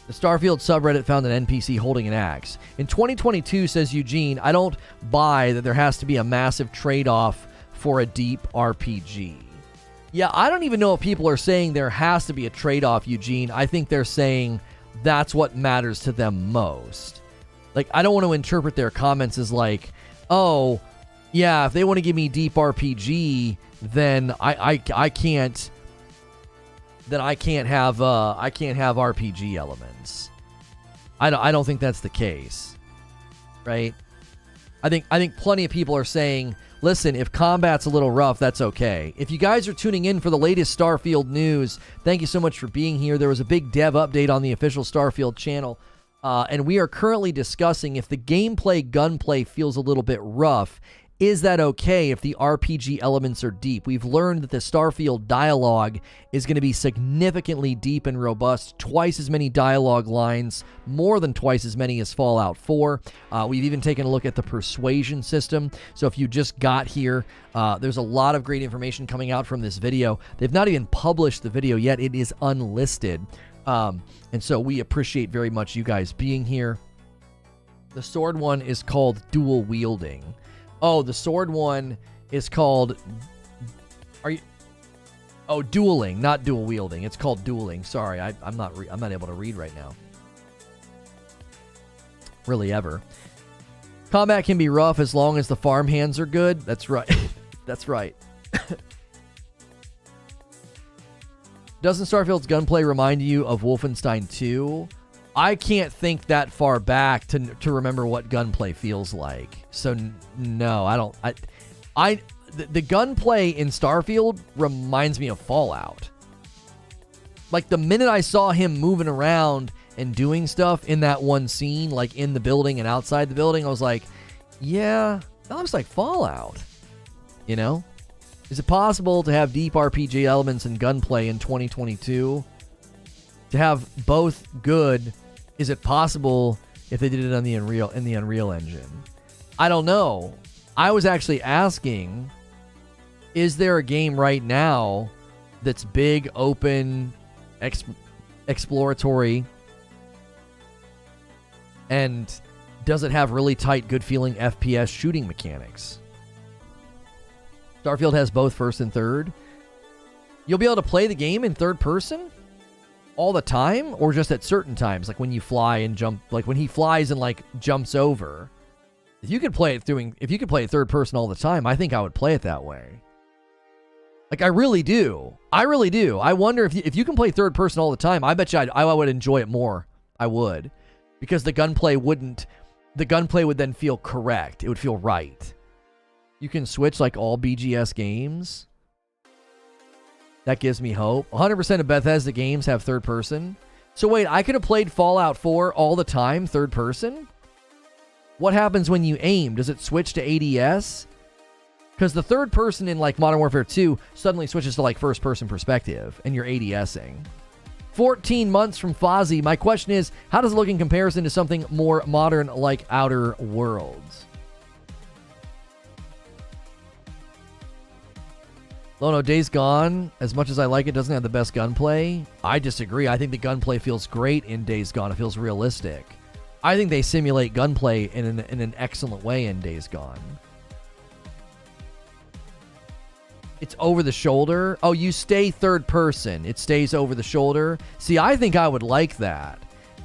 The Starfield subreddit found an NPC holding an axe. In 2022, says Eugene, I don't buy that there has to be a massive trade-off for a deep RPG. Yeah, I don't even know if people are saying there has to be a trade-off, Eugene. I think they're saying that's what matters to them most. Like, I don't want to interpret their comments as like, oh, yeah, if they want to give me deep RPG, then I can't have RPG elements. I don't think that's the case, right? I think plenty of people are saying, listen, if combat's a little rough, that's okay. If you guys are tuning in for the latest Starfield news, thank you so much for being here. There was a big dev update on the official Starfield channel, and we are currently discussing if the gameplay gunplay feels a little bit rough. Is that okay if the RPG elements are deep? We've learned that the Starfield dialogue is going to be significantly deep and robust, twice as many dialogue lines, more than twice as many as Fallout 4. We've even taken a look at the Persuasion system. So if you just got here, there's a lot of great information coming out from this video. They've not even published the video yet. It is unlisted. And so we appreciate very much you guys being here. The sword one is called dual wielding. Oh, the sword one is called... dueling, not dual wielding. It's called dueling. Sorry, I'm not able to read right now. Really ever. Combat can be rough as long as the farm hands are good. That's right. That's right. Doesn't Starfield's gunplay remind you of Wolfenstein 2? I can't think that far back to remember what gunplay feels like. So no, I don't. The gunplay in Starfield reminds me of Fallout. Like the minute I saw him moving around and doing stuff in that one scene, like in the building and outside the building, I was like, yeah, that looks like Fallout. You know? Is it possible to have deep RPG elements and gunplay in 2022? To have both good, is it possible if they did it on the Unreal Engine? I don't know. I was actually asking, is there a game right now that's big, open, exploratory, and does it have really tight, good-feeling FPS shooting mechanics? Starfield has both first and third. You'll be able to play the game in third person all the time, or just at certain times, like when you fly and jump, like when he flies and like jumps over. If you could play it third person all the time, I think I would play it that way. Like I really do. I wonder if you can play third person all the time, I bet you I would enjoy it more. I would, because the gunplay would then feel correct. It would feel right. You can switch like all BGS games. That gives me hope. 100% of Bethesda games have third person. So wait, I could have played Fallout 4 all the time, third person? What happens when you aim? Does it switch to ADS? Because the third person in like Modern Warfare 2 suddenly switches to like first person perspective and you're ADSing. 14 months from Fozzie. My question is, how does it look in comparison to something more modern like Outer Worlds? Lono, Days Gone, as much as I like it, doesn't have the best gunplay. I disagree. I think the gunplay feels great in Days Gone. It feels realistic. I think they simulate gunplay in an excellent way in Days Gone. It's over the shoulder. Oh, you stay third person. It stays over the shoulder. See, I think I would like that.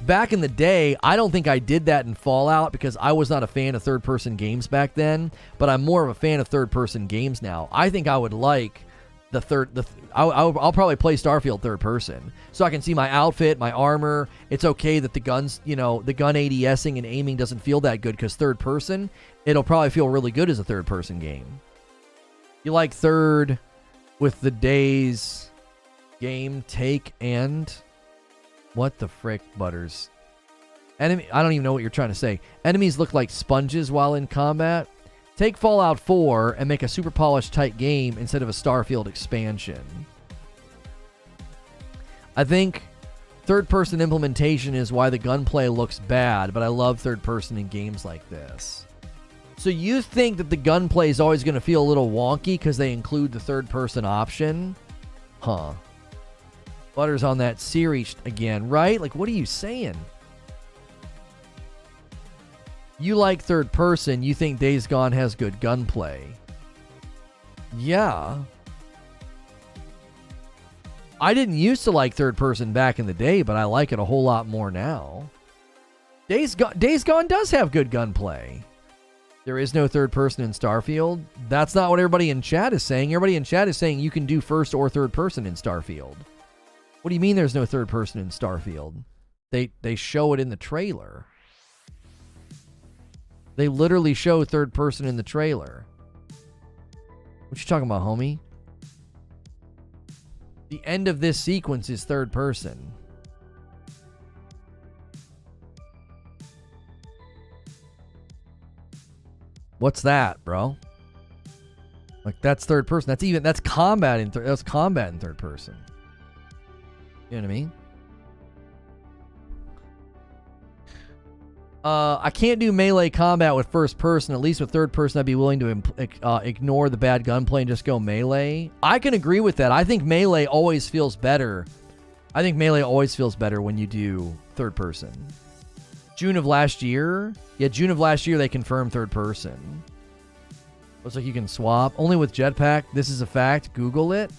Back in the day, I don't think I did that in Fallout because I was not a fan of third-person games back then, but I'm more of a fan of third-person games now. I think I would like I'll probably play Starfield third-person, so I can see my outfit, my armor. It's okay that the guns, the gun ADSing and aiming doesn't feel that good because third-person, it'll probably feel really good as a third-person game. You like third with the Days game take and... What the frick, Butters? Enemy, I don't even know what you're trying to say. Enemies look like sponges while in combat. Take Fallout 4 and make a super polished tight game instead of a Starfield expansion. I think third-person implementation is why the gunplay looks bad, but I love third-person in games like this. So you think that the gunplay is always going to feel a little wonky because they include the third-person option? Huh. Butters on that series again, right? Like, what are you saying? You like third person. You think Days Gone has good gunplay. Yeah. I didn't used to like third person back in the day, but I like it a whole lot more now. Days Gone does have good gunplay. There is no third person in Starfield. That's not what everybody in chat is saying. Everybody in chat is saying you can do first or third person in Starfield. What do you mean there's no third person in Starfield? They show it in the trailer. They literally show third person in the trailer. What you talking about, homie? The end of this sequence is third person. What's that, bro? Like that's third person. That's combat in third person. You know what I mean? I can't do melee combat with first person. At least with third person, I'd be willing to ignore the bad gunplay and just go melee. I can agree with that. I think melee always feels better. I think melee always feels better when you do third person. June of last year? Yeah, June of last year, they confirmed third person. Looks like you can swap. Only with jetpack. This is a fact. Google it.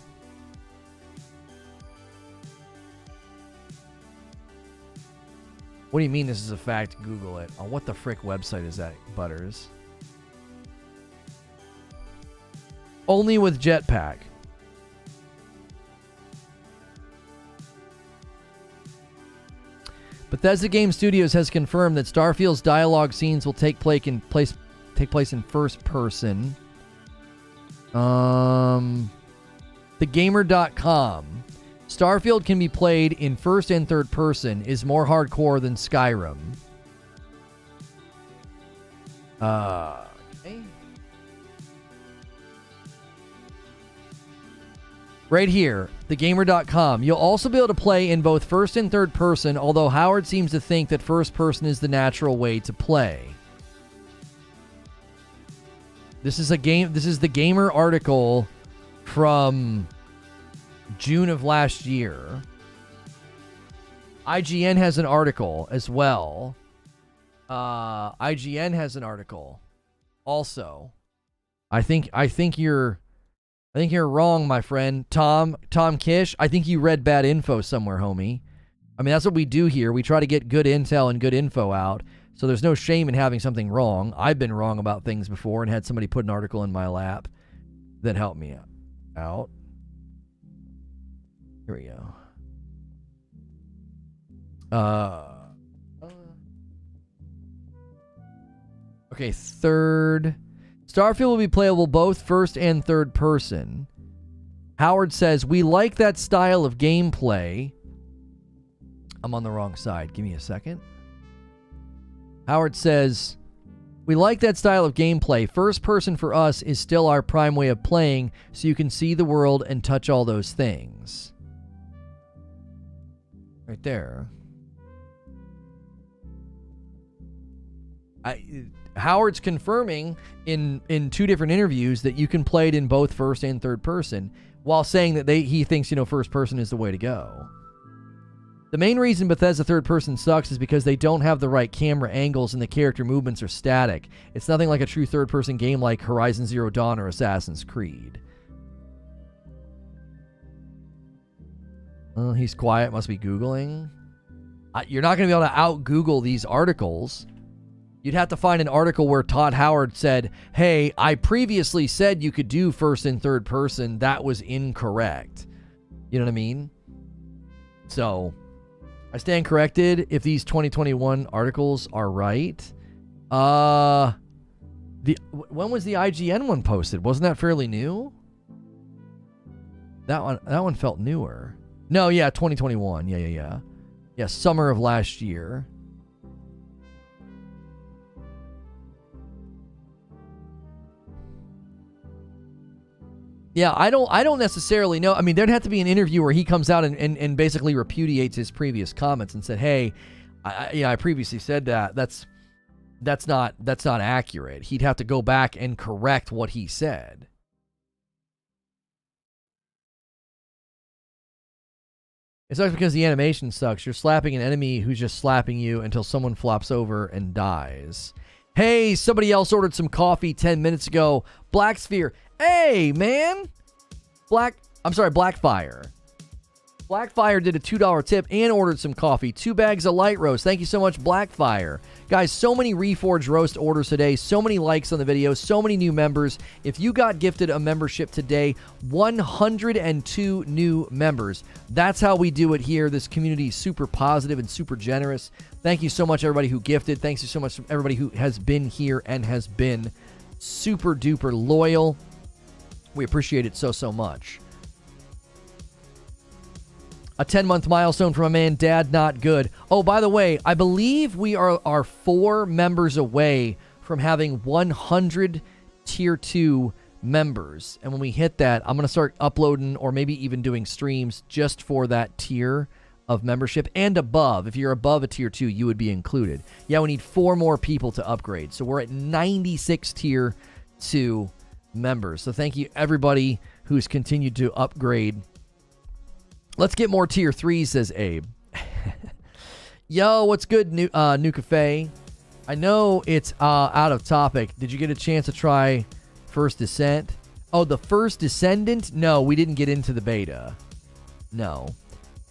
What do you mean this is a fact? Google it. Oh, what the frick website is that, Butters? Only with jetpack. Bethesda Game Studios has confirmed that Starfield's dialogue scenes will take place in first person. TheGamer.com. Starfield can be played in first and third person, is more hardcore than Skyrim. Okay. Right here, thegamer.com. You'll also be able to play in both first and third person, although Howard seems to think that first person is the natural way to play. This is the Gamer article from June of last year. IGN has an article as well. IGN has an article also. I think you're wrong, my friend. Tom Kish, I think you read bad info somewhere, homie. I mean, that's what we do here. We try to get good intel and good info out. So there's no shame in having something wrong. I've been wrong about things before and had somebody put an article in my lap that helped me out. Here we go. Okay, third. Starfield will be playable both first and third person. Howard says, we like that style of gameplay. I'm on the wrong side. Give me a second. Howard says, we like that style of gameplay. First person for us is still our prime way of playing, so you can see the world and touch all those things. Right there. Howard's confirming in two different interviews that you can play it in both first and third person, while saying that he thinks, first person is the way to go. The main reason Bethesda third person sucks is because they don't have the right camera angles and the character movements are static. It's nothing like a true third person game like Horizon Zero Dawn or Assassin's Creed. He's quiet, must be Googling. You're not going to be able to out-Google these articles. You'd have to find an article where Todd Howard said, hey, I previously said you could do first and third person. That was incorrect. You know what I mean? So, I stand corrected if these 2021 articles are right. When was the IGN one posted? Wasn't that fairly new? That one felt newer. No, yeah, 2021. Yeah. Yeah, summer of last year. Yeah, I don't necessarily know. I mean, there'd have to be an interview where he comes out and basically repudiates his previous comments and said, "Hey, I previously said that. That's not accurate." He'd have to go back and correct what he said. It sucks because the animation sucks. You're slapping an enemy who's just slapping you until someone flops over and dies. Hey, somebody else ordered some coffee 10 minutes ago. Black Sphere. Hey, man. Blackfire. Blackfire did a $2 tip and ordered some coffee. 2 bags of light roast. Thank you so much, Blackfire. Guys, so many Reforge roast orders today. So many likes on the video. So many new members. If you got gifted a membership today, 102 new members. That's how we do it here. This community is super positive and super generous. Thank you so much, everybody who gifted. Thanks you so much to everybody who has been here and has been super duper loyal. We appreciate it so much. A 10-month milestone from a man, Dad Not Good. Oh, by the way, I believe we are 4 members away from having 100 Tier 2 members. And when we hit that, I'm going to start uploading or maybe even doing streams just for that tier of membership and above. If you're above a Tier 2, you would be included. Yeah, we need 4 more people to upgrade. So we're at 96 Tier 2 members. So thank you, everybody who's continued to upgrade. Let's get more Tier 3s, says Abe. Yo, what's good, New Cafe? I know it's out of topic. Did you get a chance to try First Descent? Oh, the First Descendant? No, we didn't get into the beta. No.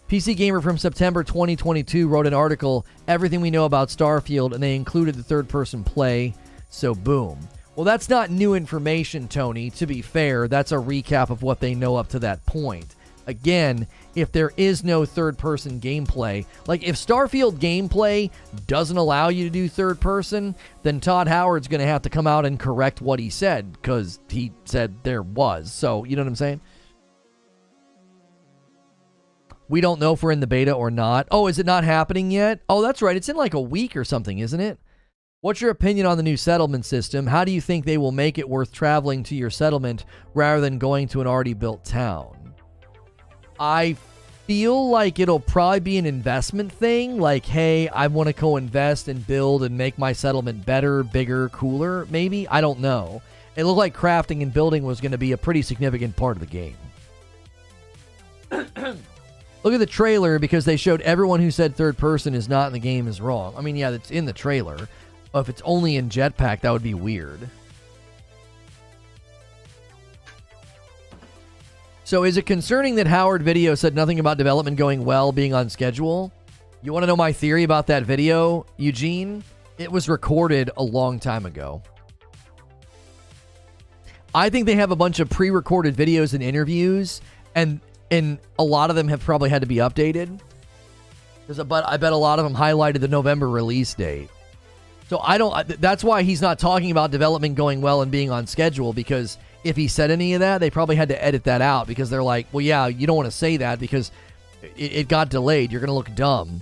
PC Gamer from September 2022 wrote an article, Everything We Know About Starfield, and they included the third-person play, so boom. Well, that's not new information, Tony. To be fair, that's a recap of what they know up to that point. Again, if there is no third-person gameplay, like if Starfield gameplay doesn't allow you to do third-person, then Todd Howard's going to have to come out and correct what he said, because he said there was. So, you know what I'm saying? We don't know if we're in the beta or not. Oh, is it not happening yet? Oh, that's right. It's in like a week or something, isn't it? What's your opinion on the new settlement system? How do you think they will make it worth traveling to your settlement rather than going to an already built town? I feel like it'll probably be an investment thing. Like, hey, I want to co-invest and build and make my settlement better, bigger, cooler, maybe? I don't know. It looked like crafting and building was going to be a pretty significant part of the game. Look at the trailer, because they showed everyone who said third person is not in the game is wrong. I mean, yeah, it's in the trailer. But if it's only in Jetpack, that would be weird. So is it concerning that Howard video said nothing about development going well, being on schedule? You want to know my theory about that video, Eugene? It was recorded a long time ago. I think they have a bunch of pre-recorded videos and interviews, and a lot of them have probably had to be updated. But I bet a lot of them highlighted the November release date. So that's why he's not talking about development going well and being on schedule, because if he said any of that, they probably had to edit that out, because they're like, well, yeah, you don't want to say that because it got delayed. You're going to look dumb.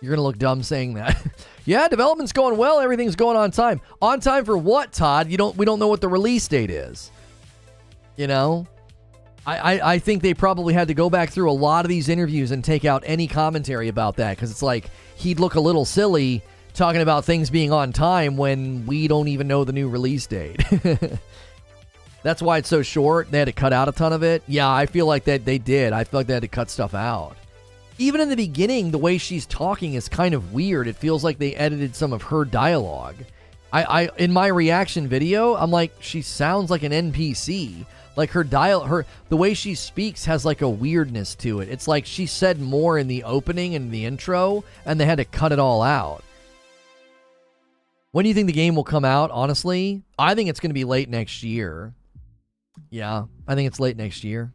You're going to look dumb saying that. Yeah, development's going well. Everything's going on time. On time for what, Todd? We don't know what the release date is. You know? I think they probably had to go back through a lot of these interviews and take out any commentary about that, because it's like he'd look a little silly talking about things being on time when we don't even know the new release date. That's why it's so short. They had to cut out a ton of it. Yeah, I feel like that they did. I feel like they had to cut stuff out. Even in the beginning, the way she's talking is kind of weird. It feels like they edited some of her dialogue. I in my reaction video, I'm like, she sounds like an NPC. Like the way she speaks has like a weirdness to it. It's like she said more in the opening and the intro, and they had to cut it all out. When do you think the game will come out, honestly? I think it's going to be late next year. Yeah, I think it's late next year.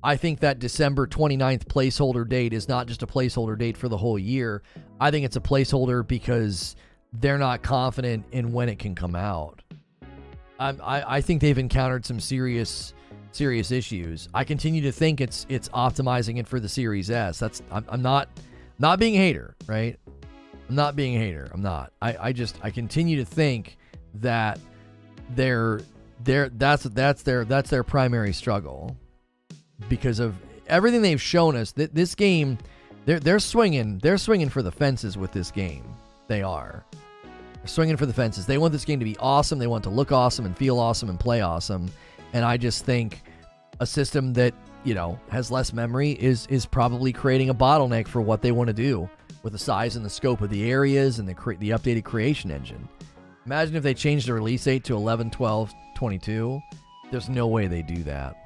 I think that December 29th placeholder date is not just a placeholder date for the whole year. I think it's a placeholder because they're not confident in when it can come out. I think they've encountered some serious issues. I continue to think it's optimizing it for the Series S. I'm not being a hater, right? I'm not being a hater. I'm not. I continue to think that that's their primary struggle, because of everything they've shown us. This game, they're swinging for the fences with this game. They are. They're swinging for the fences. They want this game to be awesome. They want it to look awesome and feel awesome and play awesome. And I just think a system that, has less memory is probably creating a bottleneck for what they want to do with the size and the scope of the areas and the updated creation engine. Imagine if they changed the release date to 11/12/22. There's no way they do that.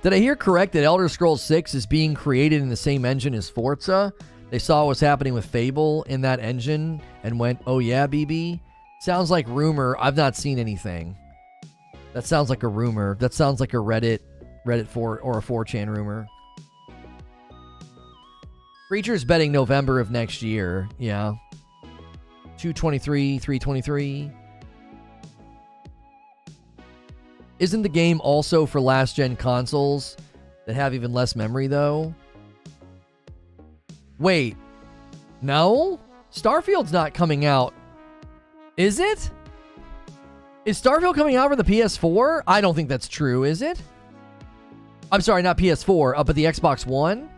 Did I hear correct that Elder Scrolls 6 is being created in the same engine as Forza? They saw what was happening with Fable in that engine and went, oh yeah, BB? Sounds like rumor. I've not seen anything. That sounds like a rumor. That sounds like a Reddit 4 or a 4chan rumor. Creature's betting November of next year. Yeah. 223, 323. Isn't the game also for last-gen consoles that have even less memory, though? Wait. No? Starfield's not coming out. Is it? Is Starfield coming out for the PS4? I don't think that's true, is it? I'm sorry, not PS4, but the Xbox One?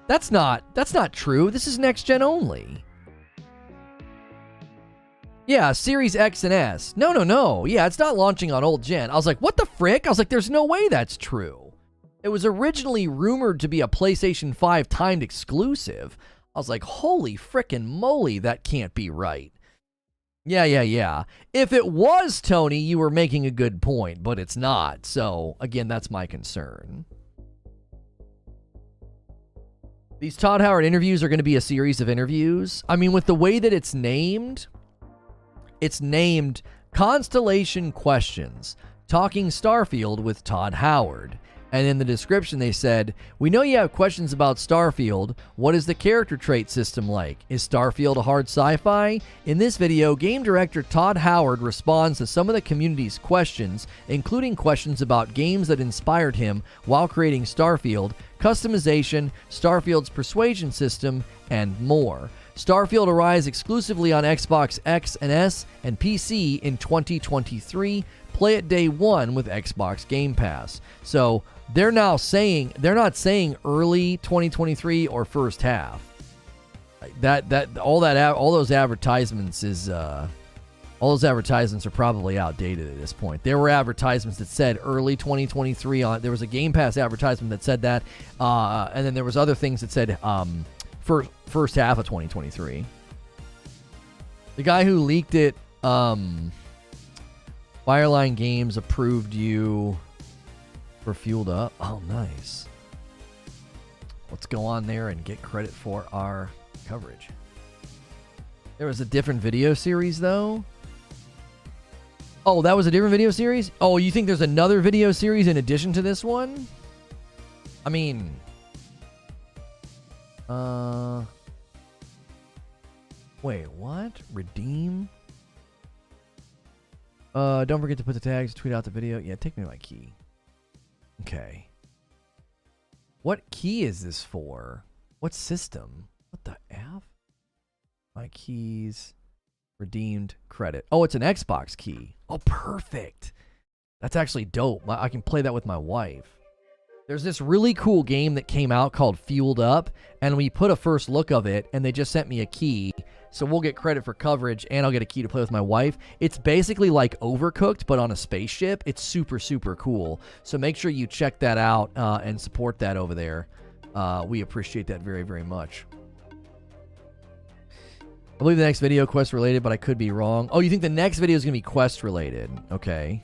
That's not true. This is next gen only. Yeah, Series X and S. No. Yeah, it's not launching on old gen. I was like, what the frick? I was like, there's no way that's true. It was originally rumored to be a PlayStation 5 timed exclusive. I was like, holy frickin' moly, that can't be right. Yeah. If it was, Tony, you were making a good point, but it's not. So, again, that's my concern. These Todd Howard interviews are going to be a series of interviews. I mean, with the way that it's named Constellation Questions. Talking Starfield with Todd Howard. And in the description they said, "We know you have questions about Starfield. What is the character trait system like? Is Starfield a hard sci-fi?" In this video, game director Todd Howard responds to some of the community's questions, including questions about games that inspired him while creating Starfield, customization, Starfield's Persuasion system, and more. Starfield arrives exclusively on Xbox X and S and PC in 2023. Play it day one with Xbox Game Pass. So they're not saying early 2023 or first half. All those advertisements are probably outdated at this point. There were advertisements that said early 2023 on. There was a Game Pass advertisement that said that, and then there was other things that said first half of 2023. The guy who leaked it, Fireline Games approved you for Fueled Up. Oh, nice. Let's go on there and get credit for our coverage. There was a different video series, though. Oh, that was a different video series? Oh, you think there's another video series in addition to this one? I mean... Wait, what? Redeem? Don't forget to put the tags, tweet out the video. Yeah, take me my key. Okay. What key is this for? What system? What the F? My keys. Redeemed credit. Oh, it's an Xbox key. Oh, perfect. That's actually dope. I can play that with my wife. There's this really cool game that came out called Fueled Up, and we put a first look of it, and they just sent me a key. So we'll get credit for coverage, and I'll get a key to play with my wife. It's basically like Overcooked, but on a spaceship. It's super, super cool. So make sure you check that out and support that over there. We appreciate that very, very much. I believe the next video quest related, but I could be wrong. Oh, you think the next video is going to be quest related? Okay.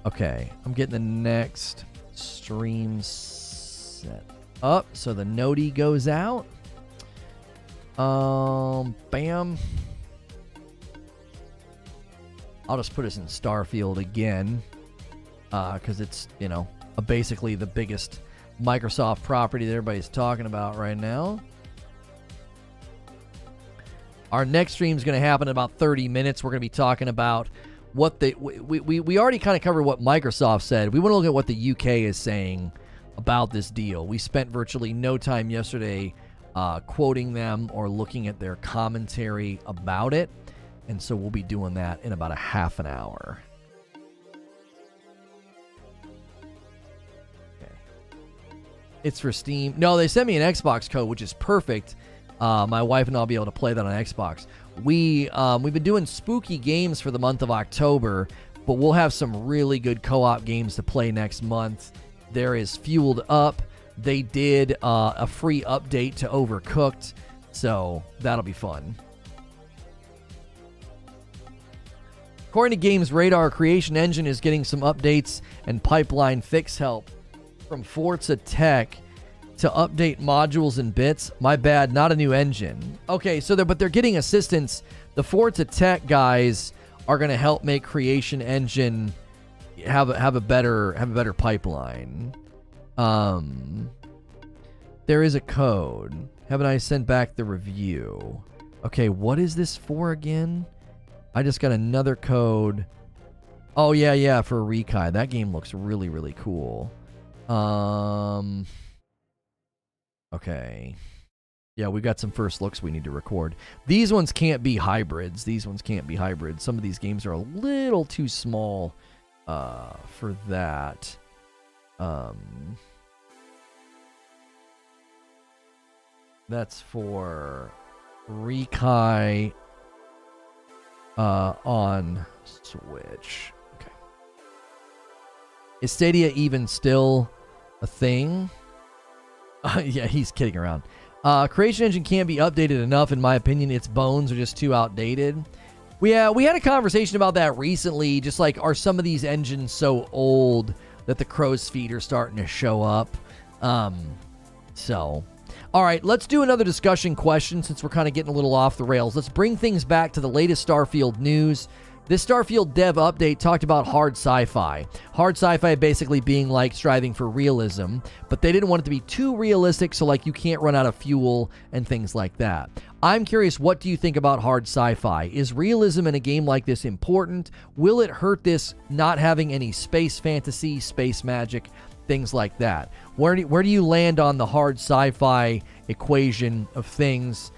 Okay, I'm getting the next stream set up, so the noti goes out. Bam. I'll just put us in Starfield again, because it's, you know, basically the biggest Microsoft property that everybody's talking about right now. Our next stream is going to happen in about 30 minutes. We're going to be talking about what we already kind of covered what Microsoft said. We want to look at what the UK is saying about this deal. We spent virtually no time yesterday quoting them or looking at their commentary about it. And so we'll be doing that in about a half an hour. Okay. It's for Steam. No, they sent me an Xbox code, which is perfect. My wife and I'll be able to play that on Xbox. We've been doing spooky games for the month of October, but we'll have some really good co-op games to play next month. There is Fueled Up. They did a free update to Overcooked, so that'll be fun. According to Games Radar, Creation Engine is getting some updates and pipeline fix help from Forza Tech to update modules and bits. My bad, not a new engine. Okay, so they're getting assistance. The Forza Tech guys are going to help make Creation Engine have a better pipeline. There is a code. Haven't I sent back the review? Okay, what is this for again? I just got another code. Oh, yeah, for Rekai. That game looks really, really cool. Okay. Yeah, we've got some first looks we need to record. These ones can't be hybrids. Some of these games are a little too small for that. That's for Rekai on Switch. Okay. Is Stadia even still a thing? Yeah, he's kidding around. Creation Engine can't be updated enough, in my opinion. Its bones are just too outdated. We had a conversation about that recently. Just like, are some of these engines so old that the crow's feet are starting to show up. So, all right, let's do another discussion question since we're kind of getting a little off the rails. Let's bring things back to the latest Starfield news. This Starfield dev update talked about hard sci-fi. Hard sci-fi basically being like striving for realism, but they didn't want it to be too realistic, so like you can't run out of fuel and things like that. I'm curious, what do you think about hard sci-fi? Is realism in a game like this important? Will it hurt this not having any space fantasy, space magic, things like that? Where do you land on the hard sci-fi equation of things?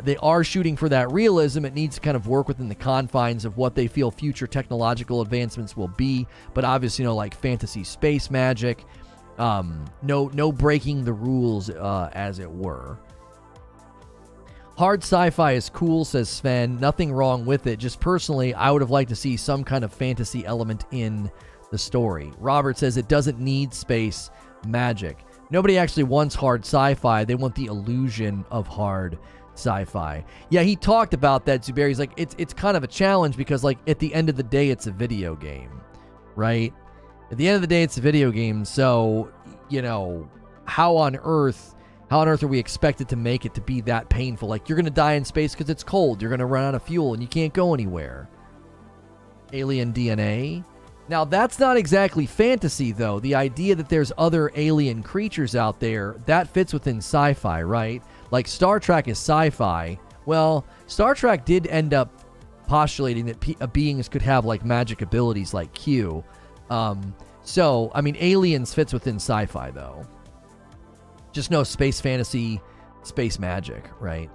They are shooting for that realism. It needs to kind of work within the confines of what they feel future technological advancements will be. But obviously, like fantasy space magic. No breaking the rules, as it were. Hard sci-fi is cool, says Sven. Nothing wrong with it. Just personally, I would have liked to see some kind of fantasy element in the story. Robert says it doesn't need space magic. Nobody actually wants hard sci-fi. They want the illusion of hard sci-fi. Yeah, he talked about that, Zubair. He's like, it's kind of a challenge because, like, at the end of the day, it's a video game, right? At the end of the day, it's a video game. So, how on earth are we expected to make it to be that painful? Like, you're going to die in space because it's cold. You're going to run out of fuel and you can't go anywhere. Alien DNA. Now, that's not exactly fantasy, though. The idea that there's other alien creatures out there, that fits within sci-fi, right? Like, Star Trek is sci-fi. Well, Star Trek did end up postulating that beings could have, like, magic abilities like Q. So, I mean, aliens fits within sci-fi, though. Just no space fantasy, space magic, right?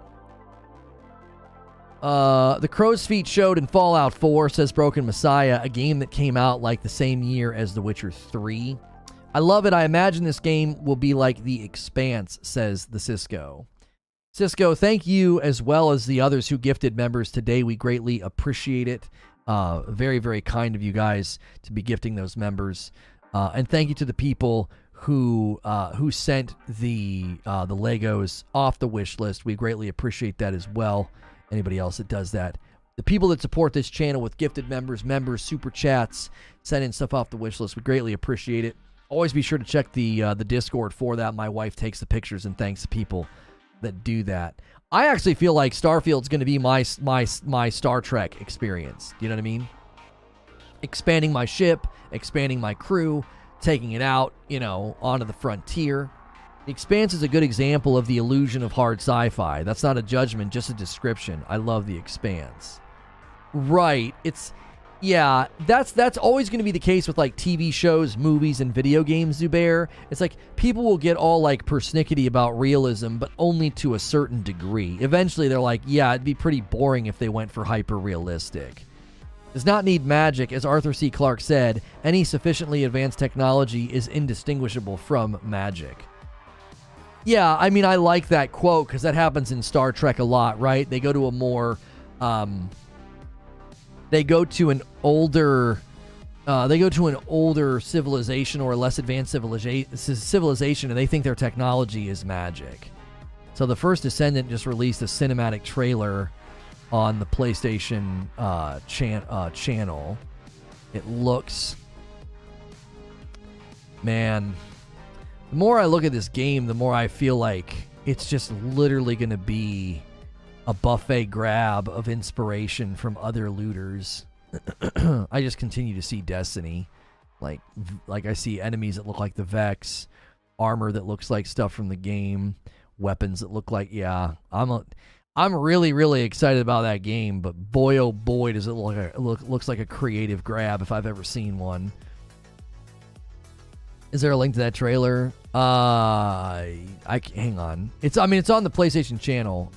The crow's feet showed in Fallout 4, says Broken Messiah, a game that came out like the same year as The Witcher 3. I love it. I imagine this game will be like The Expanse, says the Cisco. Cisco, thank you as well as the others who gifted members today. We greatly appreciate it. Very, very kind of you guys to be gifting those members. And thank you to the people who sent the Legos off the wish list. We greatly appreciate that as well. Anybody else that does that. The people that support this channel with gifted members, super chats, sending stuff off the wish list, we greatly appreciate it. Always be sure to check the Discord for that. My wife takes the pictures and thanks the people that do that. I actually feel like Starfield's going to be my Star Trek experience. You know what I mean? Expanding my ship, expanding my crew, taking it out, onto the frontier. The Expanse is a good example of the illusion of hard sci-fi. That's not a judgment, just a description. I love The Expanse. Right. That's always going to be the case with like TV shows, movies, and video games, Zubair. It's like people will get all like persnickety about realism, but only to a certain degree. Eventually they're like, yeah, it'd be pretty boring if they went for hyper-realistic. Does not need magic. As Arthur C. Clarke said, any sufficiently advanced technology is indistinguishable from magic. Yeah, I mean, I like that quote because that happens in Star Trek a lot, right? They go to a more, they go to an older civilization or a less advanced civilization, and they think their technology is magic. So the first Descendant just released a cinematic trailer on the PlayStation channel. It looks, man. The more I look at this game, the more I feel like it's just literally going to be a buffet grab of inspiration from other looters. I just continue to see Destiny. Like I see enemies that look like the Vex, armor that looks like stuff from the game, weapons that look like, I'm really, really excited about that game, but boy, oh boy, does it looks like a creative grab if I've ever seen one. Is there a link to that trailer? Hang on. It's on the PlayStation channel.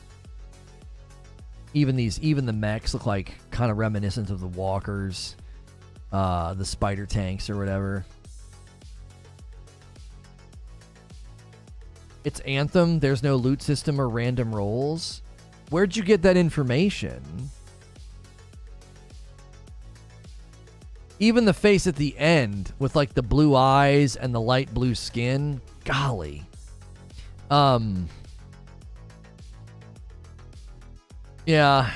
Even the mechs look like kind of reminiscent of the walkers, the spider tanks or whatever. It's Anthem. There's no loot system or random rolls. Where'd you get that information? Even the face at the end with like the blue eyes and the light blue skin. Golly. Yeah.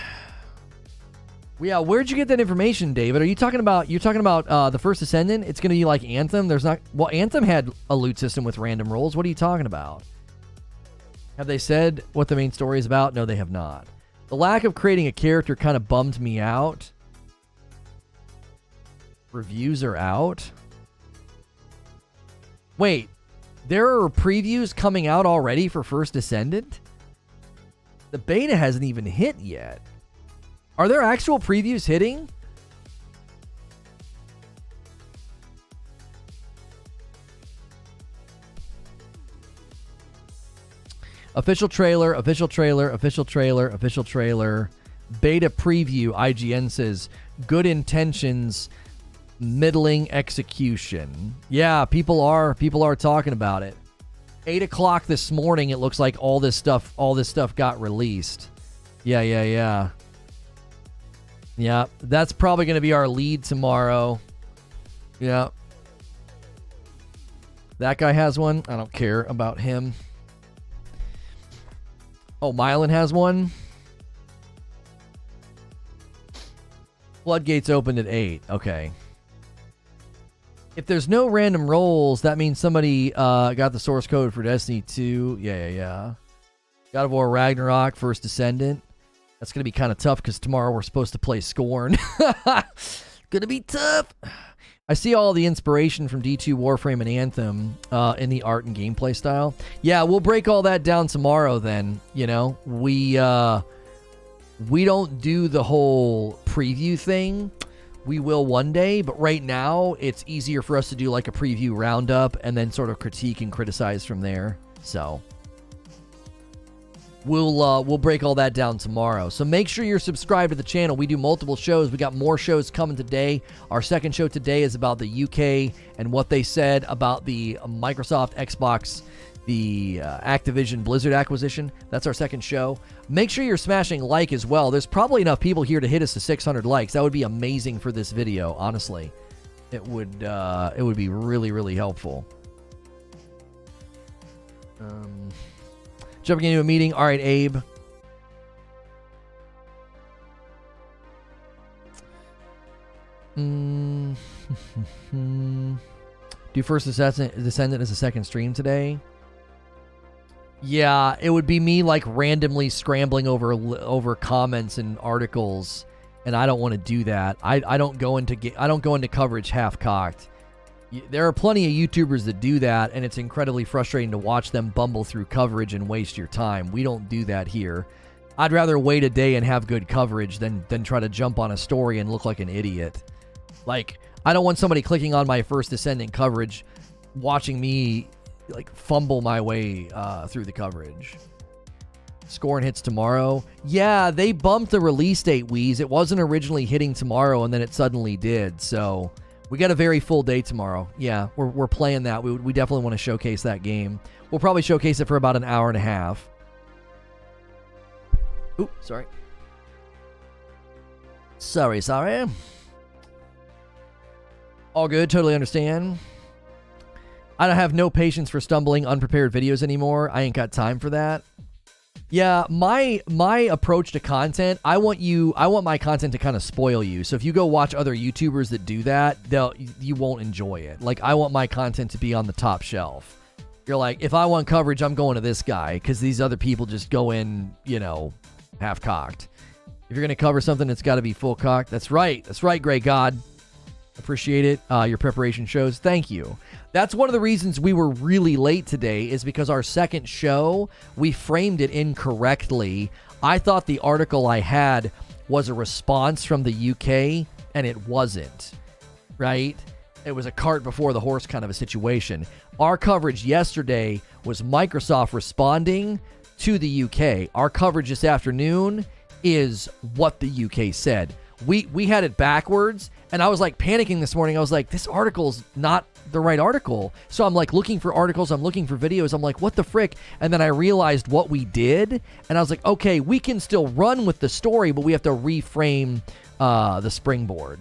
Yeah, where'd you get that information, David? Are you talking about the First Descendant? It's going to be like Anthem? Anthem had a loot system with random rolls. What are you talking about? Have they said what the main story is about? No, they have not. The lack of creating a character kind of bummed me out. Reviews are out. Wait, there are previews coming out already for First Descendant? The beta hasn't even hit yet. Are there actual previews hitting? Official trailer, official trailer, official trailer, official trailer. Beta preview, IGN says, good intentions, middling execution. Yeah, people are talking about it. 8 o'clock this morning, it looks like all this stuff got released. Yeah. Yeah, that's probably going to be our lead tomorrow. Yeah. That guy has one. I don't care about him. Oh, Mylan has one. Floodgates opened at 8. Okay. If there's no random rolls, that means somebody got the source code for Destiny 2. Yeah. God of War Ragnarok, First Descendant. That's going to be kind of tough because tomorrow we're supposed to play Scorn. Going to be tough. I see all the inspiration from D2, Warframe, and Anthem in the art and gameplay style. Yeah, we'll break all that down tomorrow then. You know, we don't do the whole preview thing. We will one day, but right now it's easier for us to do like a preview roundup and then sort of critique and criticize from there. So we'll break all that down tomorrow. So make sure you're subscribed to the channel. We do multiple shows. We got more shows coming today. Our second show today is about the UK and what they said about the Microsoft, Xbox, the Activision Blizzard acquisition. That's our second show. Make sure you're smashing like as well. There's probably enough people here to hit us to 600 likes. That would be amazing for this video, honestly. It would be really, really helpful. Jumping into a meeting. All right, Abe. Do First Descendant as a second stream today? Yeah, it would be me like randomly scrambling over comments and articles, and I don't want to do that. I don't go into coverage half cocked. There are plenty of YouTubers that do that, and it's incredibly frustrating to watch them bumble through coverage and waste your time. We don't do that here. I'd rather wait a day and have good coverage than try to jump on a story and look like an idiot. Like, I don't want somebody clicking on my First Descendant coverage, watching me like fumble my way through the coverage. Scorn hits tomorrow. Yeah, they bumped the release date, Wheeze. It wasn't originally hitting tomorrow, and then it suddenly did. So we got a very full day tomorrow. Yeah, we're playing that. We definitely want to showcase that game. We'll probably showcase it for about an hour and a half. Oop, sorry. Sorry. All good, totally understand. I don't have no patience for stumbling unprepared videos anymore. I ain't got time for that. Yeah, my approach to content, I want my content to kind of spoil you. So if you go watch other YouTubers that do that, you won't enjoy it. Like, I want my content to be on the top shelf. You're like, if I want coverage, I'm going to this guy, because these other people just go in, half cocked. If you're going to cover something, it's got to be full cocked. That's right, Grey God. Appreciate it. Your preparation shows. Thank you. That's one of the reasons we were really late today, is because our second show, we framed it incorrectly. I thought the article I had was a response from the UK, and it wasn't, right? It was a cart before the horse kind of a situation. Our coverage yesterday was Microsoft responding to the UK. Our coverage this afternoon is what the UK said. We had it backwards, and I was like panicking this morning. I was like, this article's not the right article. So I'm like looking for articles, I'm looking for videos, I'm like, what the frick? And then I realized what we did, and I was like, okay, we can still run with the story, but we have to reframe the springboard.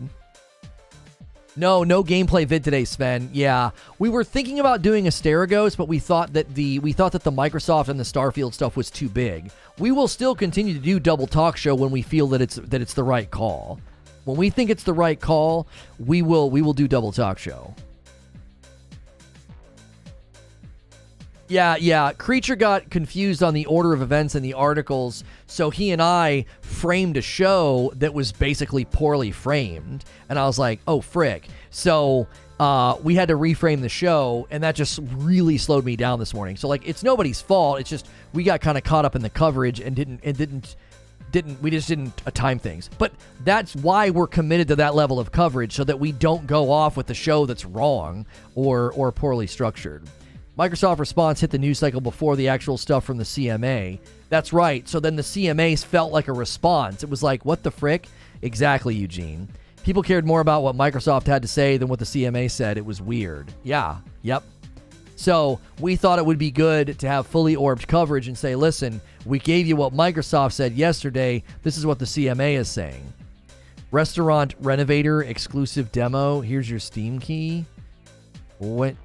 No gameplay vid today, Sven. Yeah, we were thinking about doing Asterigos, but we thought that the Microsoft and the Starfield stuff was too big. We will still continue to do Double Talk Show when we feel that it's the right call. When we think it's the right call, we will do Double Talk Show. Yeah. Creature got confused on the order of events in the articles, so he and I framed a show that was basically poorly framed, and I was like, oh, frick. So we had to reframe the show, and that just really slowed me down this morning. So, like, it's nobody's fault. It's just we got kind of caught up in the coverage and we just didn't time things. But that's why we're committed to that level of coverage, so that we don't go off with the show that's wrong or poorly structured. Microsoft response hit the news cycle before the actual stuff from the CMA. That's right. So then the CMAs felt like a response. It was like, what the frick? Exactly, Eugene. People cared more about what Microsoft had to say than what the CMA said. It was weird. Yeah. Yep. So we thought it would be good to have fully orbed coverage and say, listen, we gave you what Microsoft said yesterday. This is what the CMA is saying. Restaurant Renovator exclusive demo. Here's your Steam key. What?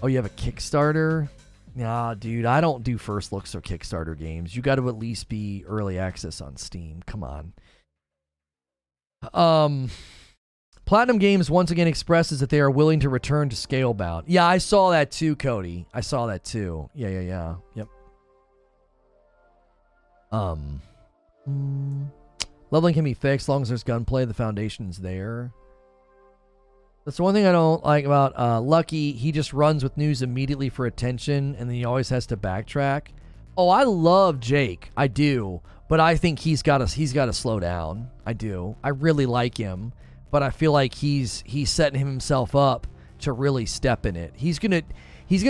Oh, you have a Kickstarter? Nah, dude, I don't do first looks or Kickstarter games. You got to at least be early access on Steam. Come on. Platinum Games once again expresses that they are willing to return to Scalebound. Yeah, I saw that too, Cody. I saw that too. Yeah. Yep. Leveling can be fixed as long as there's gunplay. The foundation's there. That's the one thing I don't like about Lucky. He just runs with news immediately for attention, and then he always has to backtrack. Oh, I love Jake. I do. But I think he's got to slow down. I do. I really like him, but I feel like he's setting himself up to really step in it. He's gonna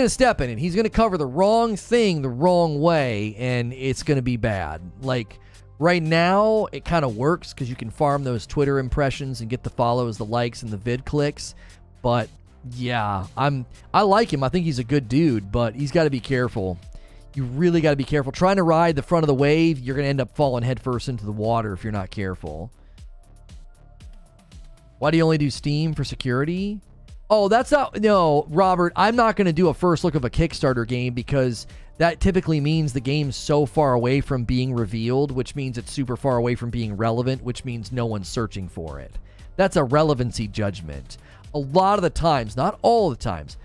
step in it. He's gonna cover the wrong thing the wrong way, and it's gonna be bad. Like, right now, it kind of works because you can farm those Twitter impressions and get the follows, the likes, and the vid clicks. But yeah, I like him. I think he's a good dude, but he's got to be careful. You really got to be careful. Trying to ride the front of the wave, you're going to end up falling headfirst into the water if you're not careful. Why do you only do Steam for security? Oh, that's not... No, Robert, I'm not going to do a first look of a Kickstarter game because that typically means the game's so far away from being revealed, which means it's super far away from being relevant, which means no one's searching for it. That's a relevancy judgment. A lot of the times, not all the times,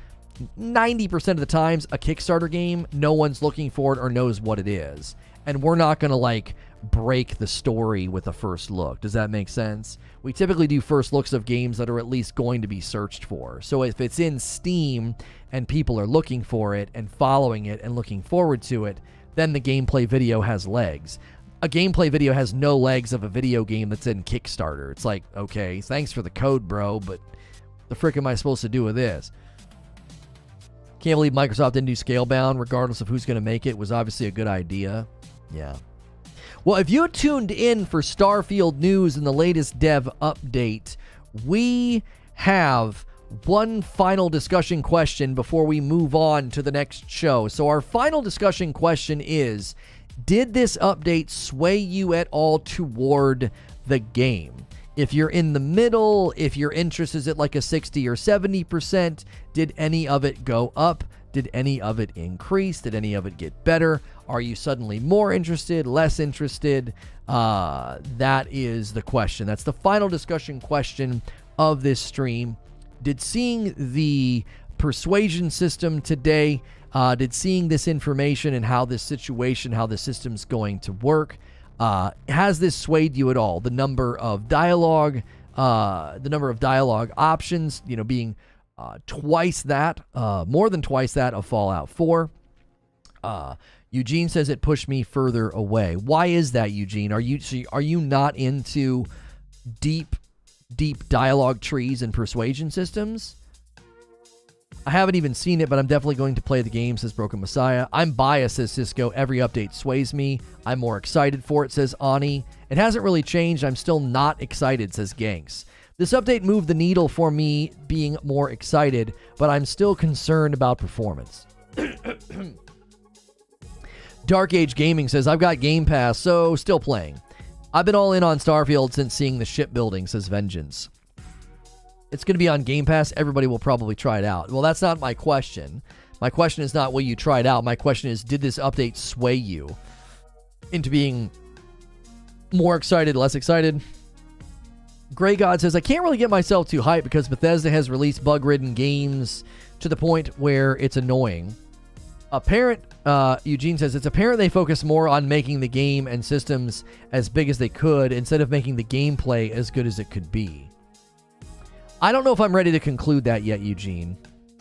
90% of the times, a Kickstarter game, no one's looking for it or knows what it is. And we're not going to, like, break the story with a first look. Does that make sense? We typically do first looks of games that are at least going to be searched for. So if it's in Steam and people are looking for it and following it and looking forward to it, then the gameplay video has legs. A gameplay video has no legs of a video game that's in Kickstarter. It's like, okay, thanks for the code, bro, but the frick am I supposed to do with this? Can't believe Microsoft didn't do Scalebound, regardless of who's going to make it. It was obviously a good idea. Yeah. Well, if you tuned in for Starfield news and the latest dev update, we have one final discussion question before we move on to the next show. So our final discussion question is, did this update sway you at all toward the game? If you're in the middle, if your interest is at like a 60 or 70%, did any of it go up? Did any of it increase? Did any of it get better? Are you suddenly more interested, less interested? That is the question. That's the final discussion question of this stream. Did seeing the Persuasion system today, did seeing this information and how this situation, how the system's going to work, has this swayed you at all? The number of dialogue options, being twice that, more than twice that of Fallout 4. Eugene says it pushed me further away. Why is that, Eugene? Are you not into deep dialogue trees and persuasion systems? I haven't even seen it, but I'm definitely going to play the game, says Broken Messiah. I'm biased, says Cisco. Every update sways me. I'm more excited for it, says Ani. It hasn't really changed. I'm still not excited, says Ganks. This update moved the needle for me being more excited, but I'm still concerned about performance. Dark Age Gaming says, I've got Game Pass, so still playing. I've been all in on Starfield since seeing the shipbuilding, says Vengeance. It's going to be on Game Pass. Everybody will probably try it out. Well, that's not my question. My question is not will you try it out. My question is, did this update sway you into being more excited, less excited? Grey God says, I can't really get myself too hyped because Bethesda has released bug-ridden games to the point where it's annoying. Eugene says, it's apparent they focus more on making the game and systems as big as they could instead of making the gameplay as good as it could be. I don't know if I'm ready to conclude that yet, Eugene.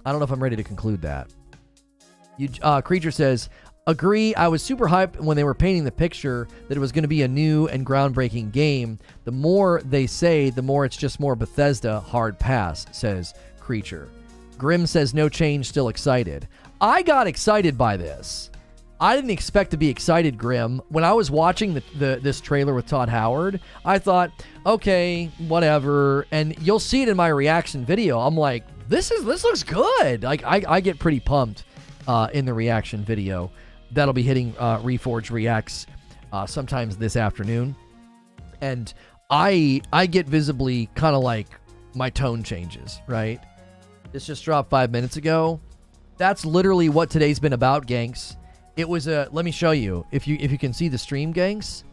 I don't know if I'm ready to conclude that. Creature says, agree, I was super hyped when they were painting the picture that it was going to be a new and groundbreaking game. The more they say, the more it's just more Bethesda. Hard pass, says Creature. Grim says, no change, still excited. I got excited by this. I didn't expect to be excited, Grim. When I was watching this trailer with Todd Howard, I thought, okay, whatever. And you'll see it in my reaction video. I'm like, this looks good. Like I get pretty pumped in the reaction video. That'll be hitting Reforge Reacts sometimes this afternoon. And I get visibly kind of like my tone changes, right? This just dropped 5 minutes ago. That's literally what today's been about, Ganks. It was let me show you. If you can see the stream, Ganks,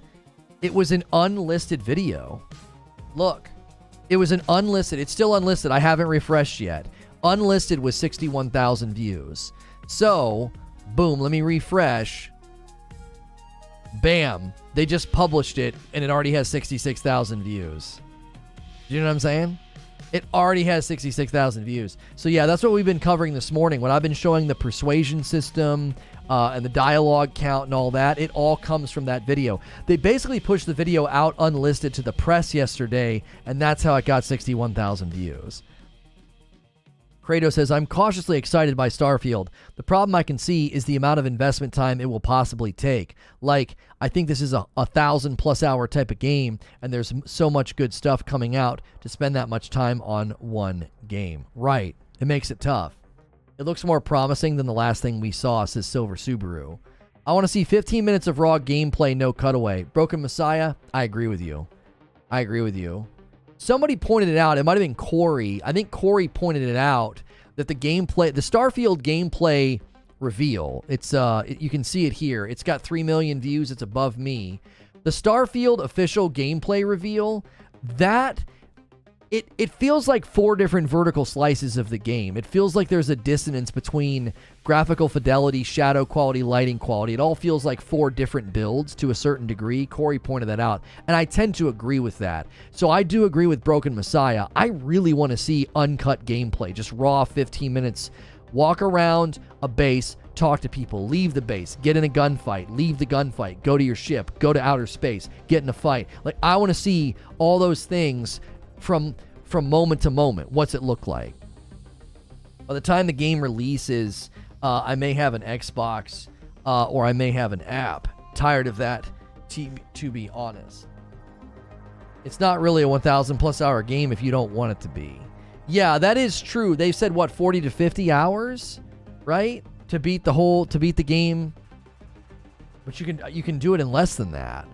it was an unlisted video. Look, it was an unlisted. It's still unlisted. I haven't refreshed yet. Unlisted was 61,000 views. So, boom, let me refresh. Bam. They just published it, and it already has 66,000 views. Do you know what I'm saying? It already has 66,000 views. So, yeah, that's what we've been covering this morning. When I've been showing the persuasion system and the dialogue count and all that, it all comes from that video. They basically pushed the video out unlisted to the press yesterday, and that's how it got 61,000 views. Kratos says, I'm cautiously excited by Starfield. The problem I can see is the amount of investment time it will possibly take. Like, I think this is a 1,000+ hour type of game, and there's so much good stuff coming out to spend that much time on one game. Right. It makes it tough. It looks more promising than the last thing we saw, says Silver Subaru. I want to see 15 minutes of raw gameplay, no cutaway. Broken Messiah, I agree with you. I agree with you. Somebody pointed it out. It might have been Corey. I think Corey pointed it out that the gameplay, the Starfield gameplay reveal, it's you can see it here. It's got 3 million views. It's above me. The Starfield official gameplay reveal, that it feels like 4 different vertical slices of the game. It feels like there's a dissonance between graphical fidelity, shadow quality, lighting quality. It all feels like 4 different builds to a certain degree. Corey pointed that out, and I tend to agree with that. So I do agree with Broken Messiah. I really want to see uncut gameplay, just raw 15 minutes. Walk around a base, talk to people, leave the base, get in a gunfight, leave the gunfight, go to your ship, go to outer space, get in a fight. Like, I want to see all those things from moment to moment. What's it look like? By the time the game releases, I may have an Xbox or I may have an app. Tired of that, to be honest. It's not really a 1,000+ hour game if you don't want it to be. Yeah, that is true. They've said, what, 40 to 50 hours, right? To beat the game. But you can do it in less than that.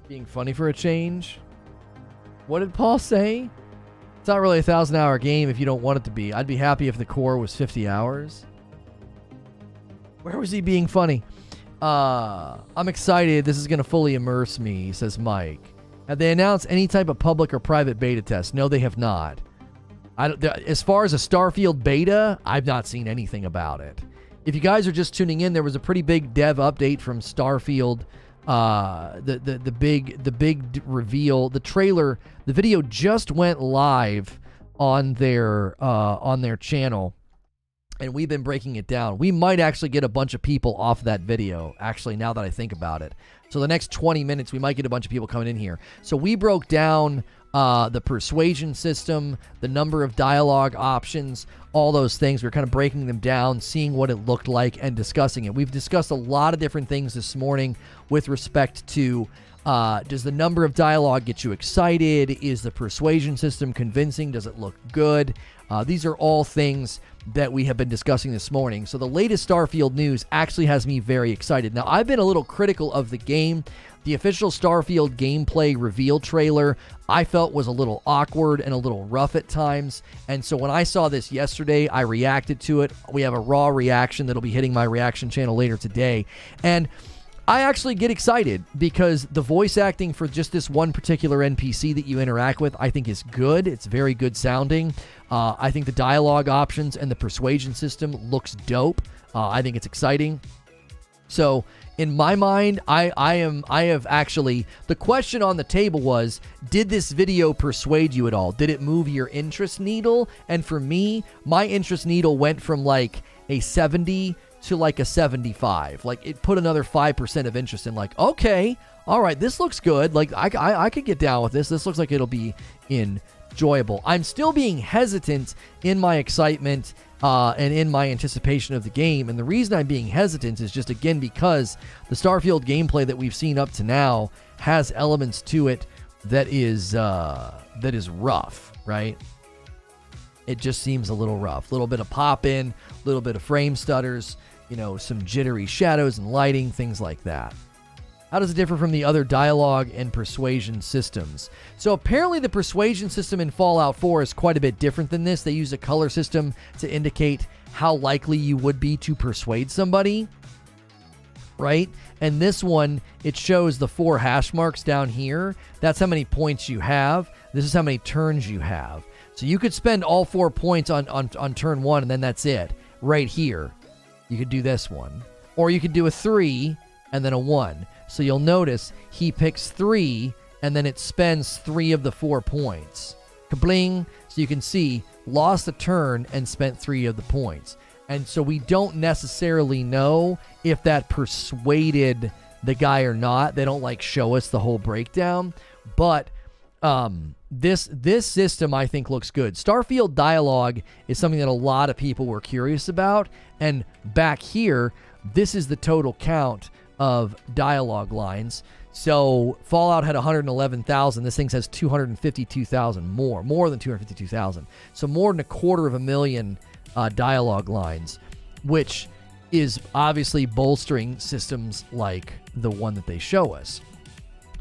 Being funny for a change. What did Paul say? It's not really a 1,000-hour game if you don't want it to be. I'd be happy if the core was 50 hours. Where was he being funny? I'm excited. This is going to fully immerse me, says Mike. Have they announced any type of public or private beta test? No, they have not. As far as a Starfield beta, I've not seen anything about it. If you guys are just tuning in, there was a pretty big dev update from Starfield. The big reveal, the trailer, the video just went live on their channel, and we've been breaking it down. We might actually get a bunch of people off that video, actually, now that I think about it. So the next 20 minutes, we might get a bunch of people coming in here. So we broke down the persuasion system, the number of dialogue options, all those things. We're kind of breaking them down, seeing what it looked like, and discussing it. We've discussed a lot of different things this morning with respect to Does the number of dialogue get you excited? Is the persuasion system convincing? Does it look good? These are all things that we have been discussing this morning. So the latest Starfield news actually has me very excited. Now, I've been a little critical of the game. The official Starfield gameplay reveal trailer I felt was a little awkward and a little rough at times. And so when I saw this yesterday, I reacted to it. We have a raw reaction that'll be hitting my reaction channel later today. And I actually get excited because the voice acting for just this one particular NPC that you interact with, I think is good. It's very good sounding. I think the dialogue options and the persuasion system looks dope. I think it's exciting. So in my mind, I have actually, the question on the table was, did this video persuade you at all? Did it move your interest needle? And for me, my interest needle went from like a 70 to like a 75. Like, it put another 5% of interest in, like, okay, all right, this looks good. Like, I could get down with this. This looks like it'll be enjoyable. I'm still being hesitant in my excitement and in my anticipation of the game. And the reason I'm being hesitant is just, again, because the Starfield gameplay that we've seen up to now has elements to it that is rough, right? It just seems a little rough. A little bit of pop-in, a little bit of frame stutters, you know, some jittery shadows and lighting, things like that. How does it differ from the other dialogue and persuasion systems? So apparently the persuasion system in Fallout 4 is quite a bit different than this. They use a color system to indicate how likely you would be to persuade somebody, right? And this one, it shows the 4 hash marks down here. That's how many points you have. This is how many turns you have. So you could spend all 4 points on turn 1, and then that's it. Right here. You could do this one. Or you could do a 3 and then a 1. So you'll notice he picks 3, and then it spends 3 of the 4 points. Kabling! So you can see, lost a turn and spent 3 of the points. And so we don't necessarily know if that persuaded the guy or not. They don't like show us the whole breakdown. But this system, I think, looks good. Starfield dialogue is something that a lot of people were curious about. And back here, this is the total count of dialogue lines. So Fallout had 111,000. This thing says 252,000 more than 252,000. So more than 250,000 dialogue lines, which is obviously bolstering systems like the one that they show us.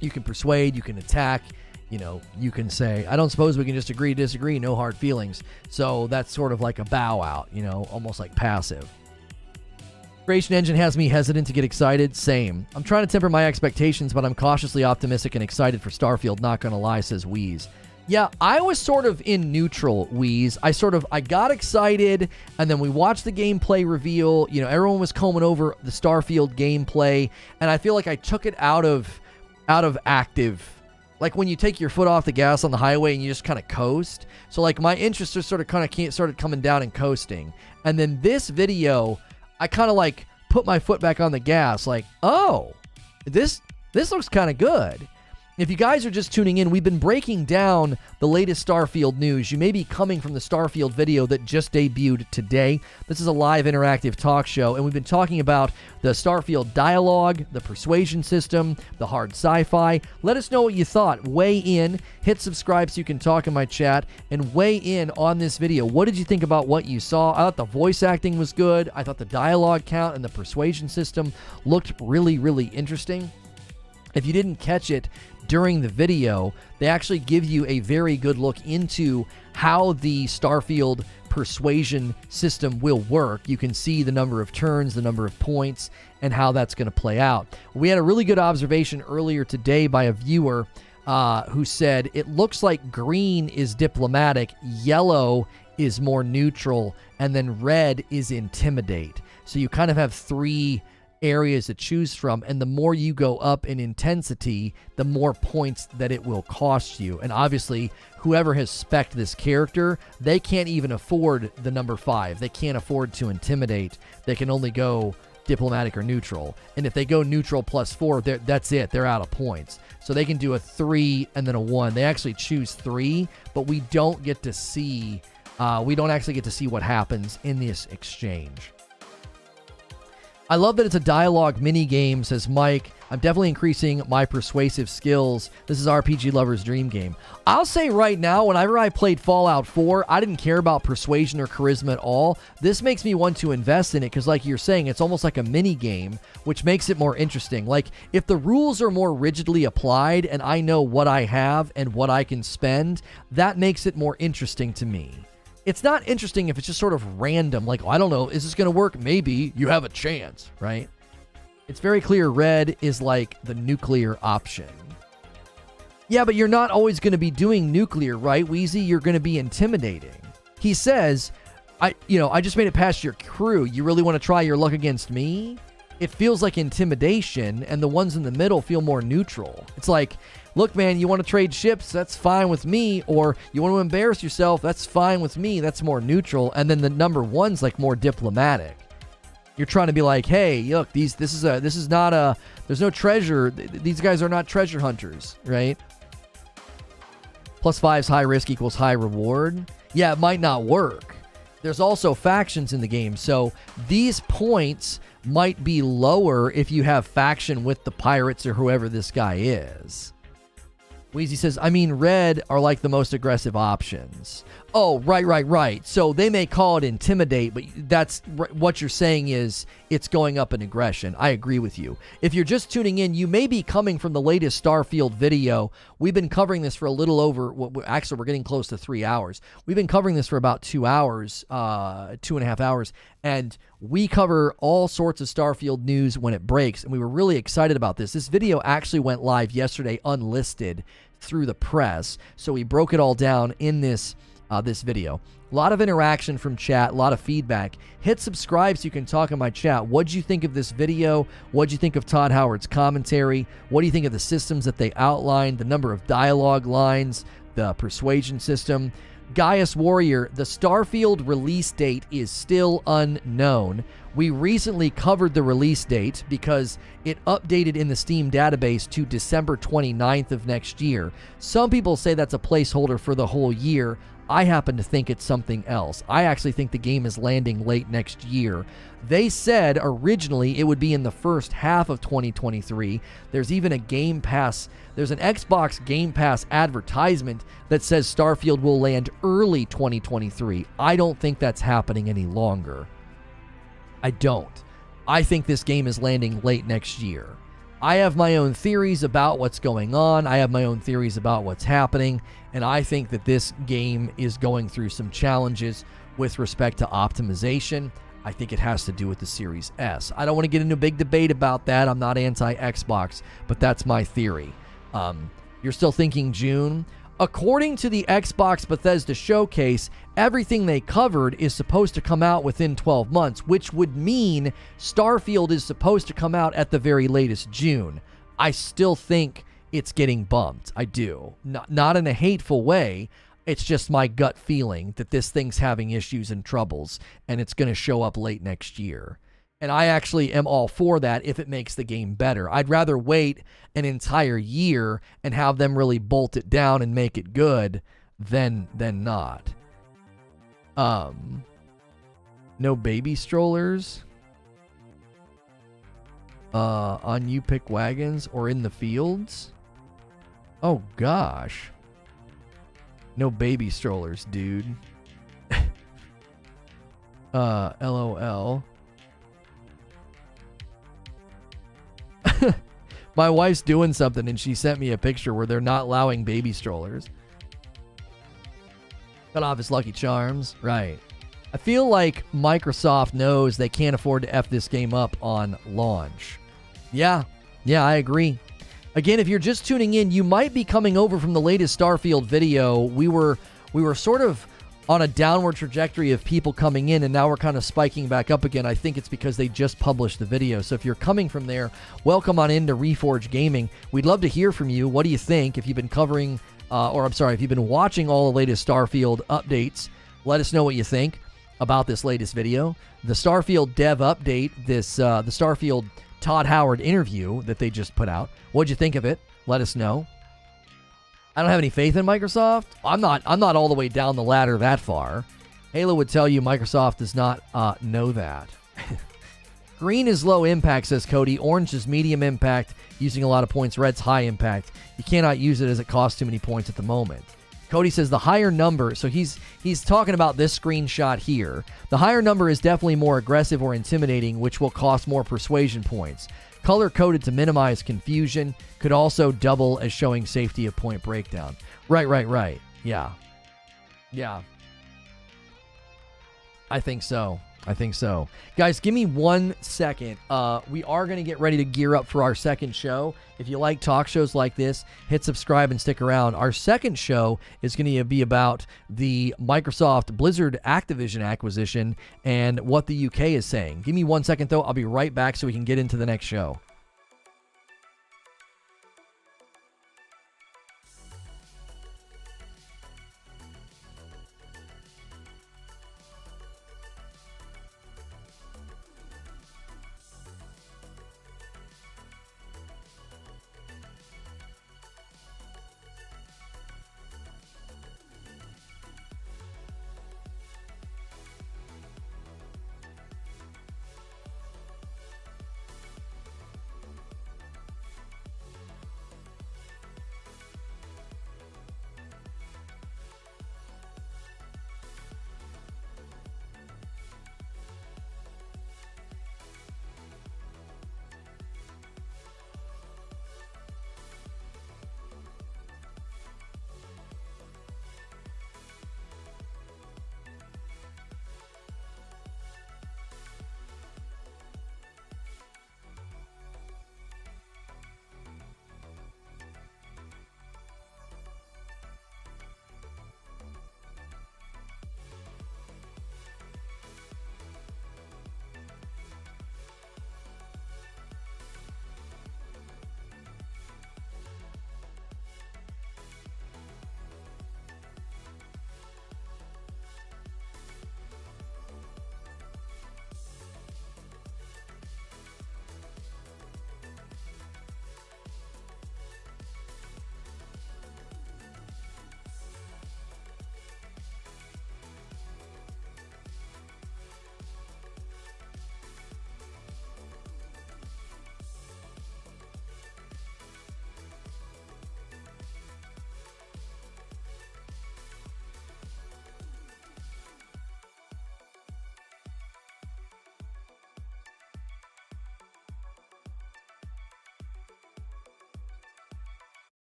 You can persuade, you can attack, you know, you can say, I don't suppose we can just agree to disagree, no hard feelings. So that's sort of like a bow out, you know, almost like passive. Creation engine has me hesitant to get excited. Same. I'm trying to temper my expectations, but I'm cautiously optimistic and excited for Starfield, not gonna lie, says Wheeze. Yeah, I was sort of in neutral, Wheeze. I got excited, and then we watched the gameplay reveal. You know, everyone was combing over the Starfield gameplay, and I feel like I took it out of active. Like when you take your foot off the gas on the highway and you just kind of coast. So like my interest just sort of started coming down and coasting. And then this video, I kind of like put my foot back on the gas, like, oh, this looks kind of good. If you guys are just tuning in, we've been breaking down the latest Starfield news. You may be coming from the Starfield video that just debuted today. This is a live interactive talk show, and we've been talking about the Starfield dialogue, the persuasion system, the hard sci-fi. Let us know what you thought. Weigh in, hit subscribe so you can talk in my chat, and weigh in on this video. What did you think about what you saw? I thought the voice acting was good. I thought the dialogue count and the persuasion system looked really, really interesting. If you didn't catch it during the video, they actually give you a very good look into how the Starfield persuasion system will work. You can see the number of turns, the number of points, and how that's going to play out. We had a really good observation earlier today by a viewer who said, it looks like green is diplomatic, yellow is more neutral, and then red is intimidate. So you kind of have 3 areas to choose from, and the more you go up in intensity, the more points that it will cost you. And obviously, whoever has spec'd this character, they can't even afford the number 5. They can't afford to intimidate. They can only go diplomatic or neutral. And if they go neutral plus 4, that's it. They're out of points. So they can do a 3 and then a 1. They actually choose 3, but we don't get to see, what happens in this exchange. I love that it's a dialogue mini game, says Mike. I'm definitely increasing my persuasive skills. This is RPG Lover's dream game. I'll say right now, whenever I played Fallout 4, I didn't care about persuasion or charisma at all. This makes me want to invest in it because, like you're saying, it's almost like a mini game, which makes it more interesting. Like, if the rules are more rigidly applied and I know what I have and what I can spend, that makes it more interesting to me. It's not interesting if it's just sort of random, like, oh, I don't know, is this going to work? Maybe. You have a chance, right? It's very clear red is like the nuclear option. Yeah, but you're not always going to be doing nuclear, right, Wheezy? You're going to be intimidating. He says, I just made it past your crew. You really want to try your luck against me? It feels like intimidation, and the ones in the middle feel more neutral. It's like, look, man, you want to trade ships? That's fine with me. Or you want to embarrass yourself? That's fine with me. That's more neutral. And then the number one's like more diplomatic. You're trying to be like, hey, look, there's no treasure. These guys are not treasure hunters, right? +5's high risk equals high reward. Yeah, it might not work. There's also factions in the game, so these points might be lower if you have faction with the pirates or whoever this guy is. Wheezy says, I mean, red are like the most aggressive options. Oh, right. So they may call it intimidate, but that's what you're saying is it's going up in aggression. I agree with you. If you're just tuning in, you may be coming from the latest Starfield video. We've been covering this for a little over, actually, we're getting close to 3 hours. We've been covering this for about 2 hours, 2.5 hours, and we cover all sorts of Starfield news when it breaks, and we were really excited about this. This video actually went live yesterday unlisted through the press, so we broke it all down in this video. A lot of interaction from chat, a lot of feedback. Hit subscribe so you can talk in my chat. What'd you think of this video? What'd you think of Todd Howard's commentary? What do you think of the systems that they outlined, the number of dialogue lines, the persuasion system? Gaius Warrior, the Starfield release date is still unknown. We recently covered the release date because it updated in the Steam database to December 29th of next year. Some people say that's a placeholder for the whole year. I happen to think it's something else. I actually think the game is landing late next year. They said originally it would be in the first half of 2023. There's even a Game Pass, there's an Xbox Game Pass advertisement that says Starfield will land early 2023. I don't think that's happening any longer. I don't. I think this game is landing late next year. I have my own theories about what's going on. I have my own theories about what's happening. And I think that this game is going through some challenges with respect to optimization. I think it has to do with the Series S. I don't want to get into a big debate about that. I'm not anti-Xbox, but that's my theory. You're still thinking June? According to the Xbox Bethesda showcase, everything they covered is supposed to come out within 12 months, which would mean Starfield is supposed to come out at the very latest June. I still think it's getting bumped. I do. Not in a hateful way. It's just my gut feeling that this thing's having issues and troubles, and it's going to show up late next year. And I actually am all for that if it makes the game better. I'd rather wait an entire year and have them really bolt it down and make it good than not. No baby strollers on You Pick Wagons or in the fields. Oh gosh. No baby strollers, dude. LOL. My wife's doing something and she sent me a picture where they're not allowing baby strollers. Cut off his Lucky Charms. Right. I feel like Microsoft knows they can't afford to F this game up on launch. Yeah, I agree. Again, if you're just tuning in, you might be coming over from the latest Starfield video. We were sort of on a downward trajectory of people coming in, and now we're kind of spiking back up again. I think it's because they just published the video. So if you're coming from there, welcome on into Reforge Gaming. We'd love to hear from you. What do you think? If you've been covering, if you've been watching all the latest Starfield updates, let us know what you think about this latest video. The Starfield dev update, the Starfield Todd Howard interview that they just put out. What'd you think of it? Let us know. I don't have any faith in Microsoft. I'm not all the way down the ladder that far. Halo would tell you Microsoft does not know that. Green is low impact, says Cody. Orange is medium impact, using a lot of points. Red's high impact. You cannot use it as it costs too many points at the moment. Cody says the higher number, so he's talking about this screenshot here. The higher number is definitely more aggressive or intimidating, which will cost more persuasion points. Color-coded to minimize confusion, could also double as showing safety of point breakdown. Right. Yeah. I think so. Guys, give me 1 second. We are going to get ready to gear up for our second show. If you like talk shows like this, hit subscribe and stick around. Our second show is going to be about the Microsoft Blizzard Activision acquisition and what the UK is saying. Give me 1 second, though. I'll be right back so we can get into the next show.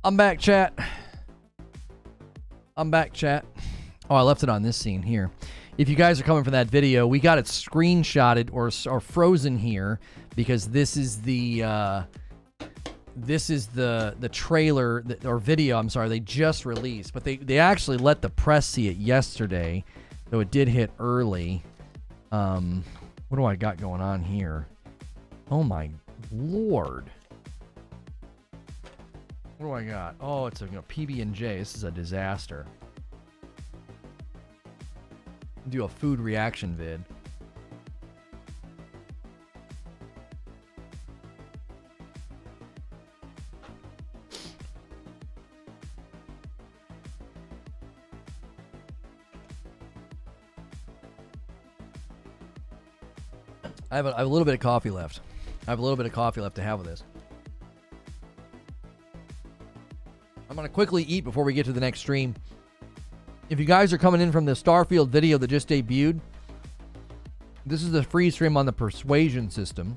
I'm back, chat. Oh, I left it on this scene here. If you guys are coming from that video, we got it screenshotted or frozen here because this is the trailer or video. I'm sorry, they just released, but they actually let the press see it yesterday, so it did hit early. What do I got going on here? Oh my lord. What do I got? Oh, it's a PB&J. This is a disaster. Do a food reaction vid. I have a little bit of coffee left. I have a little bit of coffee left to have with this. I'm going to quickly eat before we get to the next stream. If you guys are coming in from the Starfield video that just debuted, this is the free stream on the Persuasion system.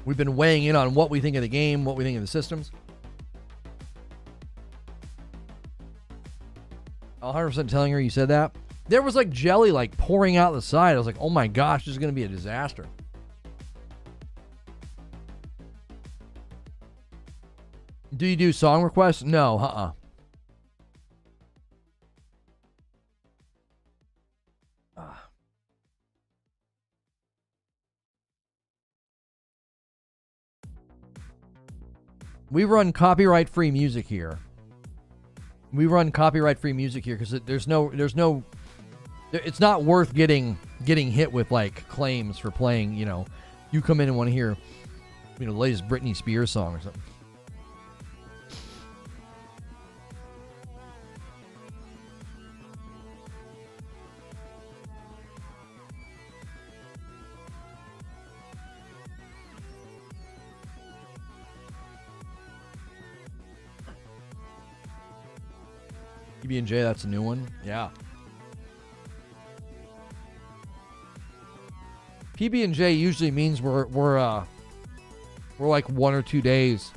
We've been weighing in on what we think of the game, what we think of the systems. 100% telling her you said that. There was like jelly like pouring out the side. I was like, oh my gosh, this is going to be a disaster. Do you do song requests? No, We run copyright-free music here. We run copyright-free music here because there's no. It's not worth getting hit with like claims for playing. You know, you come in and want to hear, you know, the latest Britney Spears song or something. PB&J, that's a new one. Yeah. PB&J usually means we're like 1 or 2 days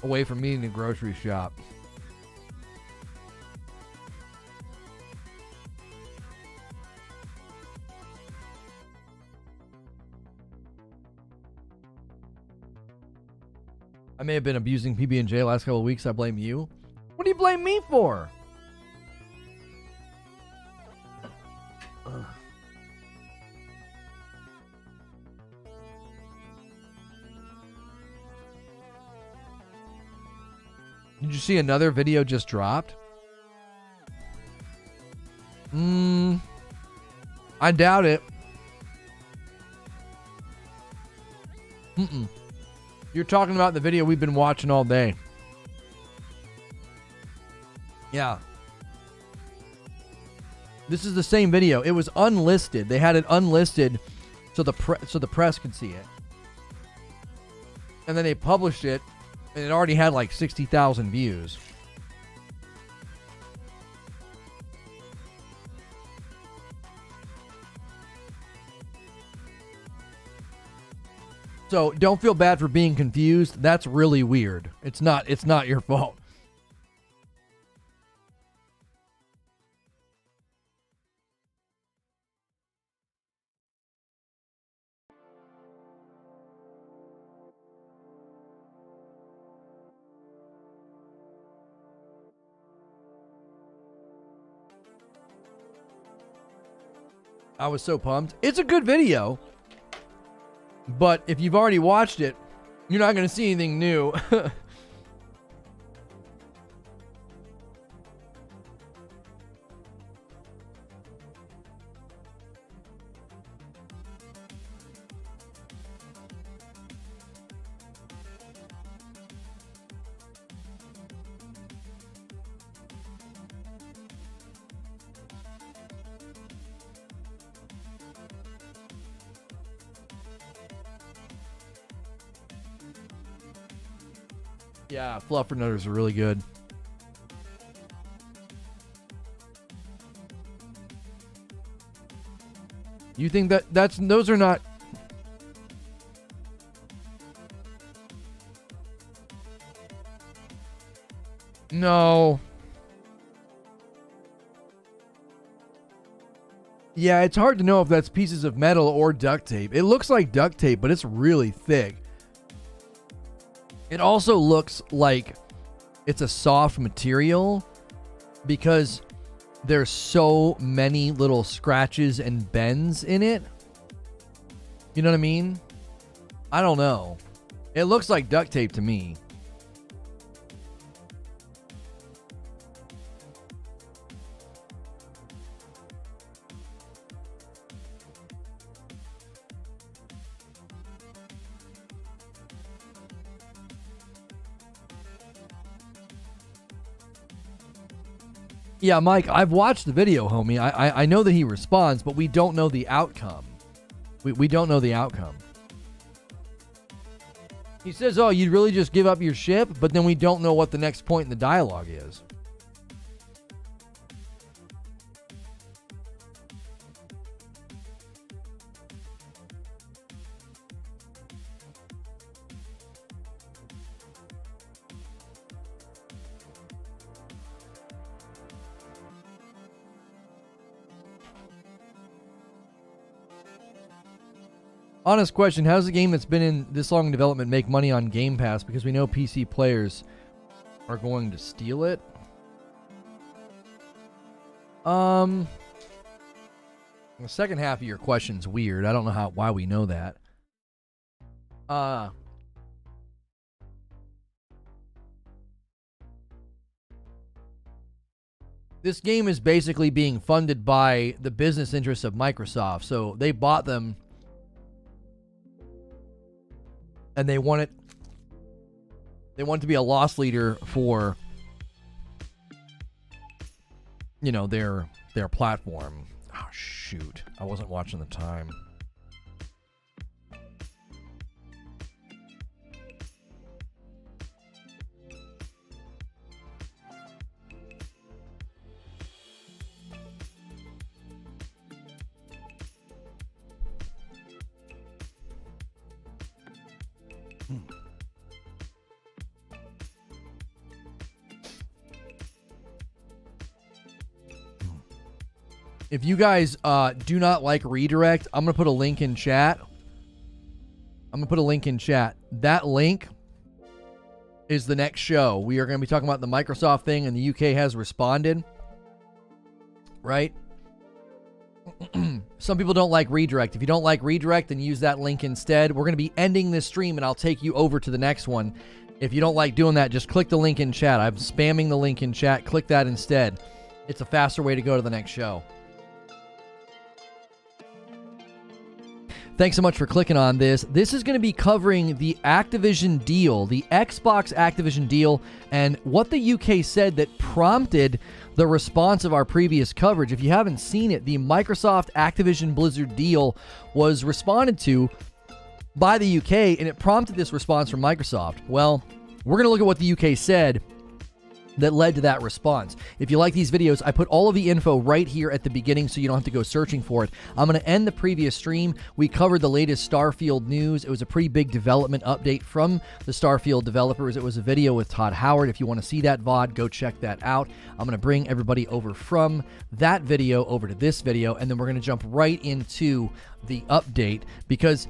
away from meeting the grocery shop. I may have been abusing PB&J last couple of weeks. I blame you. What do you blame me for? Did you see another video just dropped? I doubt it. You're talking about the video we've been watching all day. Yeah. This is the same video. It was unlisted. They had it unlisted so the press could see it. And then they published it, and it already had like 60,000 views. So don't feel bad for being confused. That's really weird. It's not your fault. I was so pumped. It's a good video. But if you've already watched it, you're not going to see anything new. Yeah, fluffernutters are really good. You think those are not... No. Yeah, it's hard to know if that's pieces of metal or duct tape. It looks like duct tape, but it's really thick. It also looks like it's a soft material because there's so many little scratches and bends in it. You know what I mean? I don't know. It looks like duct tape to me. Yeah, Mike, I've watched the video, homie. I know that he responds, but we don't know the outcome. We don't know the outcome. He says, oh, you'd really just give up your ship, but then we don't know what the next point in the dialogue is. Honest question, how does a game that's been in this long in development make money on Game Pass? Because we know PC players are going to steal it. The second half of your question's weird. I don't know why we know that. This game is basically being funded by the business interests of Microsoft. So they bought them and they want it to be a loss leader for, you know, their platform. Oh shoot, I wasn't watching the time. If you guys do not like redirect, I'm going to put a link in chat. That link is the next show. We are going to be talking about the Microsoft thing, and the UK has responded. Right? Some people don't like redirect. If you don't like redirect, then use that link instead. We're going to be ending this stream, and I'll take you over to the next one. If you don't like doing that, just click the link in chat. I'm spamming the link in chat. Click that instead. It's a faster way to go to the next show. Thanks so much for clicking on this. This is going to be covering the Activision deal, the Xbox Activision deal, and what the UK said that prompted the response of our previous coverage. If you haven't seen it, the Microsoft Activision Blizzard deal was responded to by the UK, and it prompted this response from Microsoft. Well, we're going to look at what the UK said that led to that response. If you like these videos, I put all of the info right here at the beginning so you don't have to go searching for it. I'm going to end the previous stream. We covered the latest Starfield news. It was a pretty big development update from the Starfield developers. It was a video with Todd Howard. If you want to see that VOD, go check that out. I'm going to bring everybody over from that video over to this video, and then we're going to jump right into the update, because